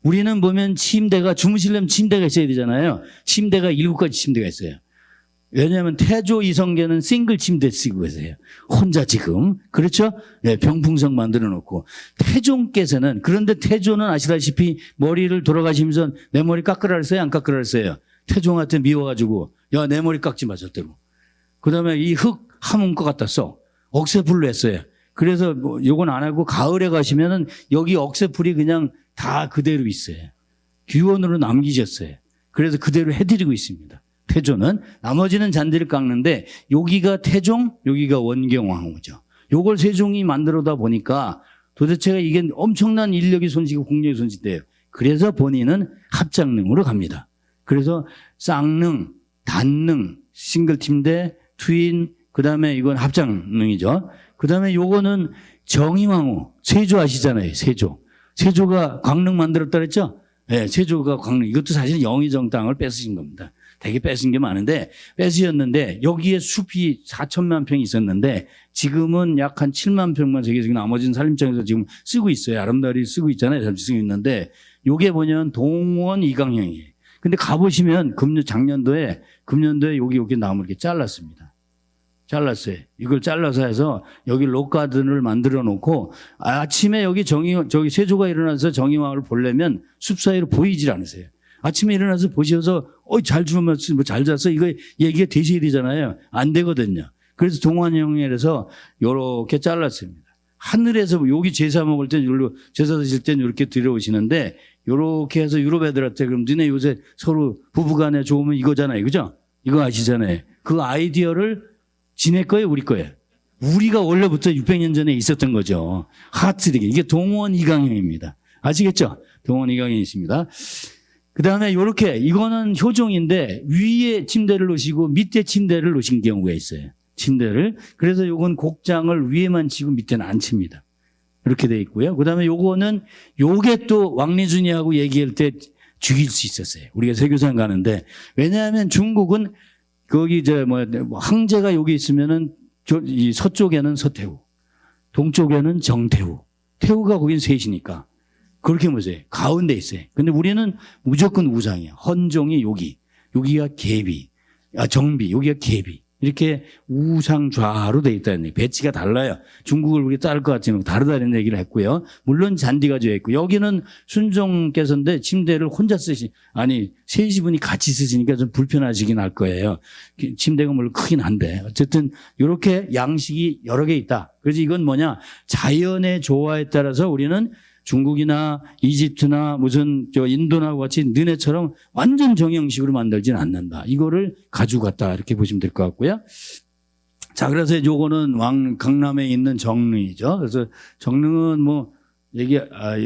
우리는 보면 침대가 주무시려면 침대가 있어야 되잖아요. 침대가 7가지 침대가 있어요. 왜냐하면 태조 이성계는 싱글 침대 쓰고 계세요. 혼자 지금. 그렇죠? 네, 병풍성 만들어 놓고. 태종께서는, 그런데 태조는 아시다시피 머리를 돌아가시면서 내 머리 깎으라 했어요? 안 깎으라 했어요? 태종한테 미워가지고, 야, 내 머리 깎지 마, 절대로. 그 다음에 이 흙 함은 것 갖다 써. 억새풀로 했어요. 그래서 뭐 요건 안 하고 가을에 가시면은 여기 억새풀이 그냥 다 그대로 있어요. 규원으로 남기셨어요. 그래서 그대로 해드리고 있습니다. 태조는. 나머지는 잔디를 깎는데 여기가 태종, 여기가 원경왕후죠. 요걸 세종이 만들어다 보니까 도대체가 이게 엄청난 인력이 손실이고 공력이 손실돼요. 그래서 본인은 합장능으로 갑니다. 그래서 쌍능, 단능, 싱글팀대, 트윈, 그 다음에 이건 합장능이죠. 그 다음에 요거는 정의왕후, 세조 아시잖아요. 세조. 세조가 광릉 만들었다 그랬죠? 네, 세조가 광릉. 이것도 사실 영의정 땅을 뺏으신 겁니다. 되게 뺏은 게 많은데 뺏으셨는데 여기에 숲이 4천만 평이 있었는데 지금은 약 한 7만 평만 세계적인 나머지는 산림청에서 지금 쓰고 있어요. 아름다리 쓰고 있잖아요. 잘 쓰고 있는데 요게 뭐냐면 동원 이강형이에요. 근데 가보시면 작년도에 여기 나무를 이렇게 잘랐습니다. 잘랐어요. 이걸 잘라서 해서 여기 록가든을 만들어 놓고 아침에 여기 저기 세조가 일어나서 정의왕을 보려면 숲 사이로 보이질 않으세요. 아침에 일어나서 보셔서 잘 주무셨어, 뭐 잘 잤어 이거 얘기가 되셔야 되잖아요. 안 되거든요. 그래서 동환형에서 이렇게 잘랐습니다. 하늘에서 여기 제사 먹을 땐 제사 드실 땐 이렇게 들어오시는데 이렇게 해서 유럽 애들한테 그럼 너네 요새 서로 부부간에 좋으면 이거잖아요. 그죠? 이거 아시잖아요. 그 아이디어를 지네 거예요, 우리 거예요? 우리가 원래부터 600년 전에 있었던 거죠. 하트되게. 이게 동원 이강형입니다. 아시겠죠? 동원 이강형이십니다. 그 다음에 이거는 효종인데 위에 침대를 놓으시고 밑에 침대를 놓으신 경우가 있어요. 침대를. 그래서 요건 곡장을 위에만 치고 밑에는 안 칩니다. 이렇게 돼 있고요. 그 다음에 요게 또 왕리준이하고 얘기할 때 죽일 수 있었어요. 우리가 세교산 가는데. 왜냐하면 중국은 거기 황제가 여기 있으면은 이 서쪽에는 서태후, 동쪽에는 정태후. 태후가 거긴 셋이니까. 그렇게 보세요. 가운데 있어요. 근데 우리는 무조건 우상이에요. 헌종이 여기가 계비, 정비, 여기가 계비. 이렇게 우상좌로 돼 있다는 얘기. 배치가 달라요. 중국을 우리 따를 것 같지만 다르다는 얘기를 했고요. 물론 잔디가 져 있고 여기는 순종께서인데 침대를 혼자 셋이 분이 같이 쓰시니까 좀 불편하시긴 할 거예요. 침대가 물론 크긴 한데 어쨌든 이렇게 양식이 여러 개 있다. 그래서 이건 뭐냐? 자연의 조화에 따라서 우리는 중국이나 이집트나 무슨 인도나 같이 너네처럼 완전 정형식으로 만들지는 않는다. 이거를 가지고 갔다 이렇게 보시면 될 것 같고요. 자, 그래서 요거는 강남에 있는 정릉이죠. 그래서 정릉은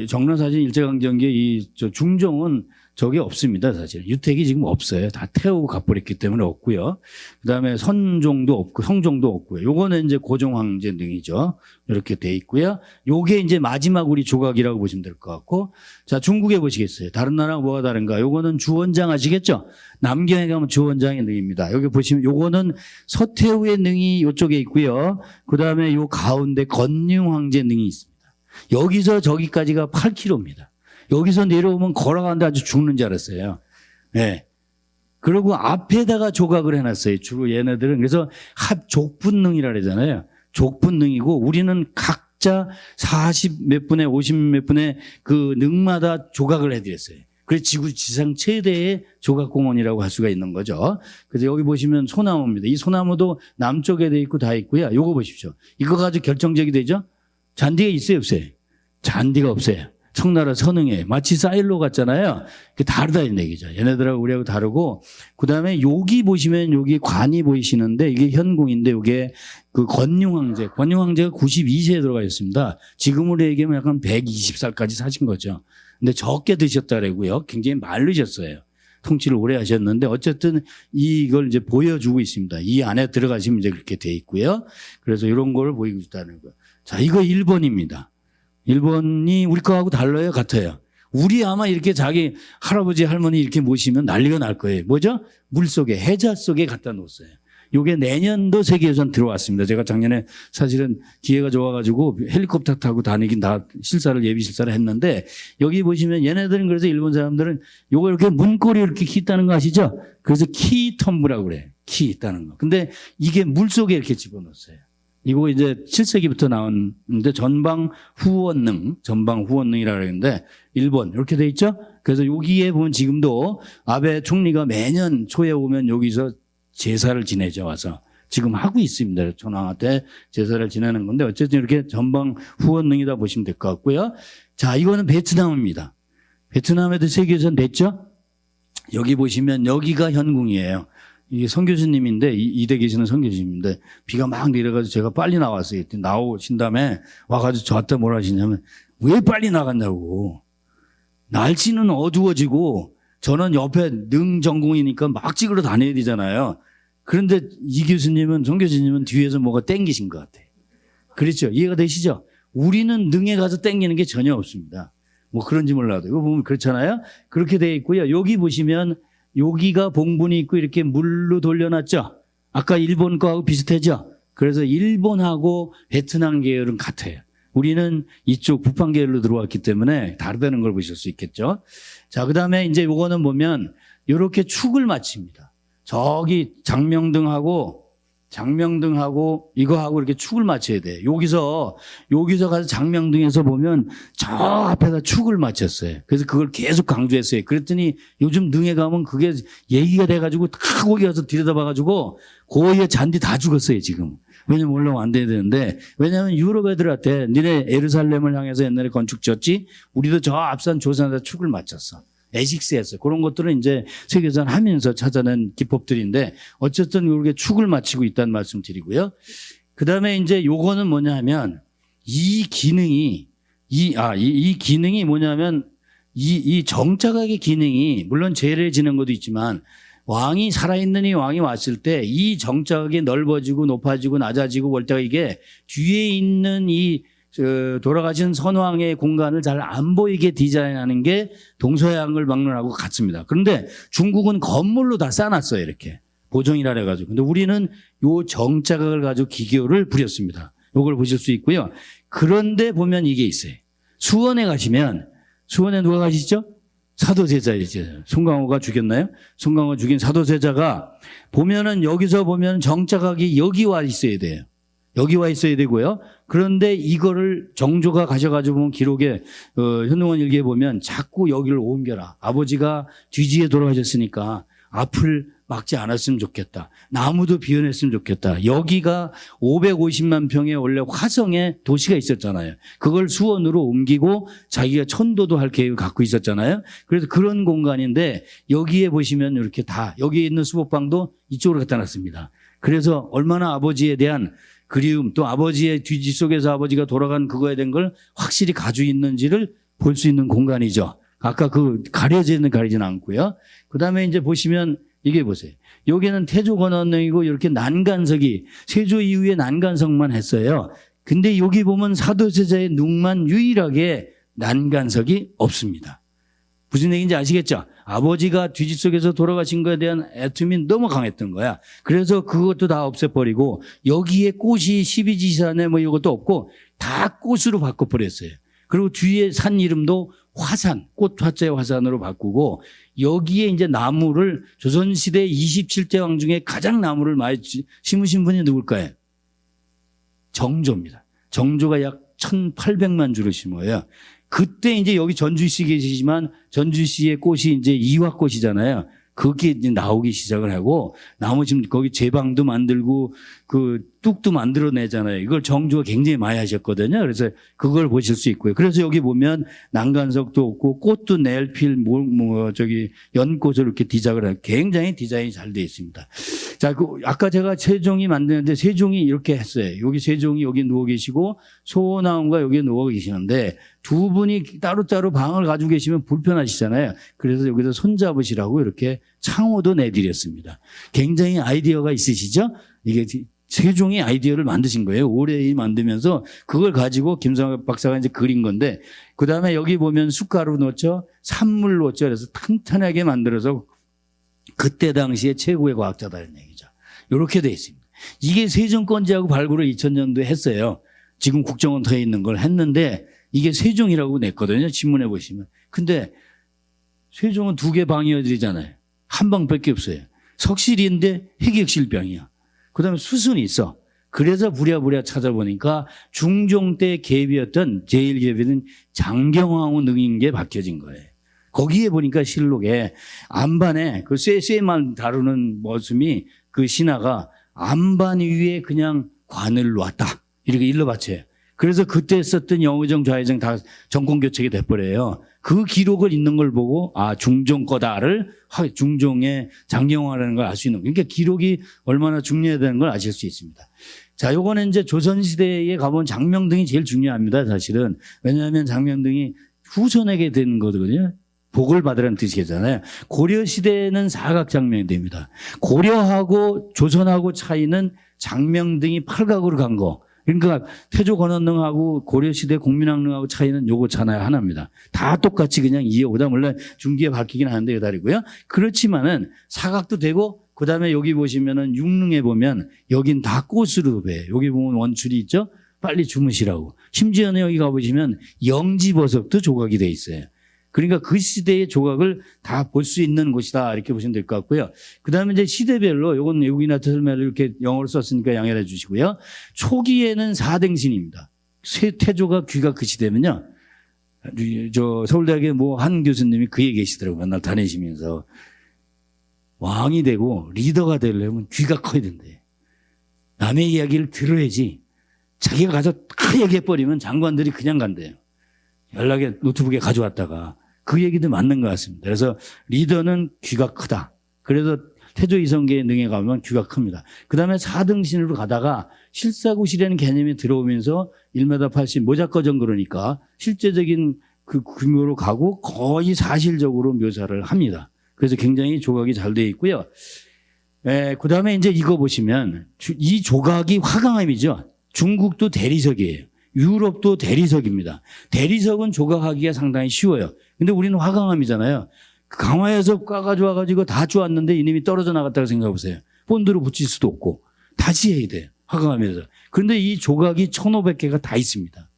정릉 사실 일제강점기 중종은 저게 없습니다. 사실 유택이 지금 없어요. 다 태우고 가버렸기 때문에 없고요. 그다음에 선종도 없고 성종도 없고요. 요거는 이제 고종 황제 등이죠. 이렇게 돼 있고요. 요게 이제 마지막 우리 조각이라고 보시면 될 것 같고. 자, 중국에 보시겠어요. 다른 나라랑 뭐가 다른가? 요거는 주원장 아시겠죠? 남경에 가면 주원장의 능입니다. 여기 보시면 요거는 서태후의 능이 요쪽에 있고요. 그다음에 요 가운데 건융 황제 능이 있습니다. 여기서 저기까지가 8km입니다. 여기서 내려오면 걸어가는데 아주 죽는 줄 알았어요. 네. 그리고 앞에다가 조각을 해놨어요. 주로 얘네들은. 그래서 족분능이라 그러잖아요. 족분능이고 우리는 각자 각자 40 몇 분의 50 몇 분의 그 능마다 조각을 해드렸어요. 그래서 지상 최대의 조각공원이라고 할 수가 있는 거죠. 그래서 여기 보시면 소나무입니다. 이 소나무도 남쪽에 돼 있고 다 있고요. 요거 보십시오. 이거 가지고 결정적이 되죠? 잔디가 있어요, 없어요? 잔디가 없어요. 청나라 선흥에 마치 사일로 같잖아요. 그 다르다 이 얘기죠. 얘네들하고 우리하고 다르고, 그다음에 여기 보시면 여기 관이 보이시는데 이게 현궁인데 이게 그 권융황제, 권융황제가 92세에 들어가 있습니다. 지금으로 얘기하면 약간 120살까지 사신 거죠. 근데 적게 드셨다라고요. 굉장히 마르셨어요. 통치를 오래 하셨는데 어쨌든 이걸 이제 보여주고 있습니다. 이 안에 들어가시면 이제 그렇게 돼 있고요. 그래서 이런 걸 보이고 있다는 거. 자, 이거 1번입니다. 1번이 우리 거하고 달라요? 같아요? 우리 아마 이렇게 자기 할아버지 할머니 이렇게 모시면 난리가 날 거예요. 뭐죠? 물 속에, 해자 속에 갖다 놓았어요. 요게 내년도 세계유산 들어왔습니다. 제가 작년에 사실은 기회가 좋아가지고 헬리콥터 타고 다니긴 다 실사를, 예비 실사를 했는데, 여기 보시면 얘네들은 그래서 일본 사람들은 요거 이렇게 문고리 이렇게 키 있다는 거 아시죠? 그래서 키 텀브라고 그래. 키 있다는 거. 근데 이게 물 속에 이렇게 집어넣었어요. 이거 이제 7세기부터 나왔는데 전방 후원능이라고 그러는데 1번 이렇게 돼 있죠? 그래서 여기에 보면 지금도 아베 총리가 매년 초에 오면 여기서 제사를 지내죠, 와서. 지금 하고 있습니다. 천황한테 제사를 지내는 건데 어쨌든 이렇게 전방 후원능이다 보시면 될 것 같고요. 자, 이거는 베트남입니다. 베트남에도 세계유산 됐죠? 여기 보시면 여기가 현궁이에요. 이게 선교수님인데, 이대 계시는 선교수님인데, 비가 막 내려가지고 제가 빨리 나왔어요. 나오신 다음에 와가지고 저한테 뭐라 하시냐면, 왜 빨리 나갔냐고. 날씨는 어두워지고, 저는 옆에 능전공이니까 막 찍으러 다녀야 되잖아요. 그런데 이 교수님은, 선교수님은 뒤에서 뭐가 땡기신 것 같아요. 그렇죠? 이해가 되시죠? 우리는 능에 가서 땡기는 게 전혀 없습니다. 뭐 그런지 몰라도. 이거 보면 그렇잖아요? 그렇게 돼 있고요. 여기 보시면, 여기가 봉분이 있고 이렇게 물로 돌려놨죠. 아까 일본 거하고 비슷하죠. 그래서 일본하고 베트남 계열은 같아요. 우리는 이쪽 북방 계열로 들어왔기 때문에 다르다는 걸 보실 수 있겠죠. 자, 그다음에 이제 요거는 보면 이렇게 축을 맞춥니다. 저기 장명등하고 이거하고 이렇게 축을 맞춰야 돼. 여기서 가서 장명등에서 보면 저 앞에다 축을 맞췄어요. 그래서 그걸 계속 강조했어요. 그랬더니 요즘 능에 가면 그게 얘기가 돼가지고 다 거기 가서 들여다봐가지고 거의 잔디 다 죽었어요, 지금. 왜냐면 올라오면 안 돼야 되는데, 왜냐면 유럽 애들한테 니네 예루살렘을 향해서 옛날에 건축 지었지? 우리도 저 앞산 조산에다 축을 맞췄어. 에식스에서 그런 것들은 이제 세계유산 하면서 찾아낸 기법들인데 어쨌든 이렇게 축을 맞추고 있다는 말씀 드리고요. 그 다음에 이제 요거는 뭐냐 하면 이 기능이 뭐냐면 이 정자각의 기능이 물론 제례 지는 것도 있지만 왕이 살아있는 이 왕이 왔을 때 이 정자각이 넓어지고 높아지고 낮아지고 볼 때가 이게 뒤에 있는 이 돌아가신 선왕의 공간을 잘 안 보이게 디자인하는 게 동서양을 막론하고 같습니다. 그런데 중국은 건물로 다 쌓아놨어요. 이렇게 보정이라 해가지고. 근데 우리는 요 정자각을 가지고 기교를 부렸습니다. 요걸 보실 수 있고요. 그런데 보면 이게 있어요. 수원에 가시면, 수원에 누가 가시죠? 사도세자이죠. 송강호가 죽였나요? 송강호 죽인 사도세자가 보면은 여기서 보면 정자각이 여기 와 있어야 돼요. 여기 와 있어야 되고요. 그런데 이거를 정조가 가셔가지고 보면 기록에 현웅원 일기에 보면 자꾸 여기를 옮겨라. 아버지가 뒤지에 돌아가셨으니까 앞을 막지 않았으면 좋겠다. 나무도 비워냈으면 좋겠다. 여기가 550만 평의 원래 화성에 도시가 있었잖아요. 그걸 수원으로 옮기고 자기가 천도도 할 계획을 갖고 있었잖아요. 그래서 그런 공간인데 여기에 보시면 이렇게 다 여기 있는 수복방도 이쪽으로 갖다 놨습니다. 그래서 얼마나 아버지에 대한 그리움 또 아버지의 뒤지 속에서 아버지가 돌아간 그거에 대한 걸 확실히 가지고 있는지를 볼 수 있는 공간이죠. 아까 그 가려지는 가리지는 않고요. 그 다음에 이제 보시면 이게 보세요. 여기는 태조건원능이고 이렇게 난간석이 세조 이후에 난간석만 했어요. 근데 여기 보면 사도세자의 능만 유일하게 난간석이 없습니다. 무슨 얘기인지 아시겠죠? 아버지가 뒤지 속에서 돌아가신 것에 대한 애툼이 너무 강했던 거야. 그래서 그것도 다 없애버리고 여기에 꽃이 12지산에 뭐 이것도 없고 다 꽃으로 바꿔버렸어요. 그리고 뒤에 산 이름도 화산, 꽃 화자의 화산으로 바꾸고 여기에 이제 나무를 조선시대 27대 왕 중에 가장 나무를 많이 심으신 분이 누굴까요? 정조입니다. 정조가 약 1,800만 주를 심어요. 그때 이제 여기 전주시 계시지만 전주시의 꽃이 이제 이화꽃이잖아요. 그게 이제 나오기 시작을 하고 나머지 거기 제방도 만들고 그 뚝도 만들어내잖아요. 이걸 정주가 굉장히 많이 하셨거든요. 그래서 그걸 보실 수 있고요. 그래서 여기 보면 난간석도 없고 꽃도 내일필 저기 연꽃을 이렇게 디자인을 하고 굉장히 디자인이 잘 되어 있습니다. 자, 아까 제가 세종이 만드는데 세종이 이렇게 했어요. 여기 세종이 여기 누워 계시고 소나무가 여기 누워 계시는데 두 분이 따로따로 방을 가지고 계시면 불편하시잖아요. 그래서 여기서 손잡으시라고 이렇게 창호도 내드렸습니다. 굉장히 아이디어가 있으시죠? 이게 세종이 아이디어를 만드신 거예요. 오래 만들면서 그걸 가지고 김성학 박사가 이제 그린 건데 그다음에 여기 보면 숟가루 넣었죠. 산물 넣었죠. 그래서 탄탄하게 만들어서 그때 당시에 최고의 과학자다는 얘기죠. 이렇게 돼 있습니다. 이게 세종건지하고 발굴을 2000년도에 했어요. 지금 국정원터에 있는 걸 했는데 이게 세종이라고 냈거든요. 신문에 보시면. 근데 세종은 2개 방이어드리잖아요. 한 방밖에 없어요. 석실인데 핵역실병이야. 그다음에 수순이 있어. 그래서 부랴부랴 찾아보니까 중종 때 계비였던 제1계비는 장경황후 능인 게 밝혀진 거예요. 거기에 보니까 실록에 안반에 그 쇠만 다루는 모습이 그 신하가 안반 위에 그냥 관을 놓았다. 이렇게 일러바쳐요. 그래서 그때 썼던 영의정 좌의정 다 정권 교체가 돼버려요. 그 기록을 있는 걸 보고 아 중종 거다를 중종의 장경화라는 걸 알 수 있는 거예요. 그러니까 기록이 얼마나 중요하다는 걸 아실 수 있습니다. 자, 요거는 이제 조선시대에 가본 장명등이 제일 중요합니다. 사실은. 왜냐하면 장명등이 후손에게 된 거거든요. 복을 받으라는 뜻이잖아요. 고려시대는 사각장명대입니다. 고려하고 조선하고 차이는 장명등이 팔각으로 간 거. 그러니까 태조 권원능하고 고려시대 공민왕릉하고 차이는 요거잖아요. 하나입니다. 다 똑같이 그냥 이해보다 물론 중기에 밝히긴 하는데 여달이고요. 그렇지만은 사각도 되고 그다음에 여기 보시면은 육릉에 보면 여긴 다 꽃으로 배. 여기 보면 원줄이 있죠. 빨리 주무시라고. 심지어는 여기 가보시면 영지버섯도 조각이 돼 있어요. 그러니까 그 시대의 조각을 다 볼 수 있는 곳이다. 이렇게 보시면 될 것 같고요. 그 다음에 이제 시대별로, 요건 외국이나 설명을 이렇게 영어로 썼으니까 양해해 주시고요. 초기에는 사댕신입니다. 태조가 귀가 그 시대면요. 저 서울대학에 뭐 한 교수님이 그 얘기 계시더라고요. 맨날 다니시면서. 왕이 되고 리더가 되려면 귀가 커야 된대. 남의 이야기를 들어야지. 자기가 가서 다 얘기해버리면 장관들이 그냥 간대요. 연락에 노트북에 가져왔다가. 그 얘기도 맞는 것 같습니다. 그래서 리더는 귀가 크다. 그래서 태조 이성계의 능에 가면 귀가 큽니다. 그 다음에 4등신으로 가다가 실사구실이라는 개념이 들어오면서 1m 80 모작거정 그러니까 실제적인 그 규모로 가고 거의 사실적으로 묘사를 합니다. 그래서 굉장히 조각이 잘 되어 있고요. 그 다음에 이제 이거 보시면 이 조각이 화강암이죠. 중국도 대리석이에요. 유럽도 대리석입니다. 대리석은 조각하기가 상당히 쉬워요. 근데 우리는 화강암이잖아요. 강화에서 까가지고 와가지고 다 쪼았는데 이놈이 떨어져 나갔다고 생각해 보세요. 본드로 붙일 수도 없고 다시 해야 돼요. 화강암에서. 그런데 이 조각이 1,500개가 다 있습니다.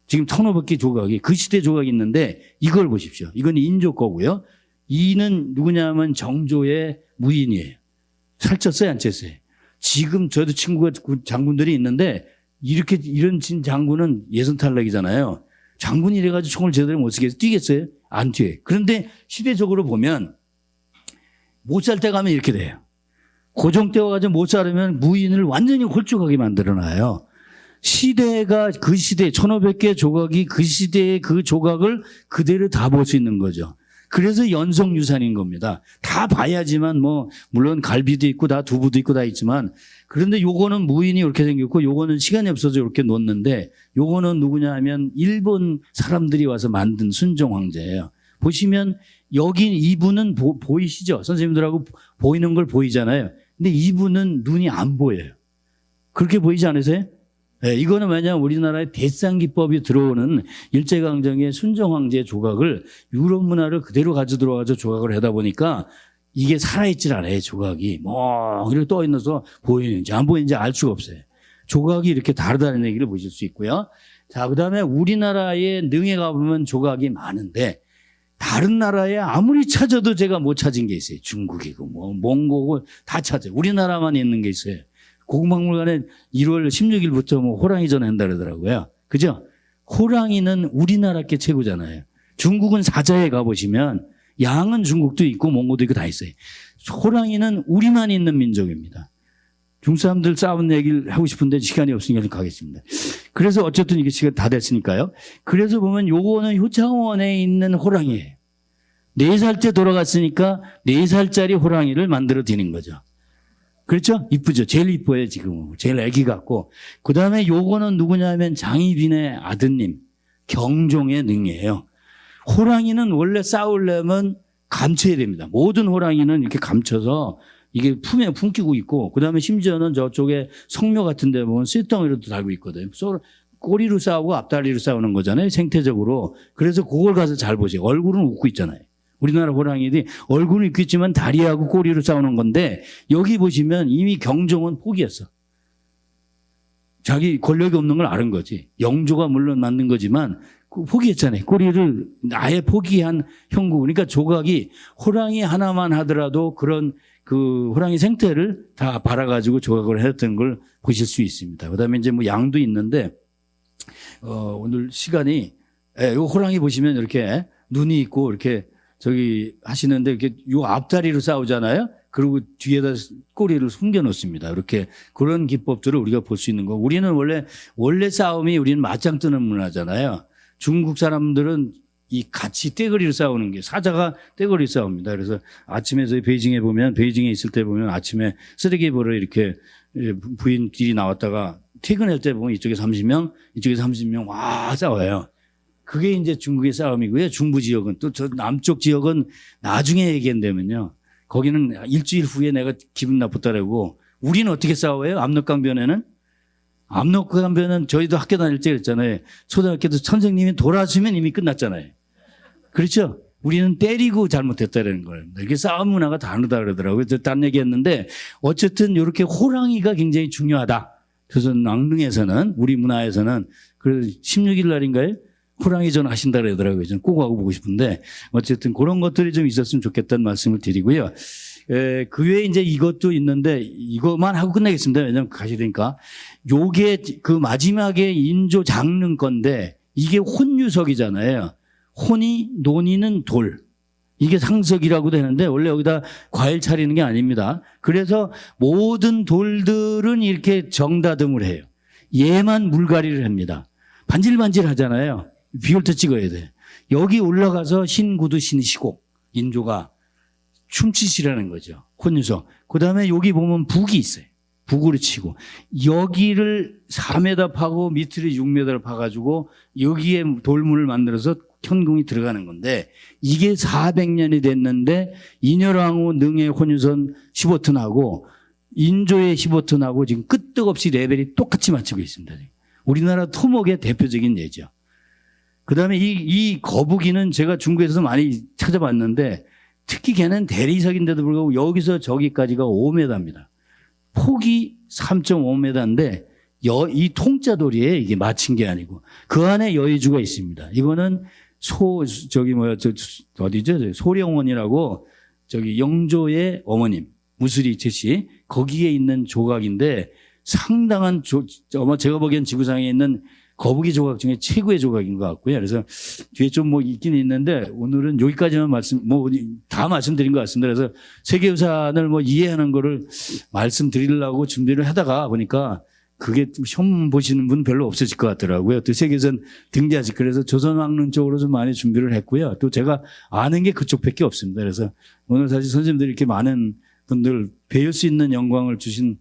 지금 1,500개 조각이 그 시대 조각이 있는데 이걸 보십시오. 이건 인조 거고요. 이는 누구냐면 정조의 무인이에요. 살쪘어요, 안 쪘어요? 지금 저도 친구가 장군들이 있는데 이렇게 이런 장군은 예선탈락이잖아요. 장군이 이래가지고 총을 제대로 못 쓰겠어요. 뛰겠어요? 안 뛰어요. 그런데 시대적으로 보면 못 살 때 가면 이렇게 돼요. 고종 때 와가지고 못 살으면 무인을 완전히 홀쭉하게 만들어놔요. 시대가 그 시대 1,500개 조각이 그 시대의 그 조각을 그대로 다 볼 수 있는 거죠. 그래서 연속유산인 겁니다. 다 봐야지만 뭐 물론 갈비도 있고 다 두부도 있고 다 있지만 그런데 요거는 무인이 이렇게 생겼고 요거는 시간이 없어서 이렇게 놓는데 요거는 누구냐 하면 일본 사람들이 와서 만든 순종 황제예요. 보시면 여기 이분은 보이시죠? 선생님들하고 보이는 걸 보이잖아요. 근데 이분은 눈이 안 보여요. 그렇게 보이지 않으세요? 네, 이거는 왜냐하면 우리나라의 대상기법이 들어오는 일제강점기의 순정황제의 조각을 유럽 문화를 그대로 가져 들어와서 조각을 하다 보니까 이게 살아있질 않아요, 조각이. 뭐, 이렇게 떠 있어서 보이는지 안 보이는지 알 수가 없어요. 조각이 이렇게 다르다는 얘기를 보실 수 있고요. 자, 그 다음에 우리나라의 능에 가보면 조각이 많은데 다른 나라에 아무리 찾아도 제가 못 찾은 게 있어요. 중국이고, 뭐, 몽고고 다 찾아요. 우리나라만 있는 게 있어요. 고궁박물관에 1월 16일부터 뭐 호랑이전 한다 그러더라고요. 그죠? 호랑이는 우리나라 게 최고잖아요. 중국은 사자에 가보시면 양은 중국도 있고 몽고도 있고 다 있어요. 호랑이는 우리만 있는 민족입니다. 중국 사람들 싸운 얘기를 하고 싶은데 시간이 없으니까 좀 가겠습니다. 그래서 어쨌든 이게 시간 다 됐으니까요. 그래서 보면 요거는 효창원에 있는 호랑이에요. 4살 때 돌아갔으니까 4살짜리 호랑이를 만들어 드린 거죠. 그렇죠? 이쁘죠? 제일 이뻐요, 지금. 제일 애기 같고. 그 다음에 요거는 누구냐면 장희빈의 아드님, 경종의 능이에요. 호랑이는 원래 싸우려면 감춰야 됩니다. 모든 호랑이는 이렇게 감춰서 이게 품에 품기고 있고, 그 다음에 심지어는 저쪽에 성묘 같은 데 보면 쇳덩이로도 달고 있거든요. 꼬리로 싸우고 앞다리로 싸우는 거잖아요, 생태적으로. 그래서 그걸 가서 잘 보세요. 얼굴은 웃고 있잖아요. 우리나라 호랑이들이 얼굴은 웃고 있지만 다리하고 꼬리로 싸우는 건데, 여기 보시면 이미 경종은 포기했어. 자기 권력이 없는 걸 아는 거지. 영조가 물론 만든 거지만 포기했잖아요. 꼬리를 아예 포기한 형국. 그러니까 조각이 호랑이 하나만 하더라도 그런 그 호랑이 생태를 다 발아가지고 조각을 했던 걸 보실 수 있습니다. 그 다음에 이제 뭐 양도 있는데, 오늘 시간이, 요 호랑이 보시면 이렇게 눈이 있고 이렇게 저기 하시는데 이렇게 요 앞다리로 싸우잖아요. 그리고 뒤에다 꼬리를 숨겨 놓습니다. 이렇게 그런 기법들을 우리가 볼 수 있는 거. 우리는 원래 싸움이 우리는 맞짱 뜨는 문화잖아요. 중국 사람들은 이 같이 떼거리를 싸우는 게 사자가 떼거리 싸웁니다. 그래서 아침에 저희 베이징에 보면 베이징에 있을 때 보면 아침에 쓰레기 보러 이렇게 부인끼리 나왔다가 퇴근할 때 보면 이쪽에 30명, 이쪽에 30명 와 싸워요. 그게 이제 중국의 싸움이고요. 중부 지역은 또 저 남쪽 지역은 나중에 얘기한다면요. 거기는 일주일 후에 내가 기분 나쁘다라고. 우리는 어떻게 싸워요? 압록강변에는? 압록강변은 저희도 학교 다닐 때 그랬잖아요. 초등학교도 선생님이 돌아주면 이미 끝났잖아요. 그렇죠? 우리는 때리고 잘못했다라는 거예요. 이게 싸움 문화가 다르다 그러더라고요. 딴 얘기했는데 어쨌든 이렇게 호랑이가 굉장히 중요하다. 그래서 낭릉에서는 우리 문화에서는 그 16일 날인가요? 호랑이전 하신다 그러더라고요. 저는 꼭 하고 보고 싶은데 어쨌든 그런 것들이 좀 있었으면 좋겠다는 말씀을 드리고요. 그 외에 이제 이것도 있는데 이것만 하고 끝내겠습니다. 왜냐하면 가셔야 되니까. 요게 그 마지막에 인조 장릉 건데 이게 혼유석이잖아요. 혼이 논이는 돌. 이게 상석이라고도 하는데 원래 여기다 과일 차리는 게 아닙니다. 그래서 모든 돌들은 이렇게 정다듬을 해요. 얘만 물갈이를 합니다. 반질반질 하잖아요. 비 올 때 찍어야 돼. 여기 올라가서 신구두 신시고 인조가 춤추시라는 거죠. 혼유석. 그 다음에 여기 보면 북이 있어요. 북으로 치고 여기를 4m 파고 밑으로 6m를 파가지고 여기에 돌문을 만들어서 현궁이 들어가는 건데 이게 400년이 됐는데 인여왕후 능의 혼유선 15톤하고 인조의 15톤하고 지금 끄떡없이 레벨이 똑같이 맞추고 있습니다. 우리나라 토목의 대표적인 예죠. 그 다음에 이 거북이는 제가 중국에서 많이 찾아봤는데 특히 걔는 대리석인데도 불구하고 여기서 저기까지가 5m입니다. 폭이 3.5m인데 이 통짜돌이에 이게 맞힌 게 아니고 그 안에 여의주가 있습니다. 이거는 어디죠? 소령원이라고 저기 영조의 어머님 무수리 제씨 거기에 있는 조각인데 상당한 아마 제가 보기엔 지구상에 있는 거북이 조각 중에 최고의 조각인 것 같고요. 그래서 뒤에 좀 뭐 있긴 있는데 오늘은 여기까지만 다 말씀드린 것 같습니다. 그래서 세계유산을 뭐 이해하는 거를 말씀드리려고 준비를 하다가 보니까 그게 시험 보시는 분 별로 없으실 것 같더라고요. 또 세계유산 등재하시 그래서 조선왕릉 쪽으로 좀 많이 준비를 했고요. 또 제가 아는 게 그쪽밖에 없습니다. 그래서 오늘 사실 선생님들이 이렇게 많은 분들 배울 수 있는 영광을 주신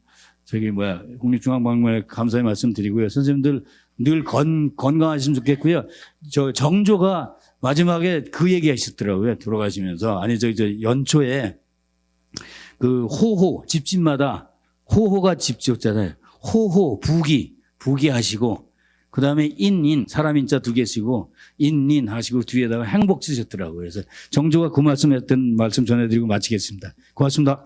국립중앙박물관에 감사의 말씀 드리고요. 선생님들 늘 건강하시면 좋겠고요. 저 정조가 마지막에 그 얘기 하셨더라고요. 돌아가시면서. 아니, 저 연초에 그 호호, 집집마다 호호가 집 지었잖아요. 호호, 부기 하시고, 그 다음에 인, 사람 인자 2개 쓰고, 인 하시고 뒤에다가 행복 쓰셨더라고요. 그래서 정조가 그 말씀 했던 말씀 전해드리고 마치겠습니다. 고맙습니다.